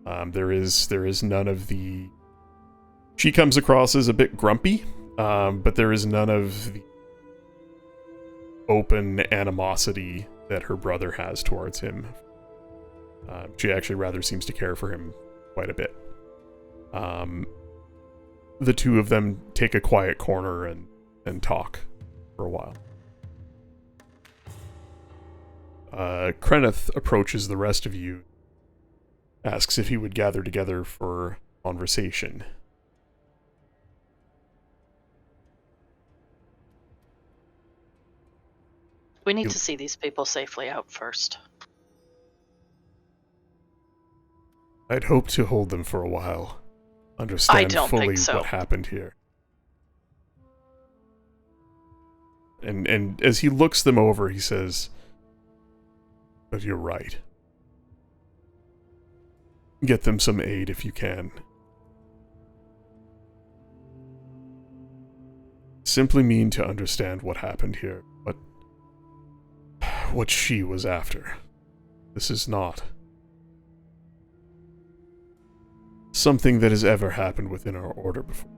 There is none of the. She comes across as a bit grumpy, but there is none of the open animosity that her brother has towards him. She actually rather seems to care for him quite a bit. The two of them take a quiet corner and talk for a while. Kreneth approaches the rest of you, asks if he would gather together for conversation. We need to see these people safely out first. I'd hope to hold them for a while. Understand I don't fully think so. what happened here. And as he looks them over, he says, "But you're right. Get them some aid if you can. Simply mean to understand what happened here, what she was after. This is not something that has ever happened within our order before."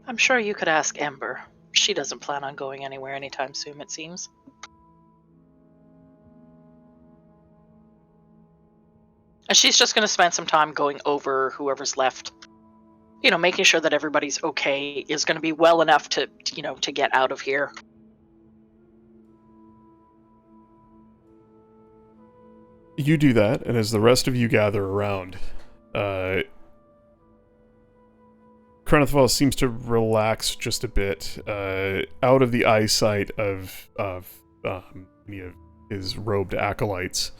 I'm sure you could ask Ember. She doesn't plan on going anywhere anytime soon, it seems. And she's just going to spend some time going over whoever's left. You know, making sure that everybody's okay, is going to be well enough to, you know, to get out of here. You do that, and as the rest of you gather around, Krenithval seems to relax just a bit, out of the eyesight of any of his robed acolytes.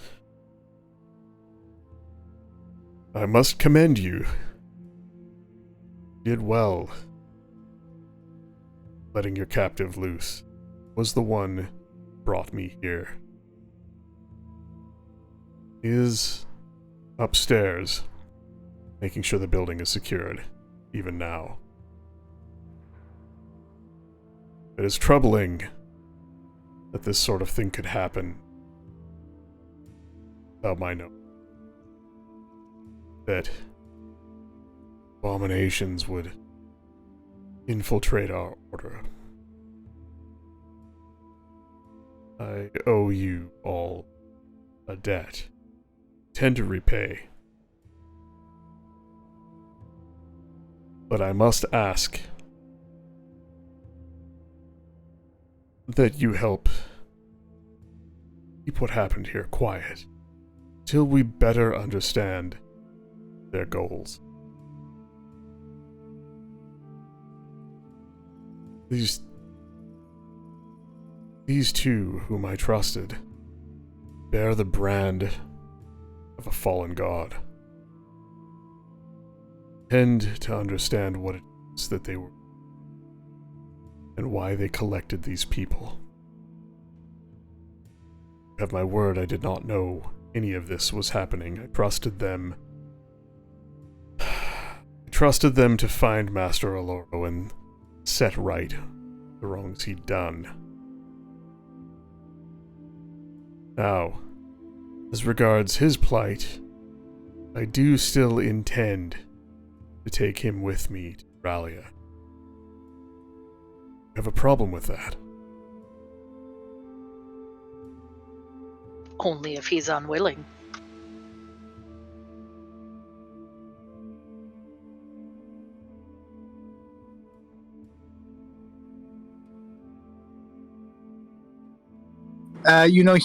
I must commend you. You did well. Letting your captive loose was the one who brought me here. He is upstairs, making sure the building is secured, even now. It is troubling that this sort of thing could happen without my knowing. That abominations would infiltrate our order. I owe you all a debt. Tend to repay. But I must ask that you help keep what happened here quiet till we better understand their goals. These two whom I trusted bear the brand of a fallen god. Tend to understand what it is that they were and why they collected these people. Have my word, I did not know any of this was happening. I trusted them. I trusted them to find Master Oloro and set right the wrongs he'd done. Now, as regards his plight, I do still intend to take him with me to Ralia. I have a problem with that. Only if he's unwilling.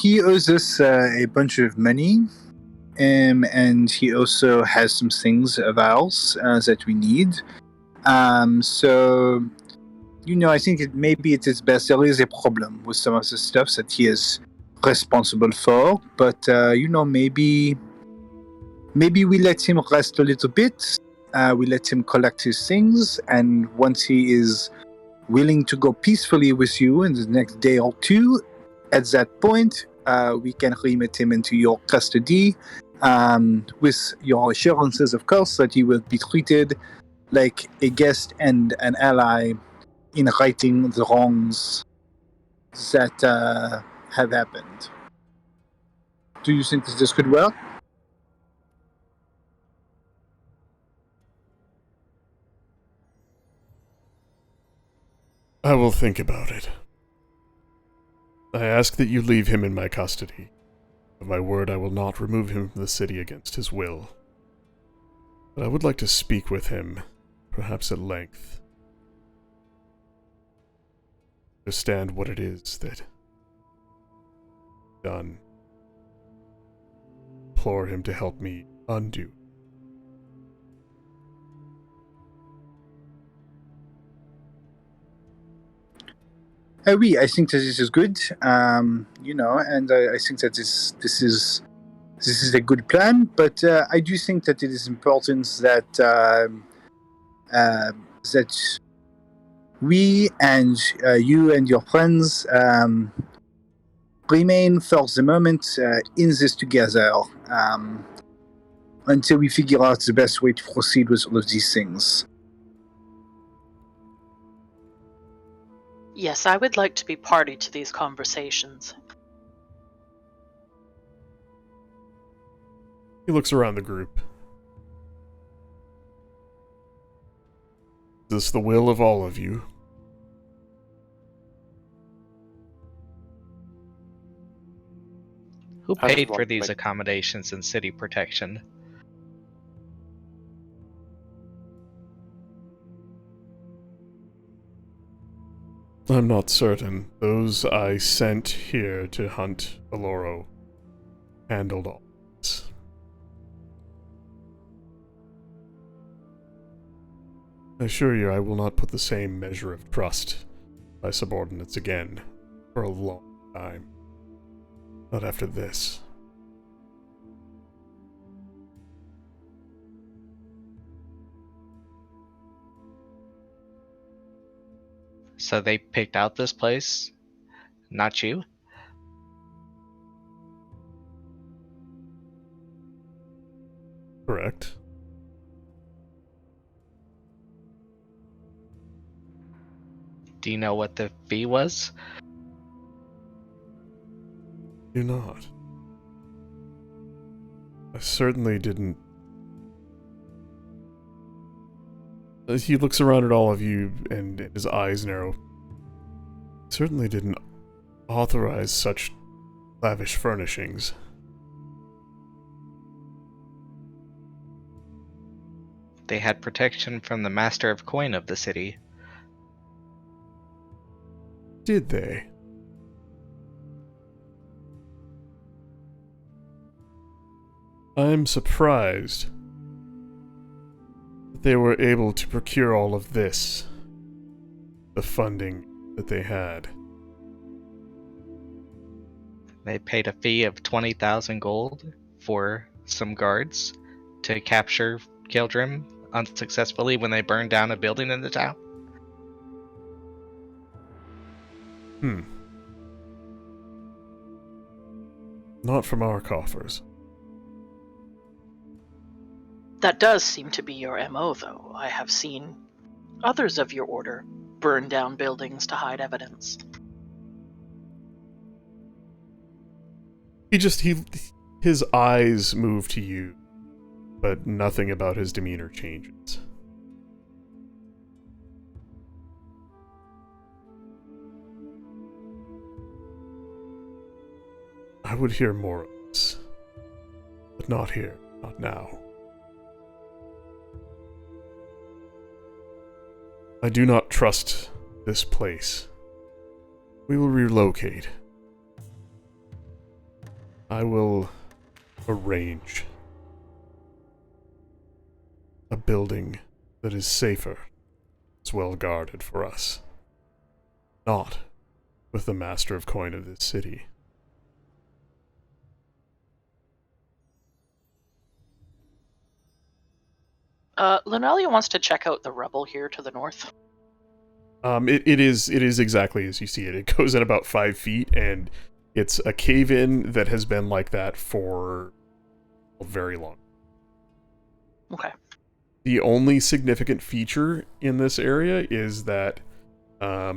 He owes us a bunch of money, and he also has some things of ours that we need. So, I think maybe it is best. There is a problem with some of the stuff that he is responsible for, but maybe we let him rest a little bit. We let him collect his things, and once he is willing to go peacefully with you in the next day or two, at that point, we can remit him into your custody, with your assurances, of course, that he will be treated like a guest and an ally in righting the wrongs that have happened. Do you think that this could work? I will think about it. I ask that you leave him in my custody. Of my word, I will not remove him from the city against his will. But I would like to speak with him, perhaps at length. Understand what it is that done. Implore him to help me undo. Oui, I think that this is good, and I think that this is a good plan. But I do think that it is important that that we and you and your friends remain for the moment in this together until we figure out the best way to proceed with all of these things. Yes, I would like to be party to these conversations. He looks around the group. Is this the will of all of you? Who I just paid want for to these make- accommodations and city protection? I'm not certain. Those I sent here to hunt Oloro handled all this. I assure you I will not put the same measure of trust by subordinates again for a long time. Not after this. So they picked out this place, not you? Correct. Do you know what the fee was? Do not. I certainly didn't. As he looks around at all of you and his eyes narrow, certainly didn't authorize such lavish furnishings. They had protection from the Master of Coin of the city. Did they? I'm surprised that they were able to procure all of this, the funding that they had. They paid a fee of 20,000 gold for some guards to capture Kildrim unsuccessfully when they burned down a building in the town. Not from our coffers. That does seem to be your MO, though. I have seen others of your order burn down buildings to hide evidence. His eyes move to you, but nothing about his demeanor changes. I would hear more of this, but not here, not now. I do not trust this place. We will relocate. I will arrange a building that is safer, as well guarded for us. Not with the Master of Coin of this city. Lunalia wants to check out the rubble here to the north. It is exactly as you see it. It goes at about 5 feet, and it's a cave-in that has been like that for a very long. Okay. The only significant feature in this area is that, I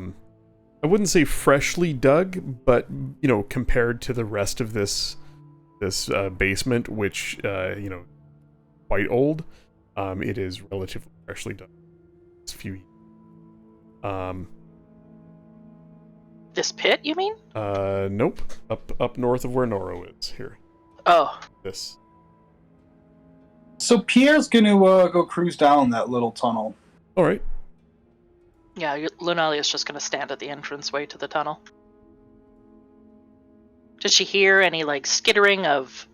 wouldn't say freshly dug, but, compared to the rest of this basement, which, quite old, it is relatively freshly dug. It's a few years. This pit, you mean? Nope. Up north of where Noro is, here. Oh. This. So Pierre's gonna go cruise down that little tunnel. Alright. Yeah, Lunalia's just gonna stand at the entranceway to the tunnel. Did she hear any, skittering of...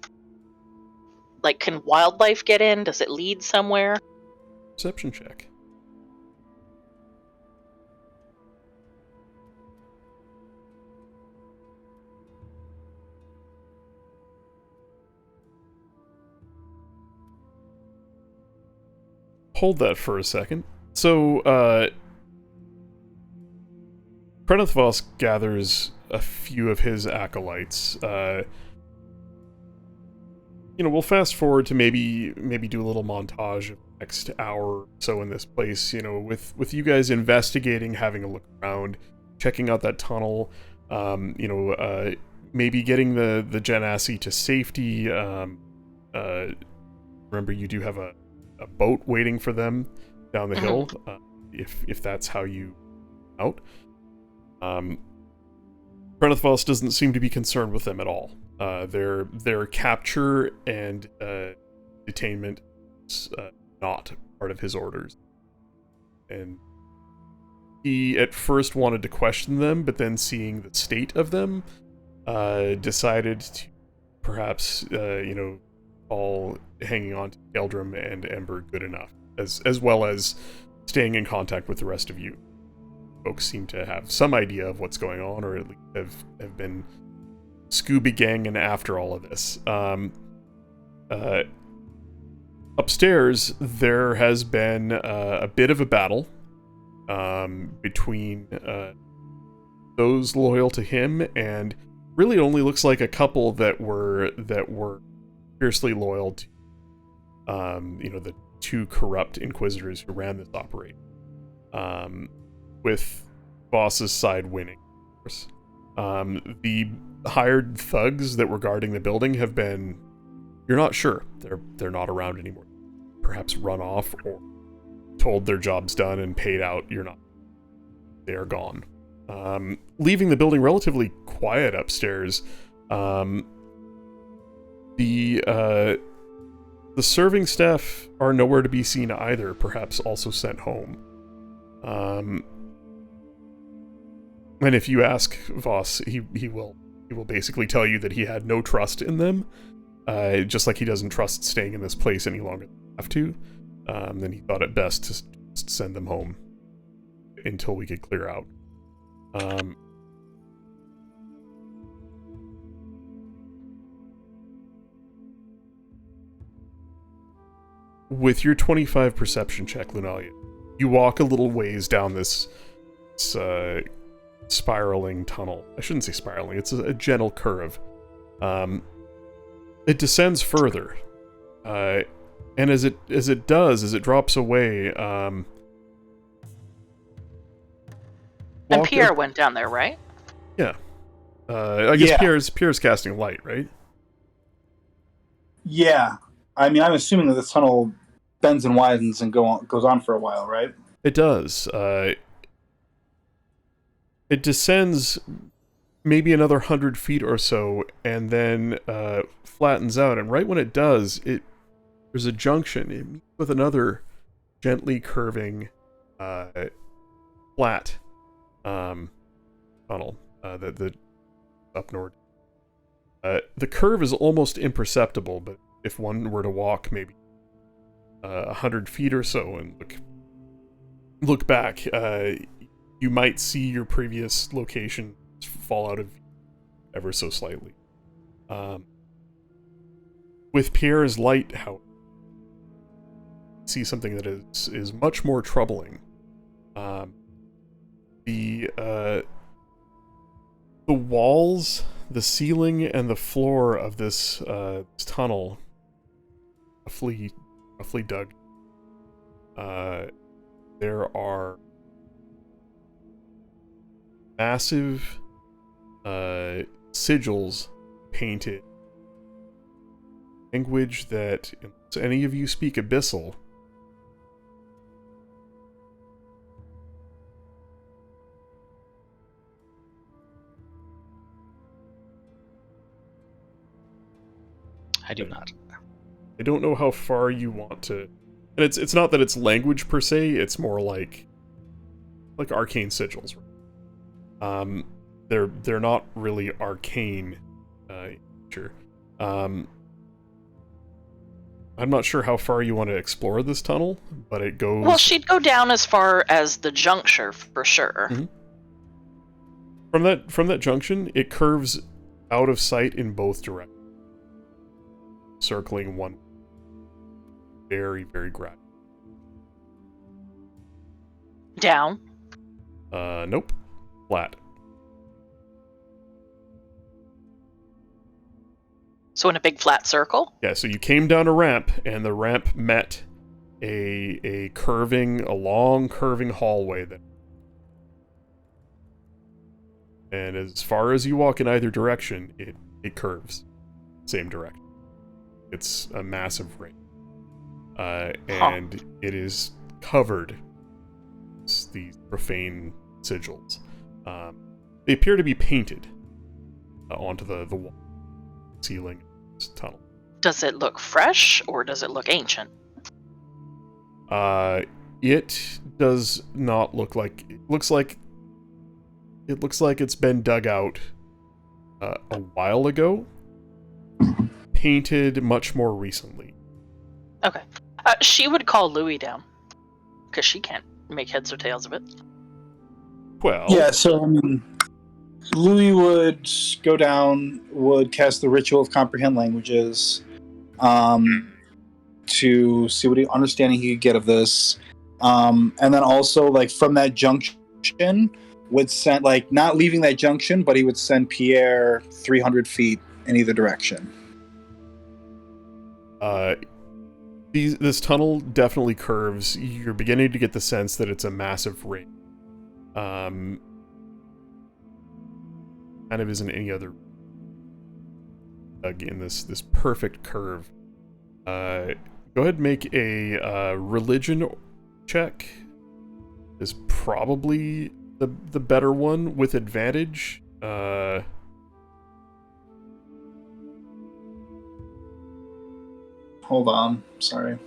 can wildlife get in? Does it lead somewhere? Perception check. Hold that for a second. So, Prenethvos gathers a few of his acolytes. We'll fast forward to maybe do a little montage of the next hour or so in this place, with you guys investigating, having a look around, checking out that tunnel, maybe getting the Genasi to safety. Remember, you do have a boat waiting for them down the hill, if that's how you out. Prenethvos doesn't seem to be concerned with them at all. Their capture and detainment is not part of his orders. And he at first wanted to question them, but then seeing the state of them, decided to perhaps, all hanging on to Keldrum and Ember good enough, as well as staying in contact with the rest of you. Folks seem to have some idea of what's going on, or at least have been Scooby ganging after all of this. Upstairs, there has been a bit of a battle between those loyal to him, and really only looks like a couple that were fiercely loyal to the two corrupt inquisitors who ran this operation. With Voss's side winning, of course. The hired thugs that were guarding the building have been, you're not sure, they're not around anymore. Perhaps run off or told their job's done and paid out. They are gone. Leaving the building relatively quiet upstairs. The serving staff are nowhere to be seen either, perhaps also sent home. And if you ask Voss, he will basically tell you that he had no trust in them, just like he doesn't trust staying in this place any longer than they have to. Then he thought it best to just send them home until we could clear out. With your 25 perception check, Lunalia, you walk a little ways down this spiraling tunnel. I shouldn't say spiraling, it's a gentle curve. It descends further. And as it drops away, and Pierre went down there, right? Yeah. I guess Yeah. Pierre's casting light, right? Yeah. I mean, I'm assuming that this tunnel bends and widens and goes on for a while, right? It does. It descends maybe another 100 feet or so, and then flattens out. And right when it does, there's a junction. It meets with another gently curving, flat tunnel that up north. The curve is almost imperceptible, but if one were to walk maybe 100 feet or so and look back, you might see your previous location fall out of view ever so slightly. With Pierre's light, however, you see something that is much more troubling. The walls, the ceiling, and the floor of this tunnel, roughly dug. There are massive sigils painted. Language that, unless any of you speak Abyssal, I do not. I don't know how far you want to. And it's not that it's language per se, it's more like arcane sigils. They're not really arcane in nature. I'm not sure how far you want to explore this tunnel, but it goes. Well, she'd go down as far as the juncture for sure. Mm-hmm. From that junction, it curves out of sight in both directions, circling one very, very gradually. Down. Nope. Flat. So in a big flat circle? Yeah, so you came down a ramp, and the ramp met a long curving hallway that. And as far as you walk in either direction, it curves. Same direction. It's a massive ring. And it is covered with these profane sigils. They appear to be painted onto the wall, ceiling, tunnel. Does it look fresh or does it look ancient? It does not look like. It looks like it's been dug out a while ago, painted much more recently. Okay. She would call Louis down because she can't make heads or tails of it. Well, Yeah, so I mean, Louis would go down, would cast the Ritual of Comprehend Languages, to see what understanding he could get of this, and then also like from that junction would send like not leaving that junction, but he would send Pierre 300 feet in either direction. This tunnel definitely curves. You're beginning to get the sense that it's a massive ring. Kind of isn't any other in this perfect curve. Go ahead and make a religion check. Is probably the better one with advantage. Hold on, sorry.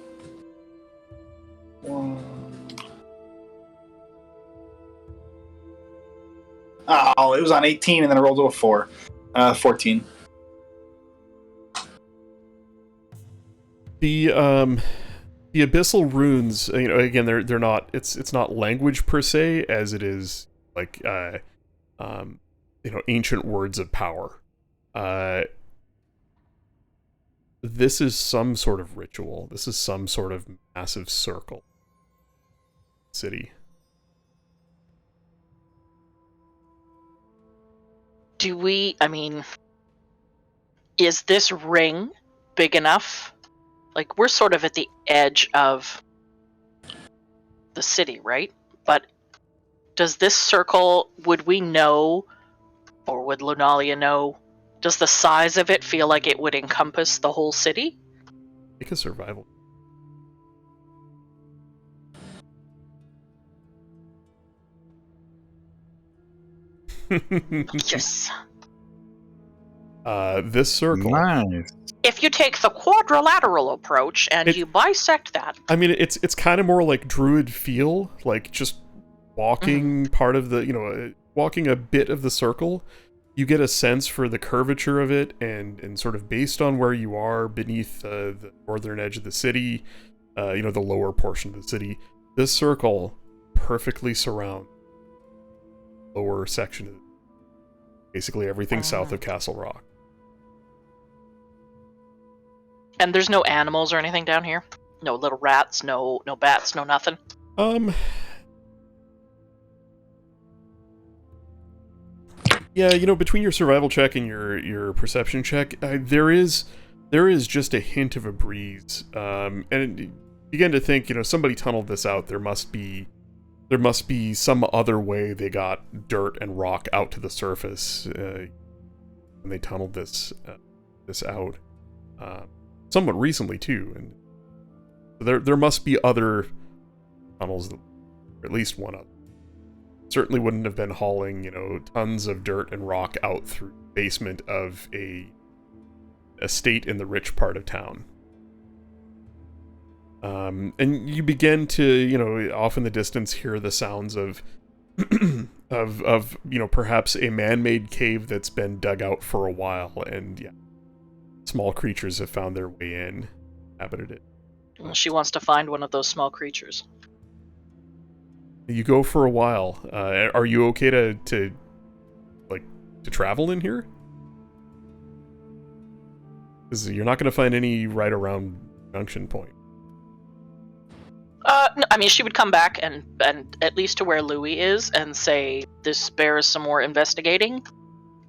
Oh, it was on 18 and then I rolled to a 4. 14. The abyssal runes, you know, again, they're not. It's not language per se, as it is like you know, ancient words of power. This is some sort of ritual. This is some sort of massive circle. City. I mean, is this ring big enough? Like, we're sort of at the edge of the city, right? But does this circle, would we know, or would Lunalia know, does the size of it feel like it would encompass the whole city? Make a survival. Yes. This circle. Nice. If you take the quadrilateral approach and you bisect that, I mean, it's kind of more like druid feel, like just walking part of the, you know, walking a bit of the circle. You get a sense for the curvature of it, and sort of based on where you are beneath the northern edge of the city, you know, the lower portion of the city, this circle perfectly surrounds the lower section of basically everything south of Castle Rock. and there's no animals or anything down here? No little rats, no bats, no nothing? Yeah, you know, between your survival check and your perception check, there is just a hint of a breeze, and you begin to think, you know, somebody tunneled this out. There must be some other way they got dirt and rock out to the surface when they tunneled this out, somewhat recently too, and there must be other tunnels, or at least one other. Certainly wouldn't have been hauling, you know, tons of dirt and rock out through the basement of a estate in the rich part of town. And you begin to, you know, off in the distance hear the sounds of of you know, perhaps a man-made cave that's been dug out for a while, and yeah, small creatures have found their way in, inhabited it. Well, she wants to find one of those small creatures. You go for a while. Are you okay to travel in here? Because you're not going to find any right around Junction Point. No, I mean, she would come back and at least to where Louis is and say, this bears some more investigating.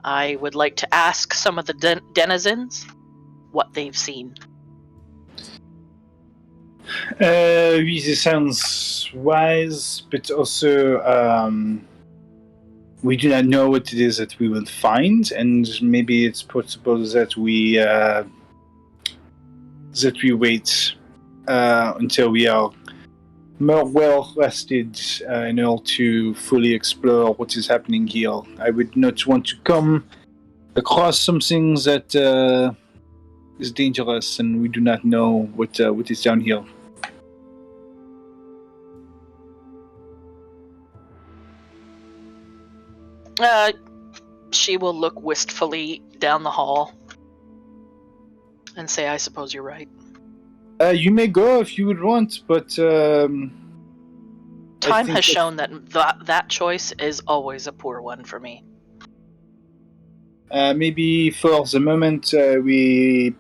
I would like to ask some of the denizens what they've seen. This sounds wise, but also we do not know what it is that we will find, and maybe it's possible that we wait until we are more well rested in order to fully explore what is happening here. I would not want to come across something that is dangerous, and we do not know what is down here. She will look wistfully down the hall and say, I suppose you're right. You may go if you would want, but Time think has that- shown that choice is always a poor one for me. Maybe for the moment we,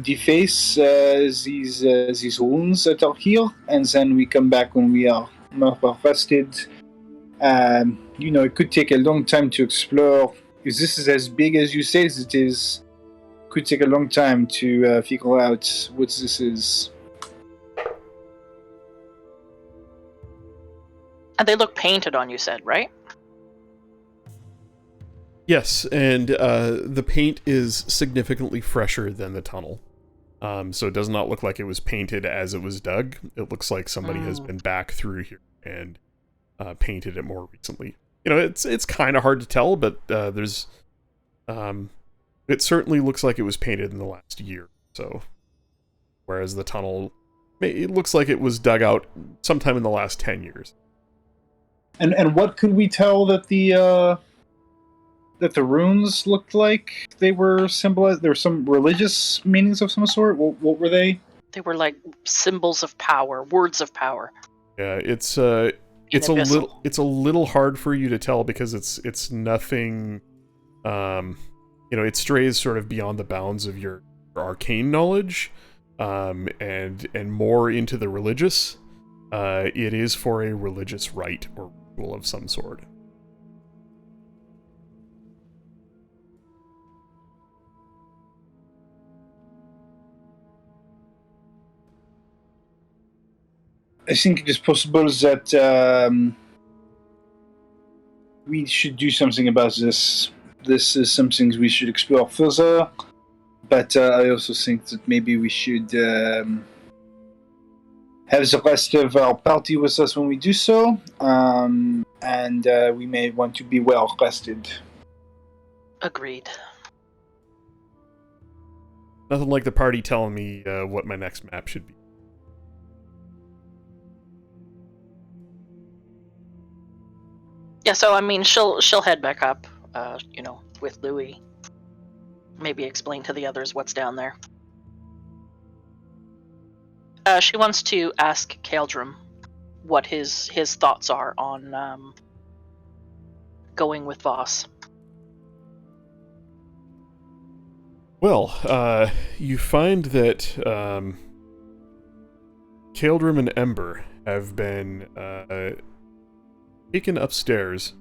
deface these wounds that are here, and then we come back when we are more rested. It could take a long time to explore. If this is as big as you say it is, could take a long time to figure out what this is. And they look painted on, you said, right? Yes, and the paint is significantly fresher than the tunnel. So it does not look like it was painted as it was dug. It looks like somebody has been back through here and painted it more recently. It's kind of hard to tell, but there's it certainly looks like it was painted in the last year. So, whereas the tunnel, it looks like it was dug out sometime in the last 10 years. And what could we tell that the runes looked like? They were symbolized. There were some religious meanings of some sort. What were they? They were like symbols of power, words of power. Yeah, it's a Abyssal. little hard for you to tell because it's nothing. It strays sort of beyond the bounds of your arcane knowledge, and more into the religious. It is for a religious rite or ritual of some sort. I think it is possible that we should do something about this. This is something we should explore further. But I also think that maybe we should have the rest of our party with us when we do so. And we may want to be well rested. Agreed. Nothing like the party telling me what my next map should be. Yeah, so I mean, she'll head back up, with Louis. Maybe explain to the others what's down there. She wants to ask Kaldrum what his thoughts are on going with Voss. Well, you find that Kaldrum and Ember have been taken upstairs,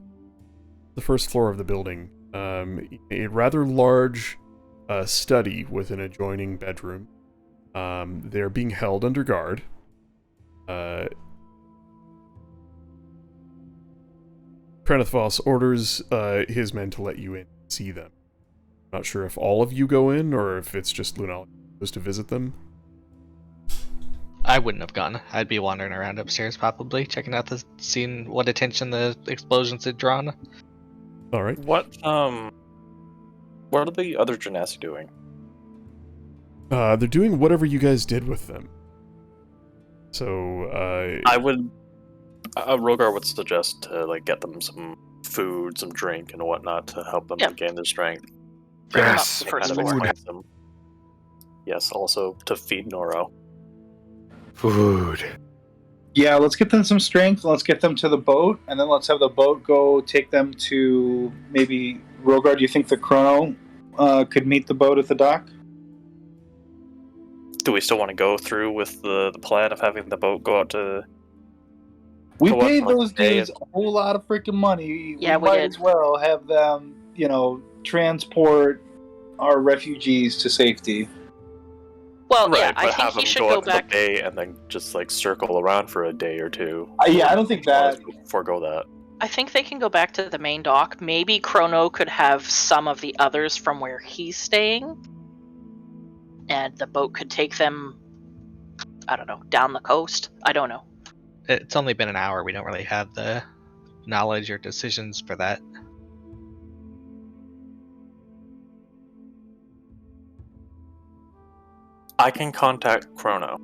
the first floor of the building, a rather large study with an adjoining bedroom. They're being held under guard. Kreneth Voss orders his men to let you in and see them. Not sure if all of you go in, or if it's just Lunala goes to visit them. I wouldn't have gone. I'd be wandering around upstairs, probably checking out seeing what attention the explosions had drawn. All right. What are the other Genasi doing? They're doing whatever you guys did with them. So, I would. Rogar would suggest to get them some food, some drink, and whatnot to help them gain their strength. Bring them up Yes, to the first Kind of floor. explains them. Yes, also to feed Noro. Food. Yeah, let's get them some strength. Let's get them to the boat, and then let's have the boat go take them to maybe Rogar. Do you think the Chrono could meet the boat at the dock? Do we still want to go through with the plan of having the boat go out to? We Go up paid for, like, those a day dudes a whole lot of freaking money. Yeah, we might did. as well have them, transport our refugees to safety. Well, Right, yeah, but I have think he them should go go out to back. the bay and then just circle around for a day or two. Yeah, I don't think that. Forego that. I think they can go back to the main dock. Maybe Chrono could have some of the others from where he's staying, and the boat could take them, I don't know, down the coast. I don't know. It's only been an hour. We don't really have the knowledge or decisions for that. I can contact Chrono.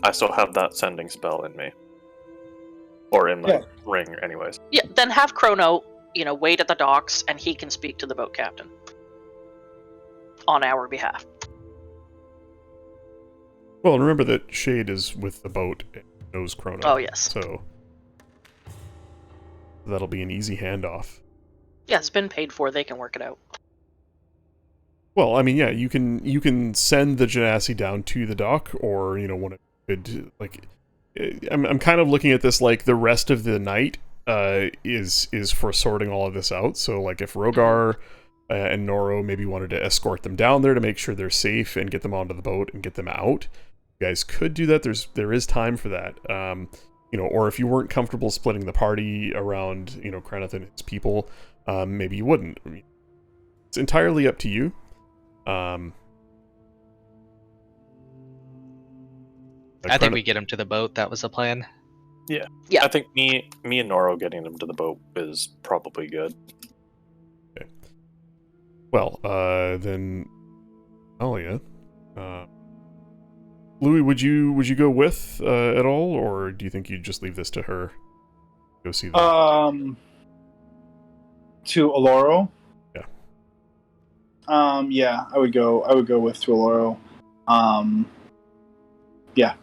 I still have that sending spell in me. Or in my ring, anyways. Yeah, then have Chrono, wait at the docks, and he can speak to the boat captain on our behalf. well, remember that Shade is with the boat. knows Chrono. Oh, yes. So that'll be an easy handoff. Yeah, it's been paid for. They can work it out. Well, I mean, yeah, you can send the Genasi down to the dock, or one could like. I'm kind of looking at this like the rest of the night is for sorting all of this out. So like if Rogar and Noro maybe wanted to escort them down there to make sure they're safe and get them onto the boat and get them out, you guys could do that. There is time for that. Or if you weren't comfortable splitting the party around Kreneth and his people, maybe you wouldn't. I mean, it's entirely up to you. I think we get him to the boat. That was the plan. Yeah. Yeah. I think me and Noro getting them to the boat is probably good. Okay. Well, then, oh yeah. Louis, would you go with at all, or do you think you'd just leave this to her? Go see them. To Oloro. Yeah. Yeah, I would go with to Oloro. Yeah.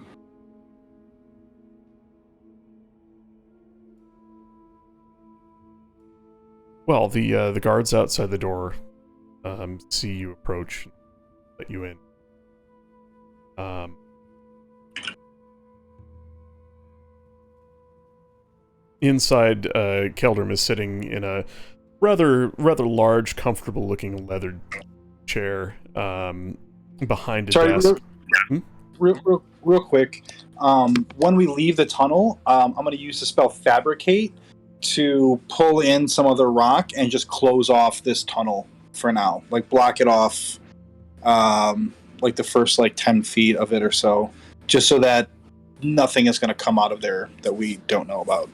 Well, the guards outside the door see you approach, let you in. Inside, Keldrum is sitting in a rather large, comfortable-looking leather chair behind a desk. Real quick. When we leave the tunnel, I'm going to use the spell Fabricate to pull in some other rock and just close off this tunnel for now. Like, block it off, like, the first, 10 feet of it or so. Just so that nothing is going to come out of there that we don't know about.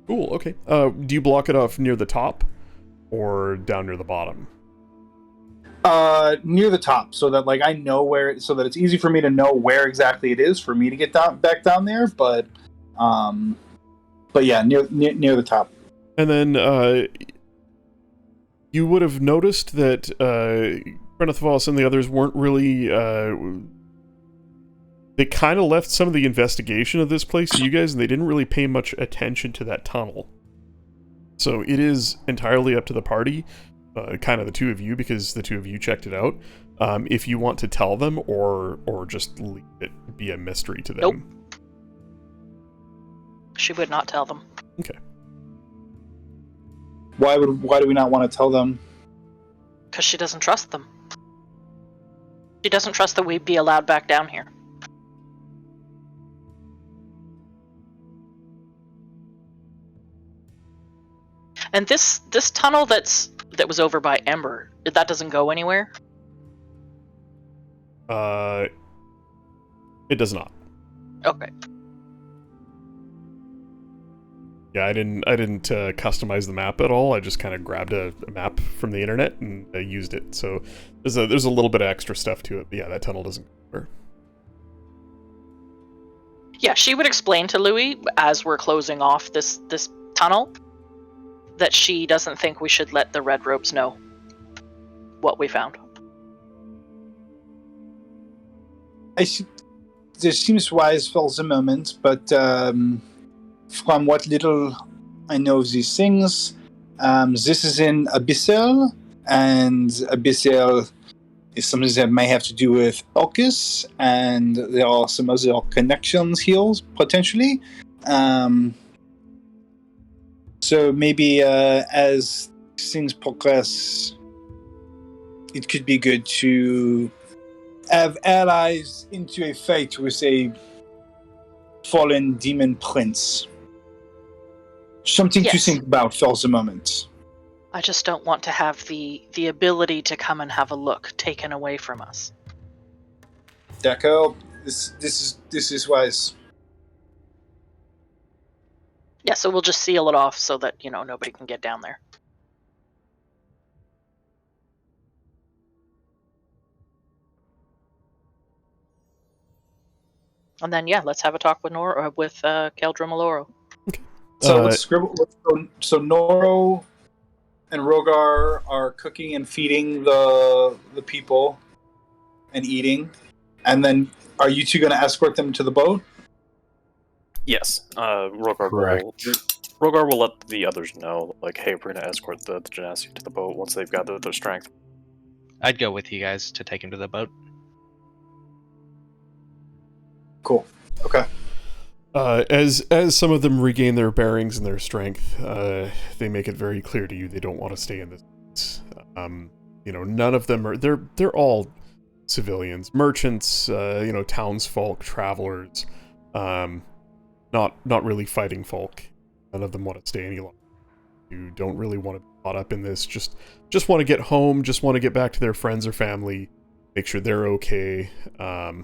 Cool, okay. Do you block it off near the top or down near the bottom? Near the top, so that I know where, so that it's easy for me to know where exactly it is for me to get back down there. But yeah, near the top. And then you would have noticed that Kreneth Voss and the others weren't really. They kind of left some of the investigation of this place to you guys, and they didn't really pay much attention to that tunnel. So it is entirely up to the party. Kind of the two of you, because the two of you checked it out. If you want to tell them, or just leave it be a mystery to them. Nope. She would not tell them. Okay. Why do we not want to tell them? Because she doesn't trust them. She doesn't trust that we'd be allowed back down here. And this tunnel that was over by Ember, that doesn't go anywhere? It does not. Okay. Yeah, I didn't customize the map at all. I just kind of grabbed a map from the internet and used it. So there's a little bit of extra stuff to it. But yeah, that tunnel doesn't go anywhere. Yeah, she would explain to Louis as we're closing off this tunnel that she doesn't think we should let the Red Robes know what we found. This seems wise for the moment, but from what little I know of these things, this is in Abyssal, and Abyssal is something that may have to do with Orcus, and there are some other connections here, potentially. So maybe as things progress, it could be good to have allies into a fight with a fallen demon prince. Something to think about for the moment. I just don't want to have the ability to come and have a look taken away from us. D'accord. This is wise. Yeah, so we'll just seal it off so that, nobody can get down there. And then, let's have a talk with Keldrum Oloro. So let's scribble. So Noro and Rogar are cooking and feeding the people and eating, and then are you two going to escort them to the boat? Yes, Correct. Rogar will let the others know, like, hey, we're gonna escort the Genasi to the boat once they've gathered their strength. I'd go with you guys to take him to the boat. Cool. Okay. As some of them regain their bearings and their strength, they make it very clear to you they don't want to stay in this. None of them are. They're all civilians, merchants, townsfolk, travelers, not really fighting folk. None of them want to stay any longer. You don't really want to be caught up in this. Just want to get home. Just want to get back to their friends or family. Make sure they're okay. By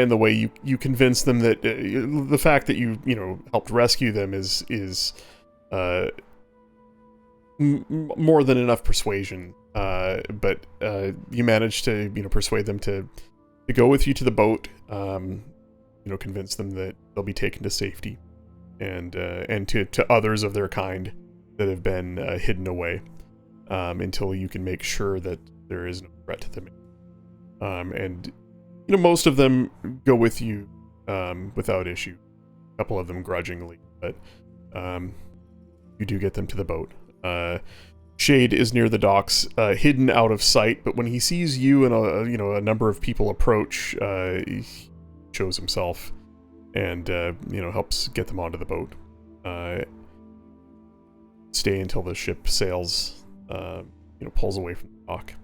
in the way you convince them that the fact that you helped rescue them is more than enough persuasion. But you manage to persuade them to go with you to the boat. Convince them that they'll be taken to safety, and to others of their kind that have been hidden away until you can make sure that there is no threat to them. Most of them go with you without issue. A couple of them grudgingly, but you do get them to the boat. Shade is near the docks, hidden out of sight, but when he sees you and a number of people approach, he shows himself and helps get them onto the boat. Stay until the ship sails, pulls away from the dock.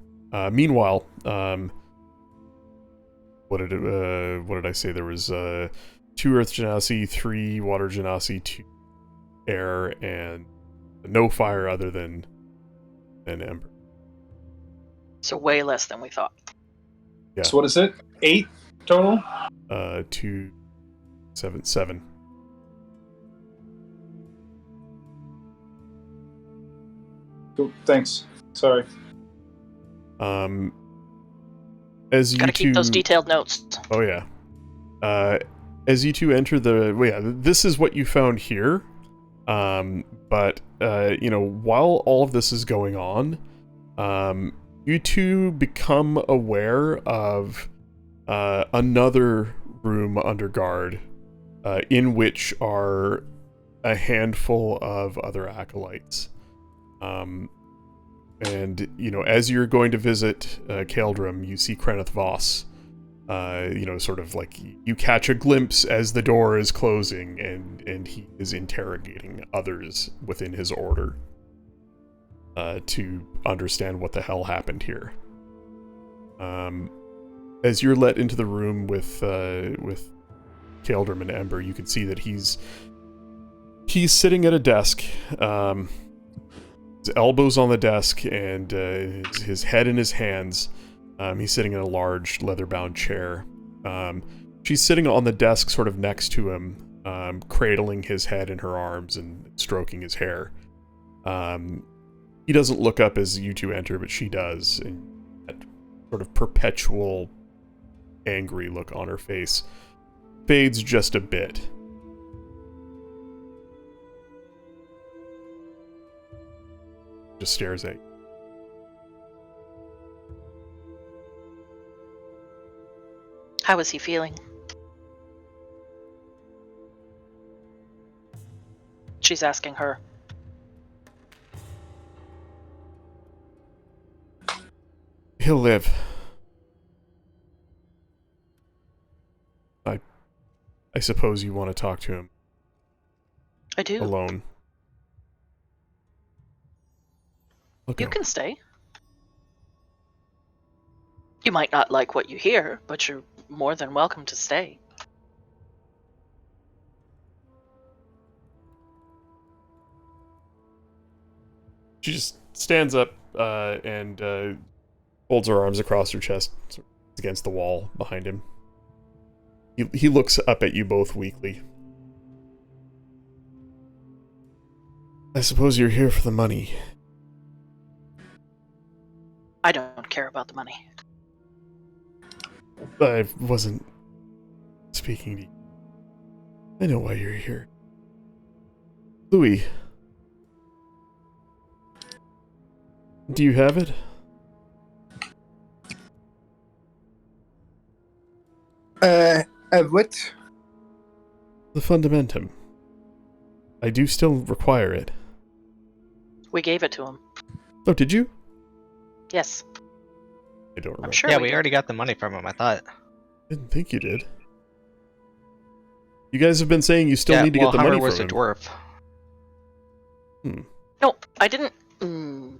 Meanwhile, what did I say? There was 2 Earth Genasi, 3 Water Genasi, 2 Air, and no fire other than Ember. So way less than we thought. Yeah. So what is it? 8 total? 2, 7. Cool. Thanks. Sorry. As you Gotta keep those two, detailed notes. oh yeah. As you two enter this is what you found here. But while all of this is going on, you two become aware of another room under guard, in which are a handful of other acolytes. And as you're going to visit Kaeldrim, you see Kreneth Voss. Sort of like you catch a glimpse as the door is closing, and he is interrogating others within his order to understand what the hell happened here. As you're let into the room with Kaeldrim and Ember, you can see that he's sitting at a desk. His elbows on the desk and his head in his hands. He's sitting in a large leather-bound chair. She's sitting on the desk sort of next to him, cradling his head in her arms and stroking his hair. He doesn't look up as you two enter, but she does, and that sort of perpetual angry look on her face fades just a bit. Just stares at you. How is he feeling? She's asking her. He'll live. I suppose you want to talk to him I do. alone. You can stay. You might not like what you hear, but you're more than welcome to stay. She just stands up and folds her arms across her chest against the wall behind him. He looks up at you both weakly. I suppose you're here for the money. I don't care about the money. I wasn't speaking to you. I know why you're here. Louis. Do you have it? What? The fundamentum. I do still require it. We gave it to him. Oh, did you? Yes, I don't remember. I'm sure. Yeah, we we did. already got the money from him, I thought. Didn't think you did. You guys have been saying you still yeah, need to well, get the Hummer money was from a him. dwarf. No, I didn't.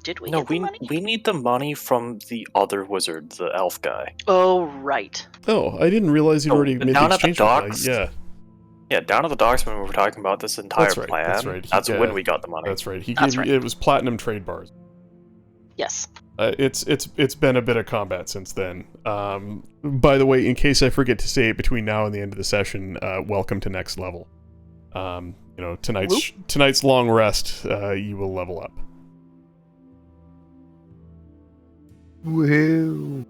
Did we No, get the money? we need the money from the other wizard, the elf guy. Oh, right. Oh, I didn't realize you'd Oh, already made the down at the exchange. with me. docks? Yeah, Yeah, down at the docks when we were talking about this entire That's right, plan. that's right. That's Yeah. when we got the money. that's right. He That's gave right. it was platinum trade bars. Yes. It's been a bit of combat since then. By the way, in case I forget to say it between now and the end of the session, welcome to next level. Tonight's long rest, you will level up. Woohoo!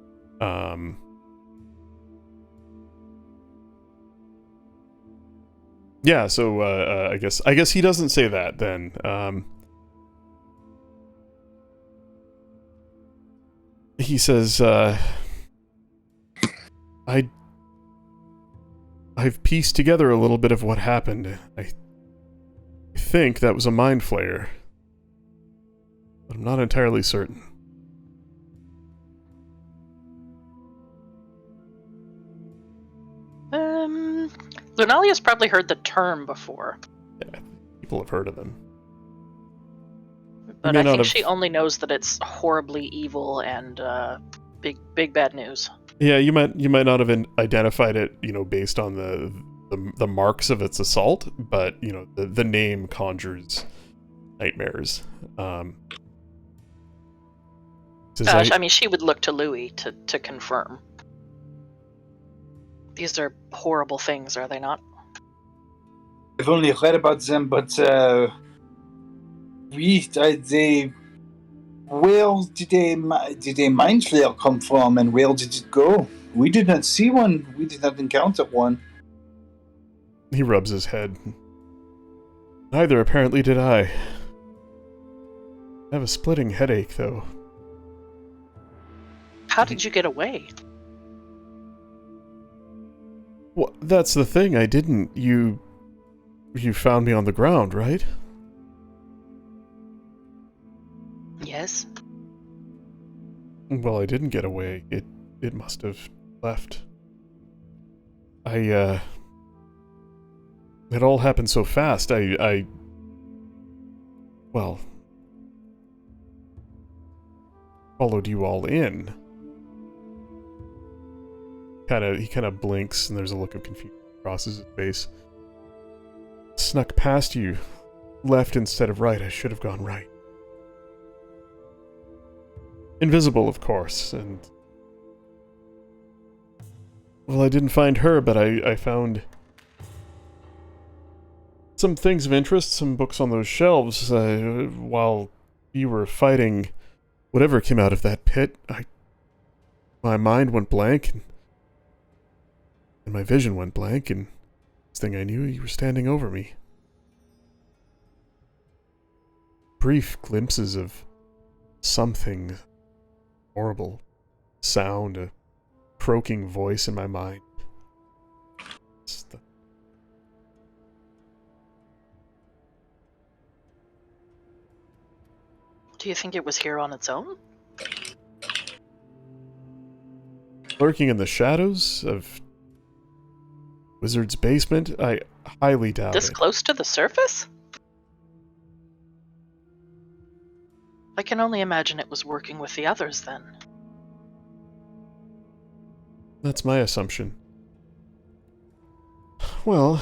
Yeah, so I guess he doesn't say that then. He says, I've pieced together a little bit of what happened. I think that was a mind flayer, but I'm not entirely certain. Lunalia's probably heard the term before, People have heard of them. but may I not think have- she only knows that it's horribly evil and big bad news. Yeah, you might not have identified it, based on the marks of its assault, but the name conjures nightmares. Says, I mean, she would look to Louis to confirm. These are horrible things, are they not? I've only read about them, but where did a mind flare come from, and where did it go? We did not see one. We did not encounter one. He rubs his head. Neither apparently did I. I have a splitting headache, though. How did you get away? Well, that's the thing, I didn't. You found me on the ground, right? Yes. Well, I didn't get away. It must have left. It all happened so fast. Well, followed you all in. He kind of blinks, and there's a look of confusion crosses his face. Snuck past you, left instead of right. I should have gone right. Invisible, of course, and... Well, I didn't find her, but I found some things of interest, some books on those shelves, while you were fighting whatever came out of that pit. My mind went blank, and my vision went blank, and next thing I knew, you were standing over me. Brief glimpses of something horrible. Sound, a croaking voice in my mind. Do you think it was here on its own? Lurking in the shadows of Wizard's basement? I highly doubt This it. close to the surface? I can only imagine it was working with the others then. That's my assumption. Well...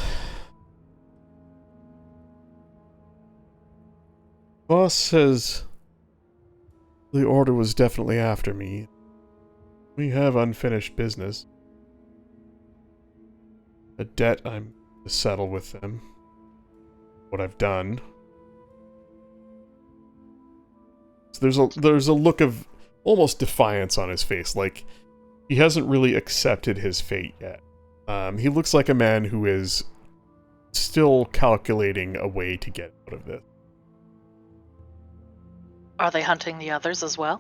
Boss says the Order was definitely after me. We have unfinished business. A debt I'm to settle with them. What I've done. So there's a look of almost defiance on his face, like he hasn't really accepted his fate yet. He looks like a man who is still calculating a way to get out of this. Are they hunting the others as well?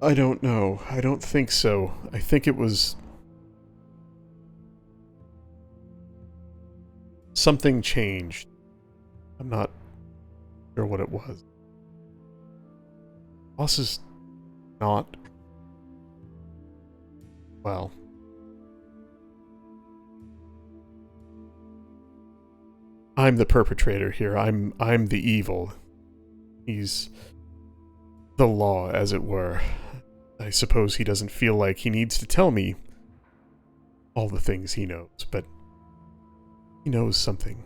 I don't know. I don't think so. I think it was... something changed. I'm not sure what it was. Boss is not... well... I'm the perpetrator here. I'm the evil. He's the law, as it were. I suppose he doesn't feel like he needs to tell me all the things he knows, but he knows something.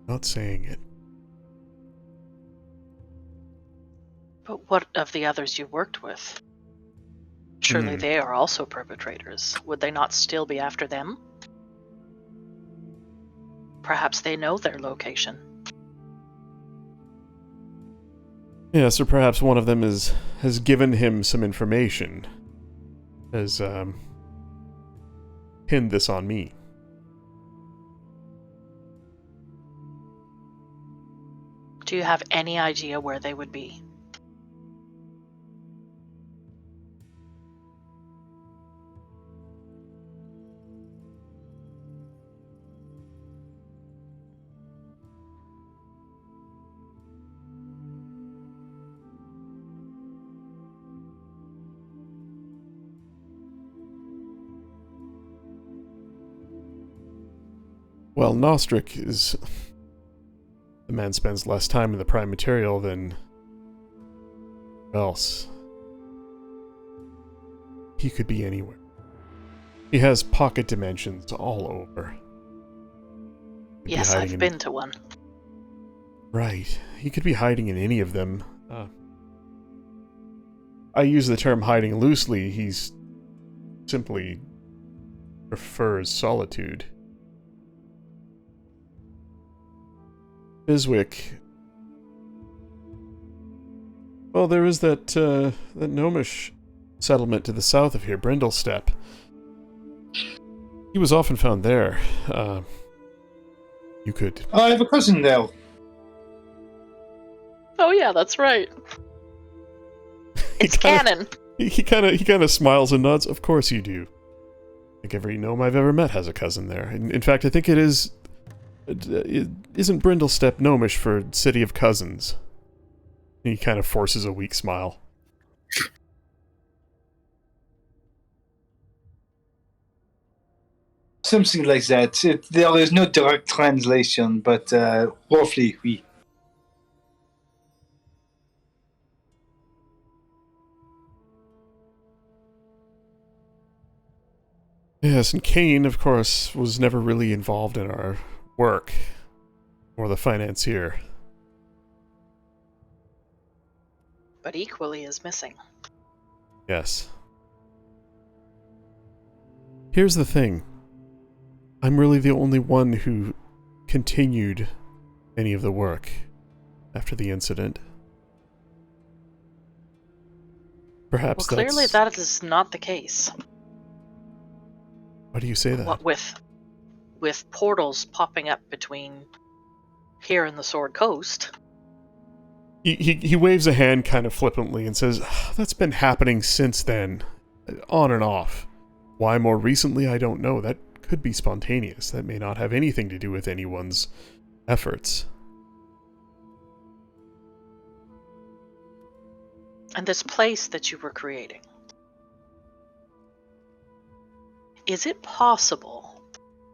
Not saying it. But what of the others you worked with? Surely they are also perpetrators. Would they not still be after them? Perhaps they know their location. Yes, or perhaps one of them has given him some information. Has, pinned this on me. Do you have any idea where they would be? Well, Nostric is... the man spends less time in the Prime Material than... else. He could be anywhere. He has pocket dimensions all over. He'd be Yes, hiding I've in- been to one. Right. He could be hiding in any of them. I use the term hiding loosely. He's simply prefers solitude. Biswick. Well, there is that gnomish settlement to the south of here, Brindlestep. He was often found there. You could... I have a cousin there. Oh yeah, that's right. It's canon. He kind of smiles and nods. Of course you do. I think every gnome I've ever met has a cousin there. In fact, I think it is... isn't Brindlestep gnomish for City of Cousins? He kind of forces a weak smile. Something like that. There is no direct translation, but roughly, oui. Yes, and Kane, of course, was never really involved in our work, or the financier. But equally is missing. Yes. Here's the thing. I'm really the only one who continued any of the work after the incident. Perhaps Well, clearly that is not the case. Why do you say that? What with portals popping up between here and the Sword Coast. He waves a hand kind of flippantly and says, that's been happening since then. On and off. Why more recently, I don't know. That could be spontaneous. That may not have anything to do with anyone's efforts. And this place that you were creating. Is it possible,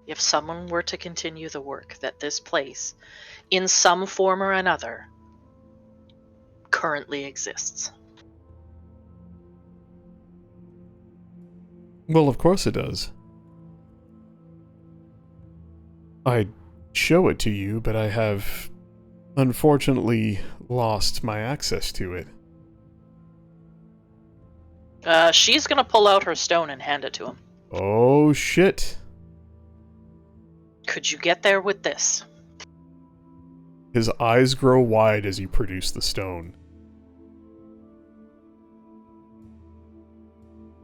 if someone were to continue the work, that this place, in some form or another, currently exists? Well, of course it does. I'd show it to you, but I have, unfortunately, lost my access to it. She's gonna pull out her stone and hand it to him. Oh, shit. Could you get there with this? His eyes grow wide as you produce the stone.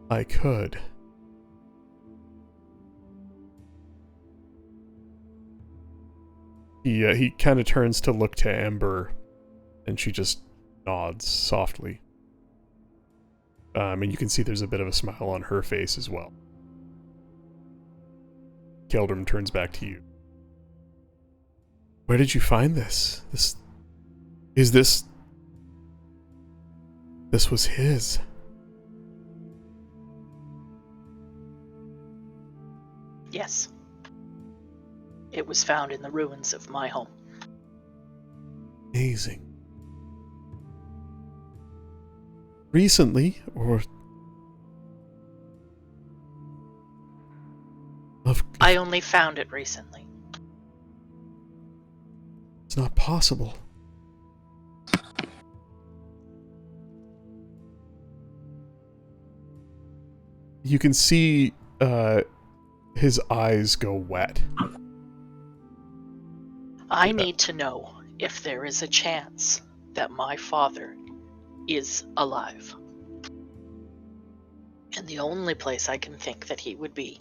I could. He kind of turns to look to Ember, and she just nods softly. and you can see there's a bit of a smile on her face as well. Keldrum turns back to you. Where did you find this? This was his. Yes. It was found in the ruins of my home. Amazing. Recently, or... I only found it recently. It's not possible. You can see his eyes go wet. I need to know if there is a chance that my father is alive. And the only place I can think that he would be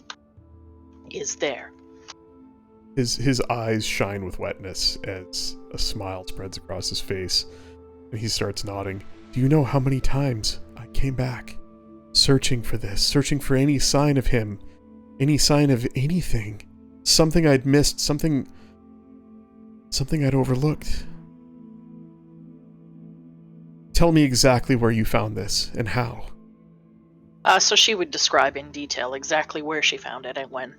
is there. His eyes shine with wetness as a smile spreads across his face, and he starts nodding. Do you know how many times I came back, searching for this, searching for any sign of him, any sign of anything, something I'd missed, something I'd overlooked? Tell me exactly where you found this, and how. So she would describe in detail exactly where she found it and when.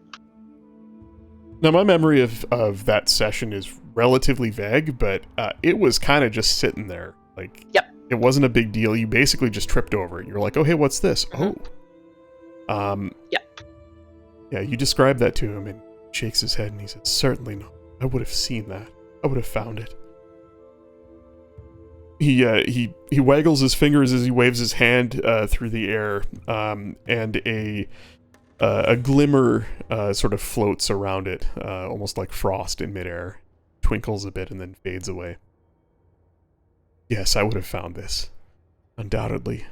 Now, my memory of that session is relatively vague, but it was kind of just sitting there. Like, yep. It wasn't a big deal. You basically just tripped over it. You're like, oh, hey, what's this? Mm-hmm. Oh. Yep. Yeah, you described that to him, and he shakes his head, and he says, certainly not. I would have seen that. I would have found it. He waggles his fingers as he waves his hand through the air, and a glimmer sort of floats around it, almost like frost in midair, twinkles a bit and then fades away. Yes, I would have found this. Undoubtedly.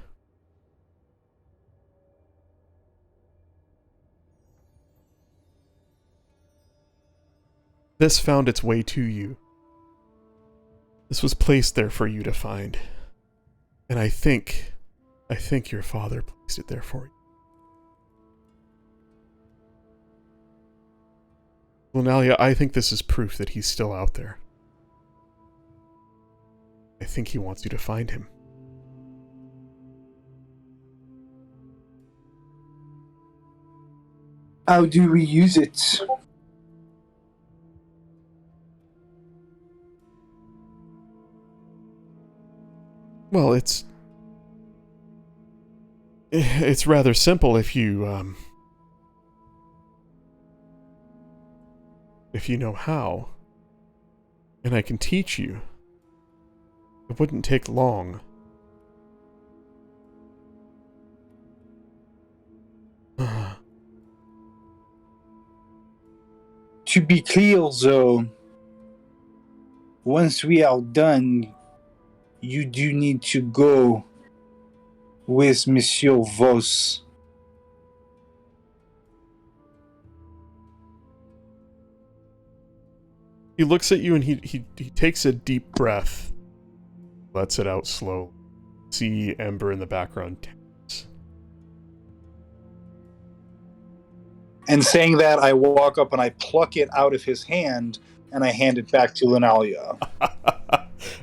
This found its way to you. This was placed there for you to find. And I think your father placed it there for you. Lunalia, I think this is proof that he's still out there. I think he wants you to find him. How do we use it? Well, it's rather simple if you know how. And I can teach you. It wouldn't take long. To be clear, though, once we are done, you do need to go with Monsieur Vos. He looks at you and he takes a deep breath, lets it out slowly. See Ember in the background. And saying that, I walk up and I pluck it out of his hand and I hand it back to Lunalia.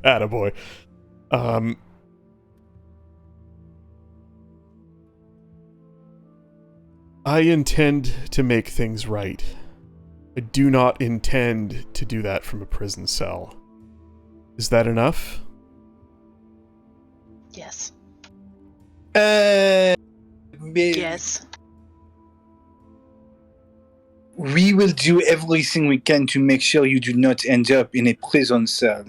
Attaboy. I intend to make things right. I do not intend to do that from a prison cell. Is that enough? Yes. Yes. We will do everything we can to make sure you do not end up in a prison cell.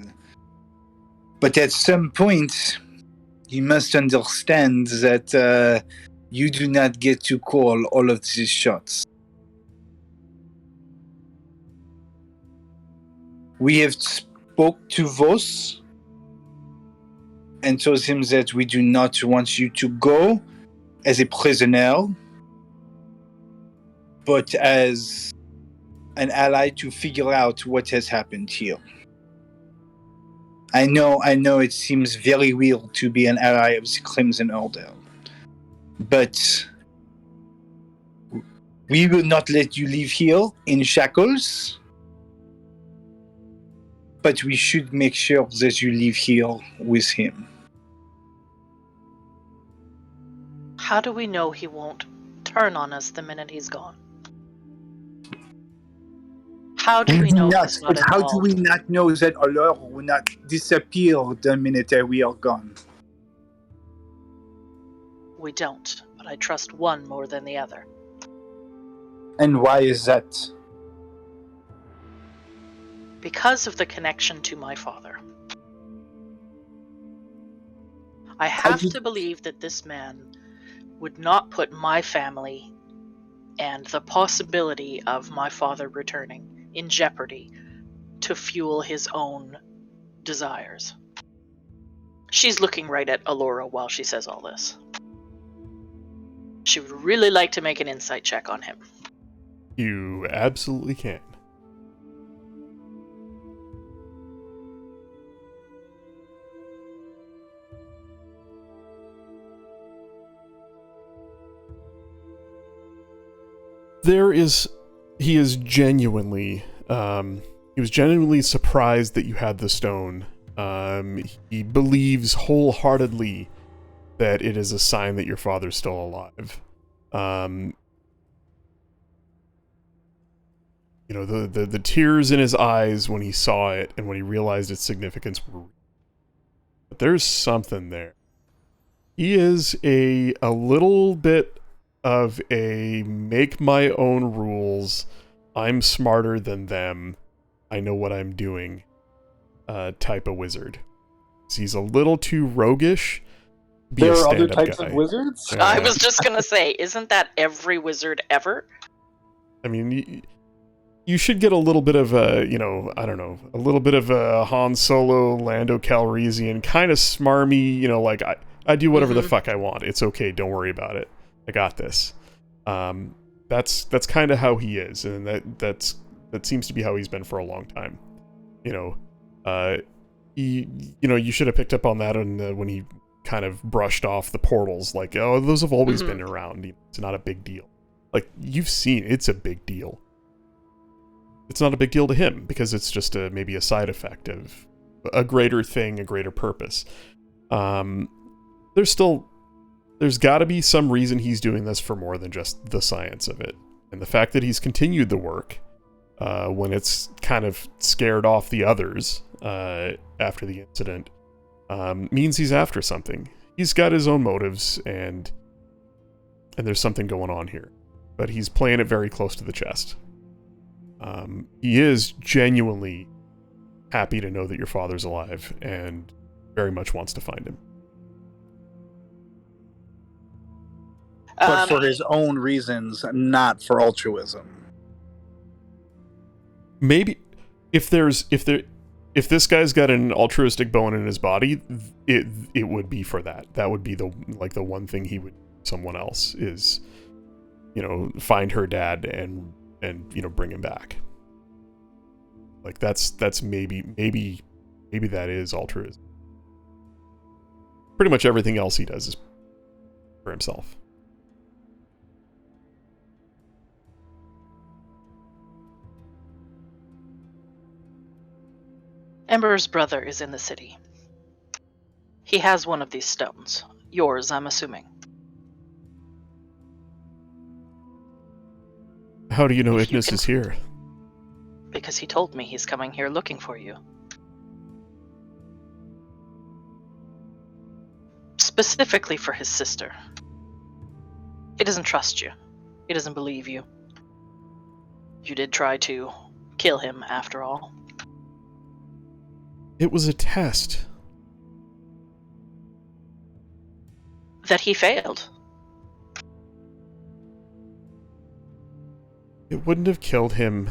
But at some point, you must understand that you do not get to call all of these shots. We have spoke to Vos and told him that we do not want you to go as a prisoner, but as an ally to figure out what has happened here. I know it seems very weird to be an ally of the Crimson Order, but we will not let you live here in shackles. But we should make sure that you live here with him. How do we know he won't turn on us the minute he's gone? How do we know he's not But how do involved? we not know that Allure will not disappear the minute that we are gone? We don't, but I trust one more than the other. And why is that? Because of the connection to my father. I have to believe that this man would not put my family and the possibility of my father returning in jeopardy to fuel his own desires. She's looking right at Allura while she says all this. She would really like to make an insight check on him. You absolutely can. He was genuinely surprised that you had the stone. He believes wholeheartedly that it is a sign that your father's still alive. You know, the tears in his eyes when he saw it and when he realized its significance were real. But there's something there. He is a little bit of a make my own rules, I'm smarter than them, I know what I'm doing type of wizard. He's a little too roguish. There are other types of wizards? I was just gonna say, isn't that every wizard ever? I mean, you should get a little bit of a, a little bit of a Han Solo, Lando Calrissian, kind of smarmy, like, I do whatever the fuck I want. It's okay, don't worry about it. I got this. That's kind of how he is, and that seems to be how he's been for a long time. You should have picked up on that when he kind of brushed off the portals, like, oh, those have always been around. It's not a big deal. Like, you've seen, it's a big deal. It's not a big deal to him, because it's just maybe a side effect of a greater thing, a greater purpose. There's got to be some reason he's doing this for more than just the science of it. And the fact that he's continued the work when it's kind of scared off the others after the incident means he's after something. He's got his own motives, and there's something going on here. But he's playing it very close to the chest. He is genuinely happy to know that your father's alive and very much wants to find him. But for his own reasons, not for altruism. Maybe if this guy's got an altruistic bone in his body, it would be for that. That would be the one thing he would someone else is, find her dad and bring him back. Like that's maybe that is altruism. Pretty much everything else he does is for himself. Ember's brother is in the city. He has one of these stones. Yours, I'm assuming. How do you know Ignis is here? Because he told me he's coming here looking for you. Specifically for his sister. He doesn't trust you. He doesn't believe you. You did try to kill him, after all. It was a test. That he failed. It wouldn't have killed him.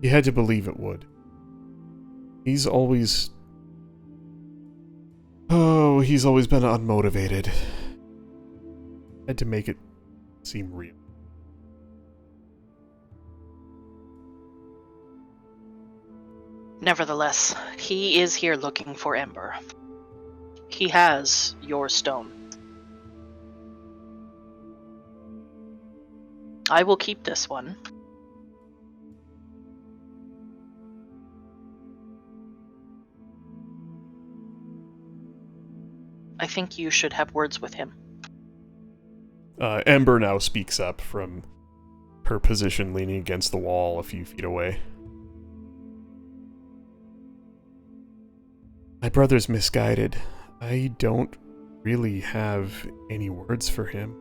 You had to believe it would. He's always been unmotivated. Had to make it seem real. Nevertheless, he is here looking for Ember. he has your stone. I will keep this one. I think you should have words with him. Ember now speaks up from her position leaning against the wall a few feet away. My brother's misguided. I don't really have any words for him.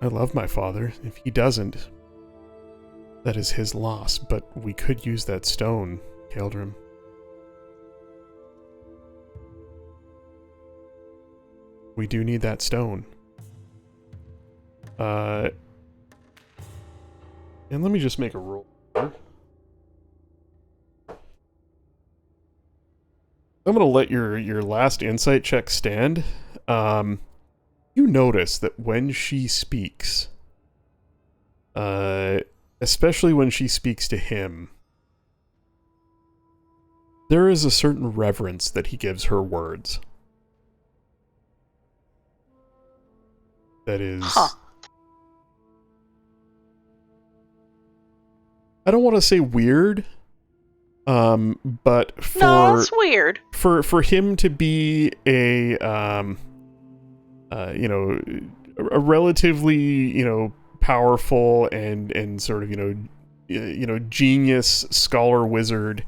I love my father. If he doesn't, that is his loss, but we could use that stone, Keldrim. We do need that stone. And let me just make a roll. I'm gonna let your last insight check stand. You notice that when she speaks, especially when she speaks to him, there is a certain reverence that he gives her words. That is... Huh. I don't want to say weird, but for... No, it's weird. For him to be a relatively, powerful and sort of, genius scholar wizard,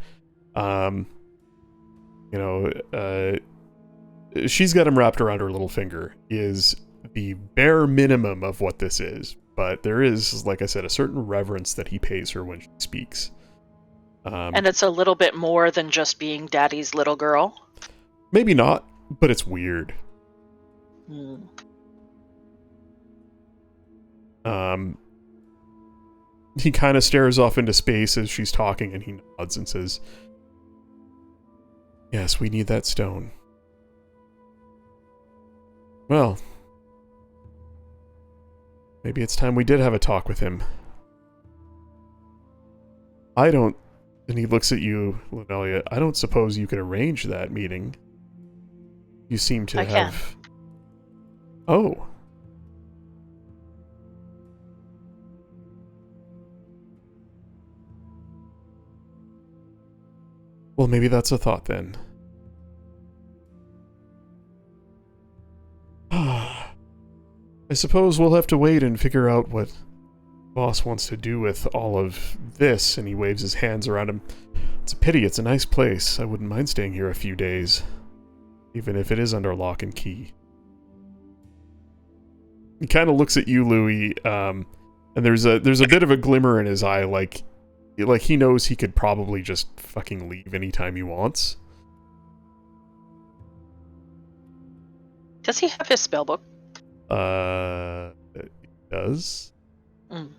she's got him wrapped around her little finger, is the bare minimum of what this is. But there is, like I said, a certain reverence that he pays her when she speaks. And it's a little bit more than just being daddy's little girl. Maybe not, but it's weird. Hmm. He kind of stares off into space as she's talking, and he nods and says, "Yes, we need that stone." Well, maybe it's time we did have a talk with him. And he looks at you, Linelia. I don't suppose you could arrange that meeting. You seem to I have... can. Oh. Well, maybe that's a thought then. I suppose we'll have to wait and figure out what boss wants to do with all of this, and he waves his hands around him. It's a pity, it's a nice place. I wouldn't mind staying here a few days, even if it is under lock and key. He kind of looks at you, Louis, and there's a bit of a glimmer in his eye, like he knows he could probably just fucking leave anytime he wants. Does he have his spellbook? He does. Mm.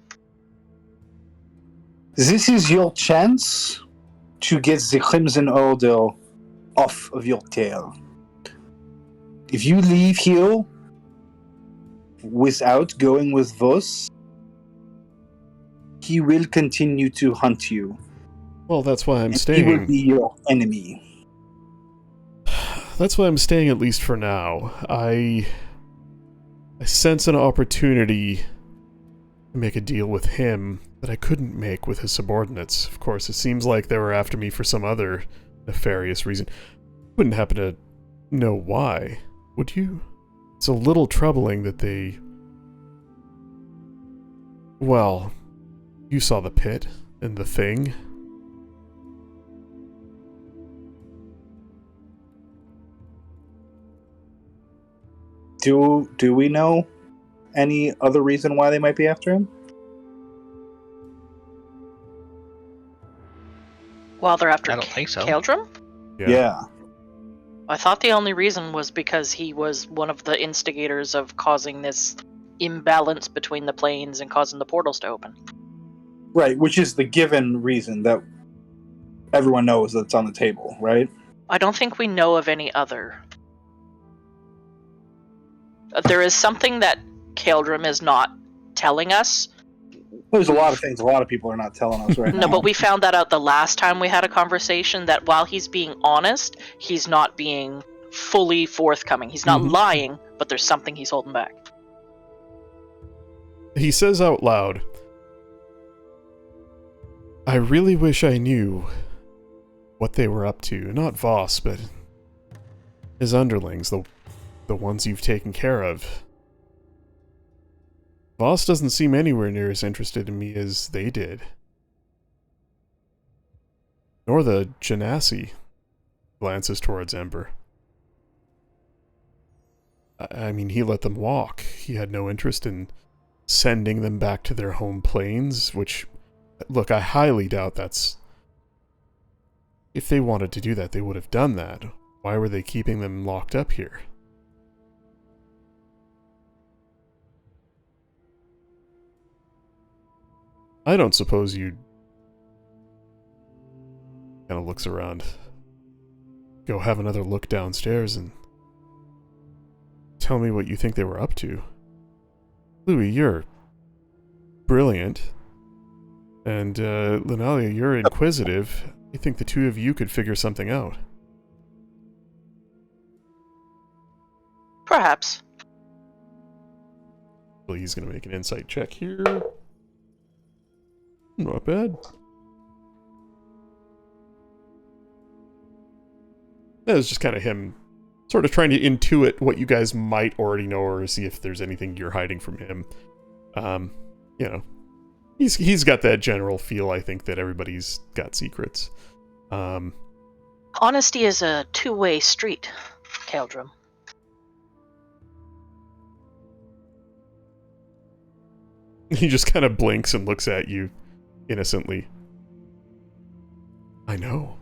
This is your chance to get the Crimson Order off of your tail. If you leave here without going with Voss, he will continue to hunt you. Well, that's why I'm and staying. He will be your enemy. That's why I'm staying, at least for now. I sense an opportunity to make a deal with him that I couldn't make with his subordinates. Of course, it seems like they were after me for some other nefarious reason. Wouldn't happen to know why, would you? It's a little troubling that they... Well, you saw the pit and the thing. Do we know any other reason why they might be after him? Well, they're after I don't think so. Keldrim? Yeah. I thought the only reason was because he was one of the instigators of causing this imbalance between the planes and causing the portals to open. Right, which is the given reason that everyone knows that's on the table, right? I don't think we know of any other. There is something that Keldrim is not telling us. There's a lot of things a lot of people are not telling us right now. No, but we found that out the last time we had a conversation, that while he's being honest, he's not being fully forthcoming. He's not Mhm. lying, but there's something he's holding back. He says out loud, I really wish I knew what they were up to. Not Voss, but his underlings, the ones you've taken care of. Voss doesn't seem anywhere near as interested in me as they did. Nor the Genasi. Glances towards Ember. I mean, he let them walk. He had no interest in sending them back to their home planes, which, look, I highly doubt that's... If they wanted to do that, they would have done that. Why were they keeping them locked up here? I don't suppose you'd... Kind of looks around. Go have another look downstairs and tell me what you think they were up to. Louis, you're brilliant. And, Linalia, you're inquisitive. I think the two of you could figure something out. Perhaps. Well, he's gonna make an insight check here. Not bad. That was just kind of him sort of trying to intuit what you guys might already know or see if there's anything you're hiding from him. You know, he's got that general feel, I think, that everybody's got secrets. Honesty is a two-way street, Keldrum. He just kind of blinks and looks at you innocently. I know.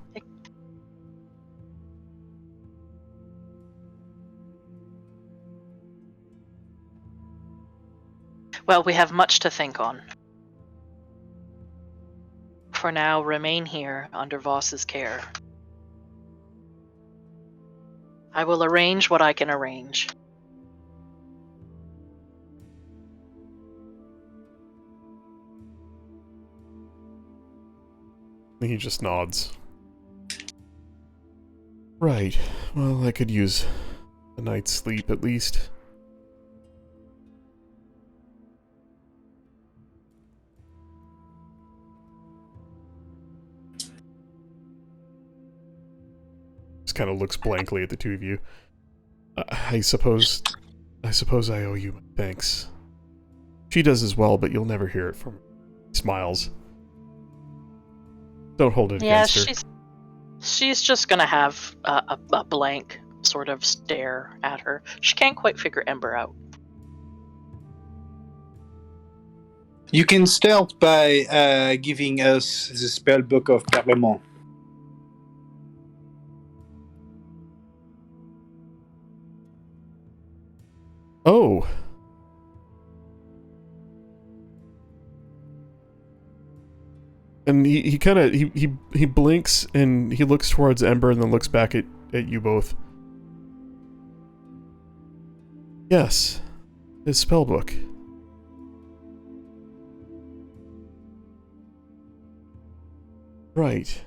Well, we have much to think on. For now, remain here under Voss's care. I will arrange what I can arrange. He just nods. Right. Well, I could use a night's sleep at least. Just kind of looks blankly at the two of you. I suppose I owe you my thanks. She does as well, but you'll never hear it from her. He smiles. Don't hold it against her. She's just gonna have a blank sort of stare at her. She can't quite figure Ember out. You can start by giving us the spell book of Parlement. Oh. And he kind of he blinks and he looks towards Ember and then looks back at you both. Yes, his spellbook. Right.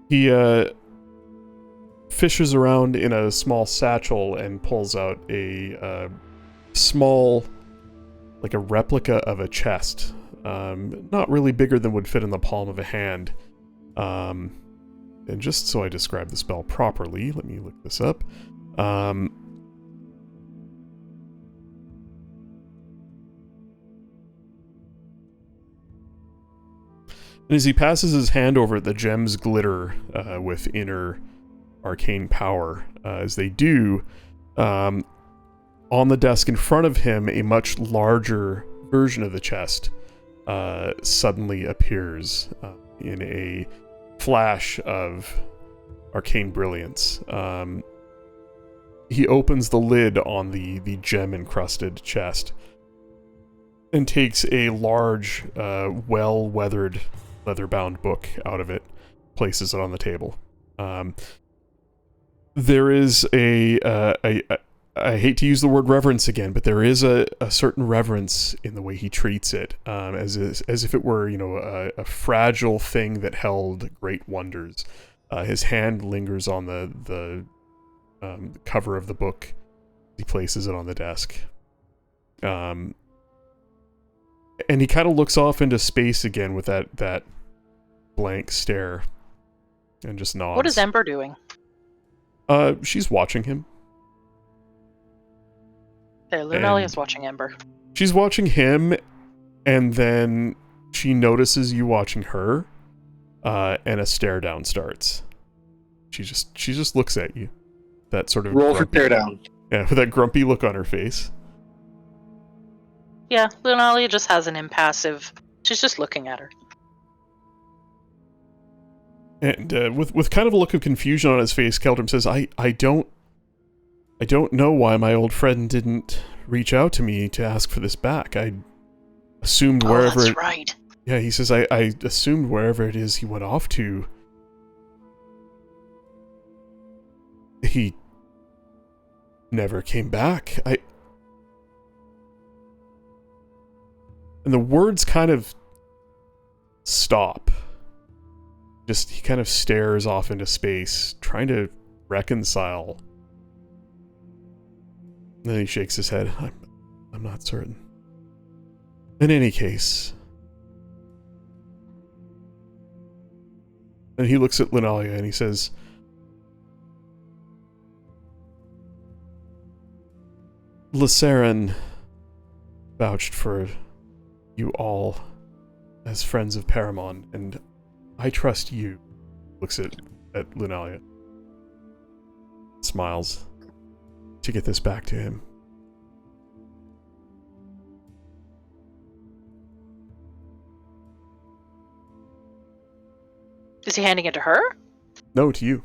He fishes around in a small satchel and pulls out a small, like a replica of a chest. Not really bigger than would fit in the palm of a hand. And just so I describe the spell properly, let me look this up. And as he passes his hand over it, the gems glitter with inner arcane power. As they do, on the desk in front of him, a much larger version of the chest suddenly appears in a flash of arcane brilliance. He opens the lid on the gem-encrusted chest and takes a large, well-weathered, leather-bound book out of it, places it on the table. There is I hate to use the word reverence again, but there is a certain reverence in the way he treats it, as if it were, you know, a fragile thing that held great wonders. His hand lingers on the cover of the book. He places it on the desk. And he kind of looks off into space again with that blank stare. And just nods. What is Ember doing? She's watching him. Okay, Lunalia is And- watching Ember. She's watching him, and then she notices you watching her, and a stare down starts. She just looks at you. That sort of Roll for grumpy- tear down. Yeah, with that grumpy look on her face. Yeah, Lunalia just has an impassive. She's just looking at her. And with kind of a look of confusion on his face, Keldrum says, I don't know why my old friend didn't reach out to me to ask for this back. I assumed wherever that's right. Yeah, he says, I assumed wherever it is he went off to, he never came back. And the words kind of stop. Just, he kind of stares off into space, trying to reconcile. Then he shakes his head. I'm not certain. In any case. And he looks at Lunalia and he says, Lysarin vouched for you all as friends of Paramon, and I trust you. Looks at Lunalia. Smiles. To get this back to him. Is he handing it to her? No, to you.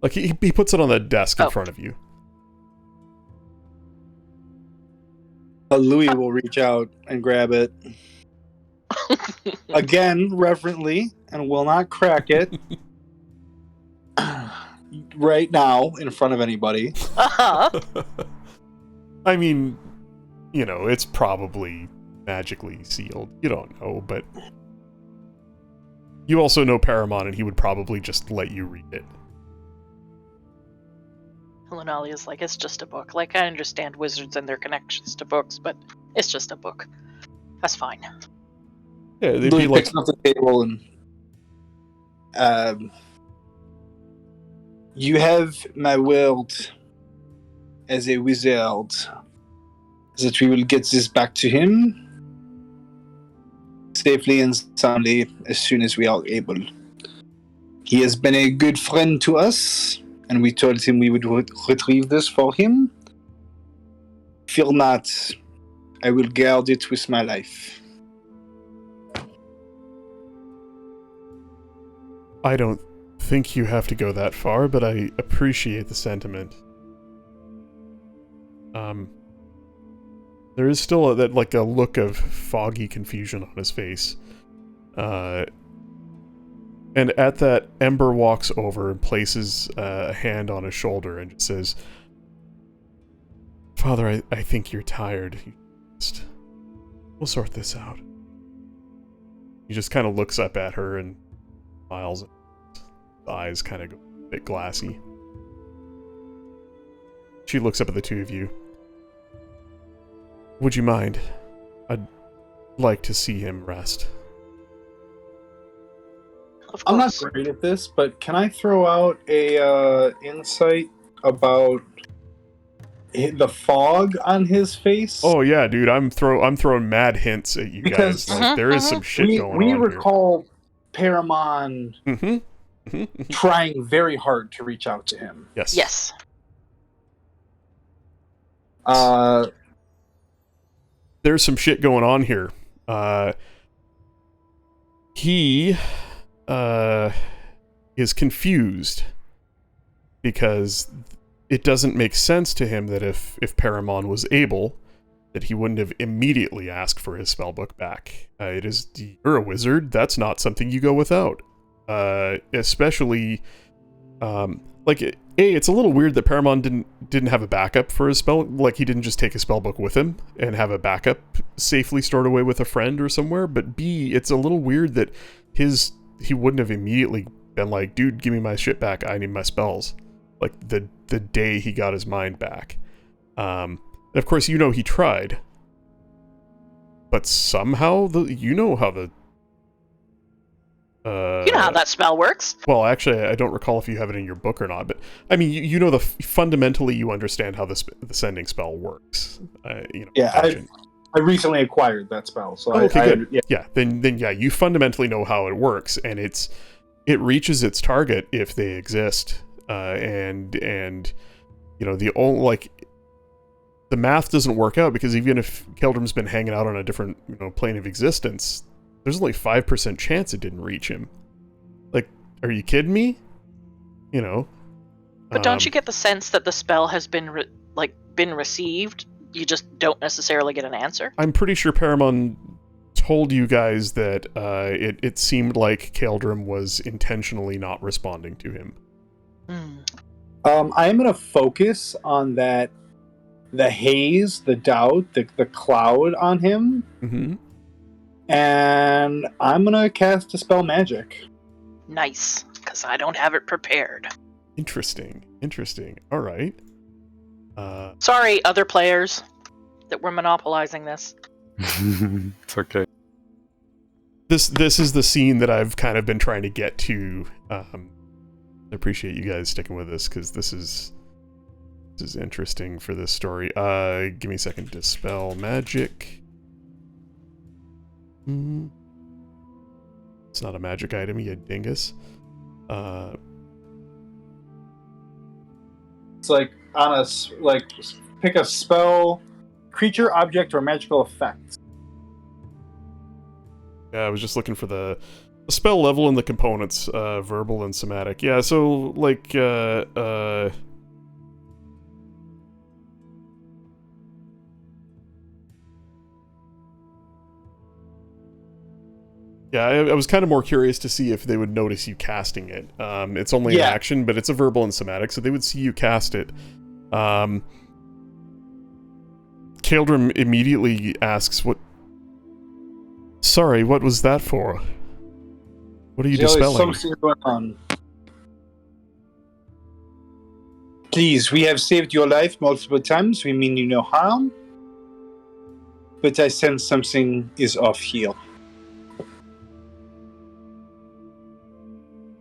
Like, he puts it on the desk in Oh. front of you. Louis will reach out and grab it. Again, reverently, and will not crack it right now in front of anybody. Uh-huh. I mean, you know, it's probably magically sealed. You don't know, but you also know Paramon, and he would probably just let you read it. Lunalia's like, it's just a book. Like, I understand wizards and their connections to books, but it's just a book. That's fine. Yeah, they'd Louis be like, picks up the table and you have my word as a wizard that we will get this back to him safely and soundly as soon as we are able. He has been a good friend to us, and we told him we would retrieve this for him. Fear not, I will guard it with my life. I don't think you have to go that far, but I appreciate the sentiment. There is still a look of foggy confusion on his face. And at that, Ember walks over and places a hand on his shoulder and just says, Father, I think you're tired. We'll sort this out. He just kind of looks up at her and smiles. His eyes kind of go a bit glassy. She looks up at the two of you. Would you mind? I'd like to see him rest. Of I'm not course. great at this, but can I throw out a insight about the fog on his face? Oh yeah, dude, I'm throwing mad hints at you Because- guys. Like, there is some shit going we on recall Paramon here. Mm-hmm. trying very hard to reach out to him. Yes. Yes. There's some shit going on here. He is confused because it doesn't make sense to him that if Paramon was able, that he wouldn't have immediately asked for his spellbook back. You're a wizard. That's not something you go without. Especially, it's a little weird that Paramon didn't have a backup for his spell. Like, he didn't just take his spellbook with him and have a backup safely stored away with a friend or somewhere. But B, it's a little weird that he wouldn't have immediately been like, dude, give me my shit back. I need my spells. Like the day he got his mind back. And of course, he tried. But somehow, you know how that spell works. Well, actually, I don't recall if you have it in your book or not, but I mean, you know fundamentally you understand how the sending spell works. I recently acquired that spell, so good. Then you fundamentally know how it works, and it reaches its target if they exist, and the only the math doesn't work out because even if Keldrim's been hanging out on a different plane of existence, there's only 5% chance it didn't reach him. Like, are you kidding me? But don't you get the sense that the spell has been received? You just don't necessarily get an answer? I'm pretty sure Paramon told you guys that it seemed like Keldrim was intentionally not responding to him. I am going to focus on that, the haze, the doubt, the cloud on him. Mm-hmm. And I'm going to cast Dispel Magic. Nice, because I don't have it prepared. Interesting. All right. Sorry, other players that were monopolizing this. It's okay. This is the scene that I've kind of been trying to get to. I appreciate you guys sticking with us because this is interesting for this story. Give me a second. Dispel Magic. It's not a magic item, you dingus. It's like on pick a spell, creature, object, or magical effect. Yeah, I was just looking for the spell level and the components, verbal and somatic. Yeah, so yeah, I was kind of more curious to see if they would notice you casting it. It's only an action, but it's a verbal and somatic, so they would see you cast it. Keldrim immediately asks, "What? Sorry, what was that for? What are you dispelling?" Something going on. Please, we have saved your life multiple times. We mean you no harm. But I sense something is off here.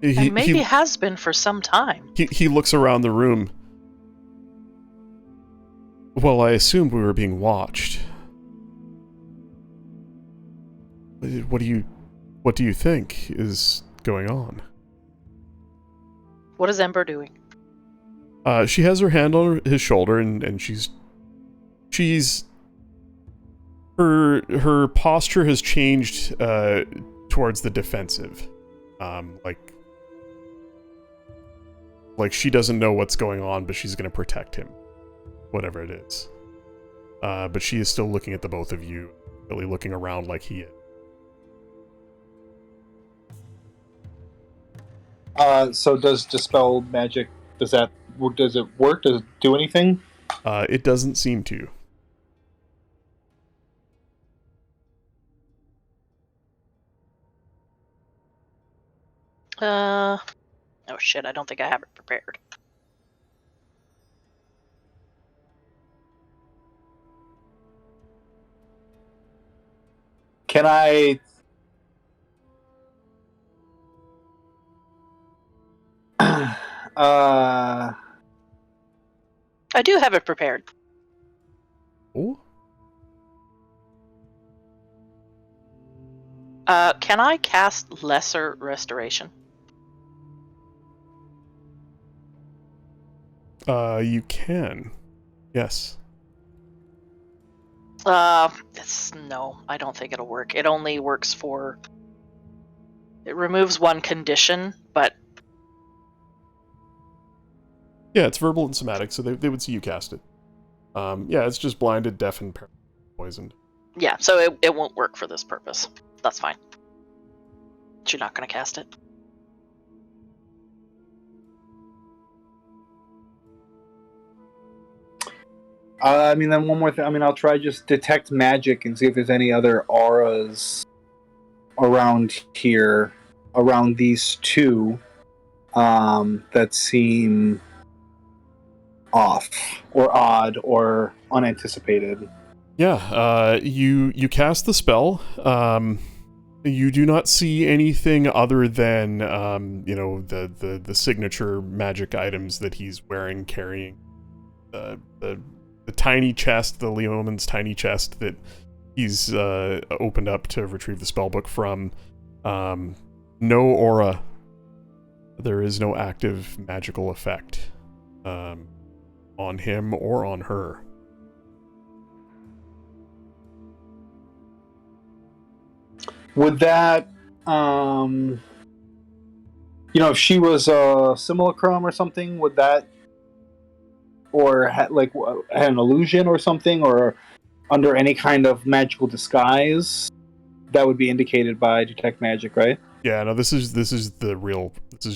And maybe has been for some time. He looks around the room. Well, I assumed we were being watched. What do you think is going on? What is Ember doing? She has her hand on his shoulder and she's her posture has changed towards the defensive. Like she doesn't know what's going on, but she's going to protect him, whatever it is. But she is still looking at the both of you, really looking around like he is. So does Dispel Magic, does it work? Does it do anything? It doesn't seem to. Oh shit, I don't think I have it prepared. Can I... I do have it prepared. Oh? Can I cast Lesser Restoration? You can. Yes. No, I don't think it'll work. It only works for... It removes one condition, but... Yeah, it's verbal and somatic, so they would see you cast it. Yeah, it's just blinded, deafened, poisoned. Yeah, so it won't work for this purpose. That's fine. You're not going to cast it. Then one more thing. I'll try just detect magic and see if there's any other auras around here, around these two. that seem off or odd or unanticipated. Yeah, you cast the spell. You do not see anything other than the signature magic items that he's wearing, carrying the tiny chest, the Leoman's tiny chest that he's opened up to retrieve the spellbook from. No aura. There is no active magical effect on him or on her. Would that, if she was a simulacrum or something, would that, or had an illusion or something, or under any kind of magical disguise, that would be indicated by detect magic, right? Yeah, no, this is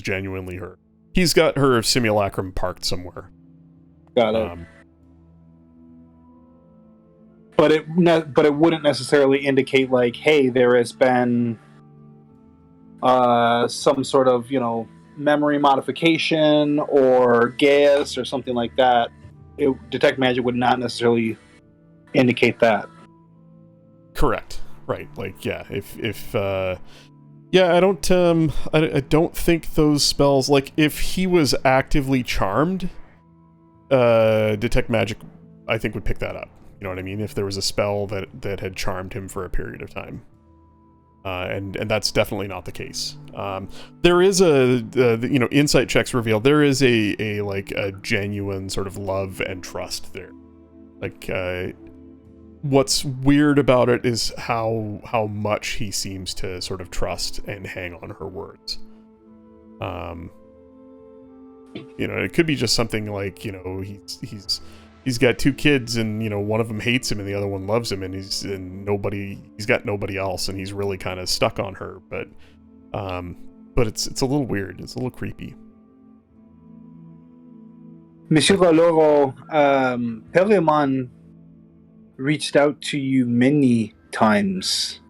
genuinely her. He's got her simulacrum parked somewhere. Got it. But it wouldn't necessarily indicate like, hey, there has been some sort of memory modification or gas or something like that. Detect magic would not necessarily indicate that. Correct. Right. Like, yeah. I don't think those spells, like, if he was actively charmed, detect magic, I think, would pick that up. You know what I mean? If there was a spell that had charmed him for a period of time. And that's definitely not the case. There is insight checks reveal there is a genuine sort of love and trust there. Like, what's weird about it is how much he seems to sort of trust and hang on her words. It could be just something like, he's got two kids and, one of them hates him and the other one loves him, and he's got nobody else, and he's really kind of stuck on her. But it's a little weird. It's a little creepy. Monsieur Galoro, Perleman reached out to you many times,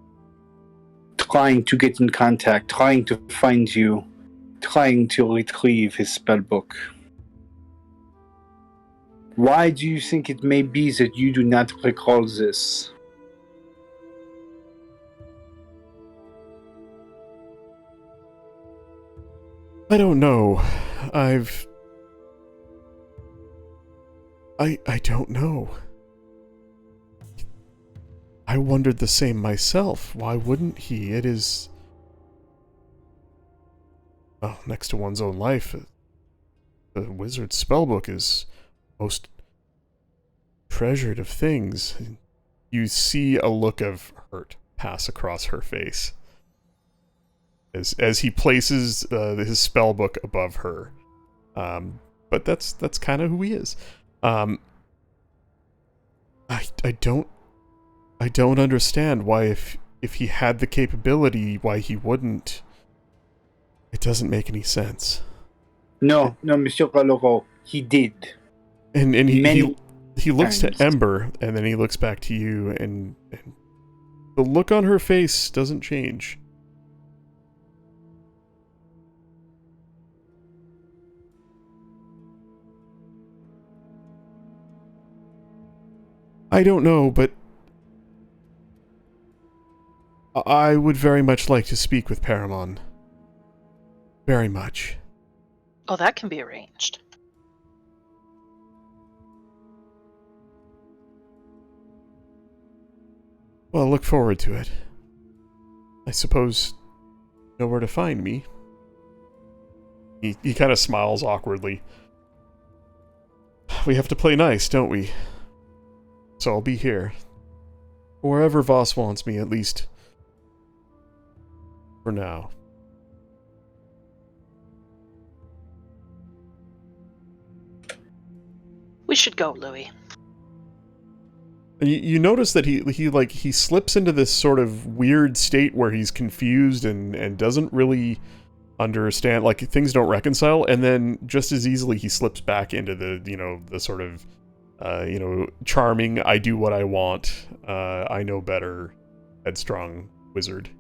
trying to get in contact, trying to find you, trying to retrieve his spellbook. Why do you think it may be that you do not recall this? I don't know. I don't know. I wondered the same myself. Why wouldn't he? It is... well, next to one's own life, the wizard's spellbook is most treasured of things. You see a look of hurt pass across her face as he places his spellbook above her. But that's kind of who he is. I don't understand why if he had the capability, why he wouldn't. It doesn't make any sense. No, Monsieur Galoro, he did. And he looks times. to Ember, and then he looks back to you, and the look on her face doesn't change. I don't know, but I would very much like to speak with Paramon. Very much. Oh, that can be arranged. Well, look forward to it. I suppose you know where to find me. He kind of smiles awkwardly. We have to play nice, don't we? So I'll be here. Wherever Voss wants me, at least. For now. We should go, Louis. And you notice that he slips into this sort of weird state where he's confused and doesn't really understand, like, things don't reconcile, and then just as easily he slips back into the sort of charming, I do what I want, I know better, headstrong wizard.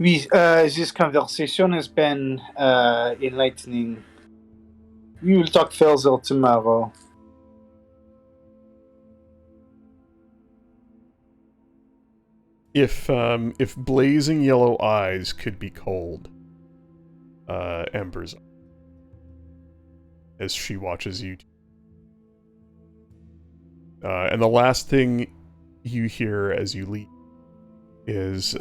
This conversation has been enlightening. We will talk further tomorrow. If blazing yellow eyes could be cold, Ember's as she watches you. And the last thing you hear as you leave is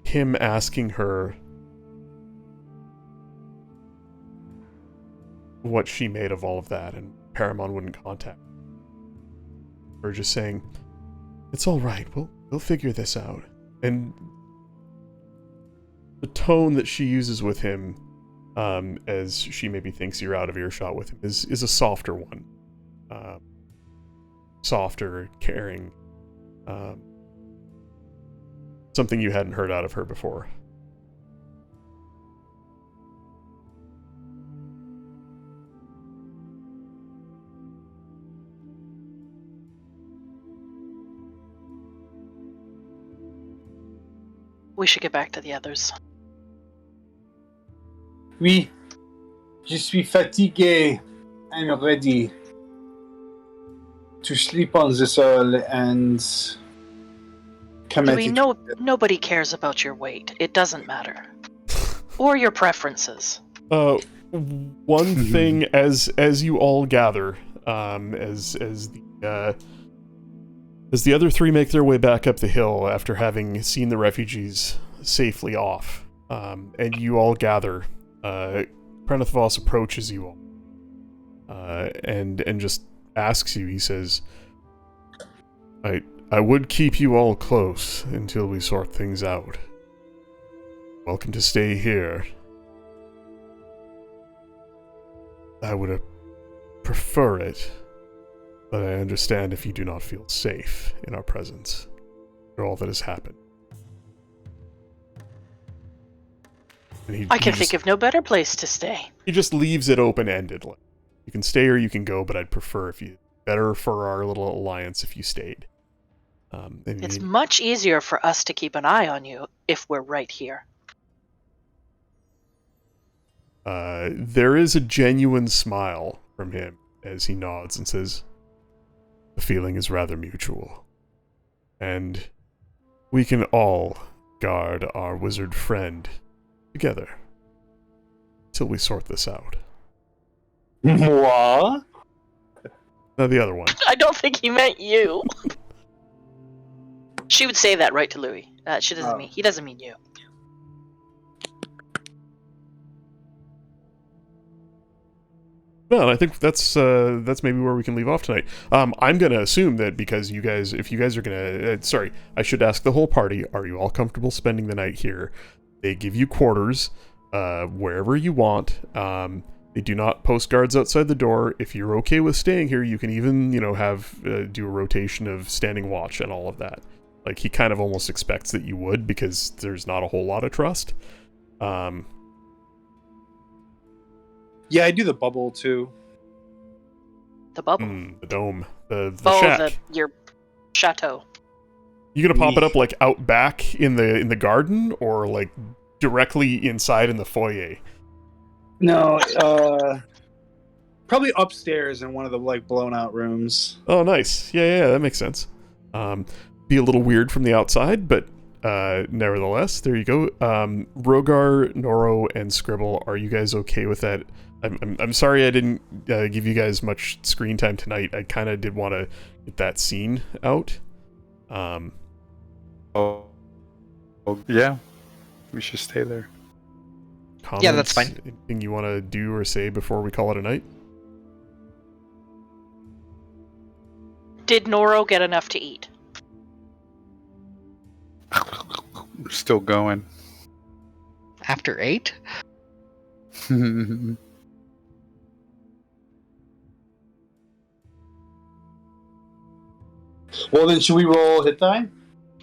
him asking her what she made of all of that, and Paramon wouldn't contact her, just saying, "It's all right. We'll figure this out." And the tone that she uses with him, as she maybe thinks you're out of earshot with him, is a softer one, softer, caring, something you hadn't heard out of her before. We should get back to the others. Oui, je suis fatigué. I'm ready to sleep on the soil and commit. We know nobody cares about your weight. It doesn't matter. Or your preferences. One thing as you all gather, as the other three make their way back up the hill after having seen the refugees safely off, and you all gather, Preneth Voss approaches you all, and just asks you. He says, I would keep you all close until we sort things out. Welcome to stay here. I would prefer it, but I understand if you do not feel safe in our presence for all that has happened. I can think of no better place to stay. He just leaves it open-ended. Like, you can stay or you can go, but I'd prefer better for our little alliance if you stayed. It's much easier for us to keep an eye on you if we're right here. There is a genuine smile from him as he nods and says, "The feeling is rather mutual. And we can all guard our wizard friend together till we sort this out." Moi? No, the other one. I don't think he meant you. She would say that right to Louis. She doesn't mean. He doesn't mean you. Well, I think that's maybe where we can leave off tonight. I'm gonna assume that because if you guys are gonna, sorry, I should ask the whole party: are you all comfortable spending the night here? They give you quarters, wherever you want. They do not post guards outside the door. If you're okay with staying here, you can even, have do a rotation of standing watch and all of that. Like, he kind of almost expects that you would, because there's not a whole lot of trust. Yeah, I do the bubble too. The bubble. The dome. The shack. Your chateau. You gonna pop it up like out back in the garden, or like directly inside in the foyer? No, probably upstairs in one of the blown out rooms. Oh, nice. Yeah, that makes sense. Be a little weird from the outside, but nevertheless, there you go. Rogar, Noro, and Scribble, are you guys okay with that? I'm sorry I didn't give you guys much screen time tonight. I kind of did want to get that scene out. Yeah, we should stay there. Comments, yeah, that's fine. Anything you want to do or say before we call it a night? Did Noro get enough to eat? We're still going. After 8? Well, then, should we roll hit die?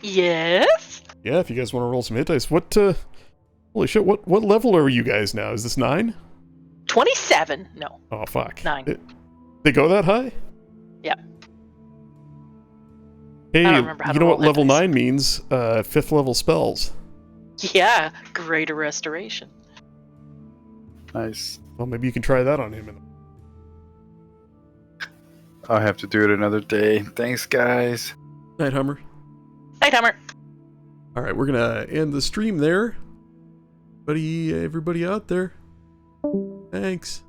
Yes. Yeah, if you guys want to roll some hit dice. What, holy shit, what level are you guys now? Is this 9? 27. No. Oh, fuck. 9. They go that high? Yeah. Hey, I don't remember how you to know roll what level hit dice. 9 means? 5th level spells. Yeah, greater restoration. Nice. Well, maybe you can try that on him. I'll have to do it another day. Thanks, guys. Night, Hummer. Night, Hummer. All right, we're gonna end the stream there. Everybody out there. Thanks.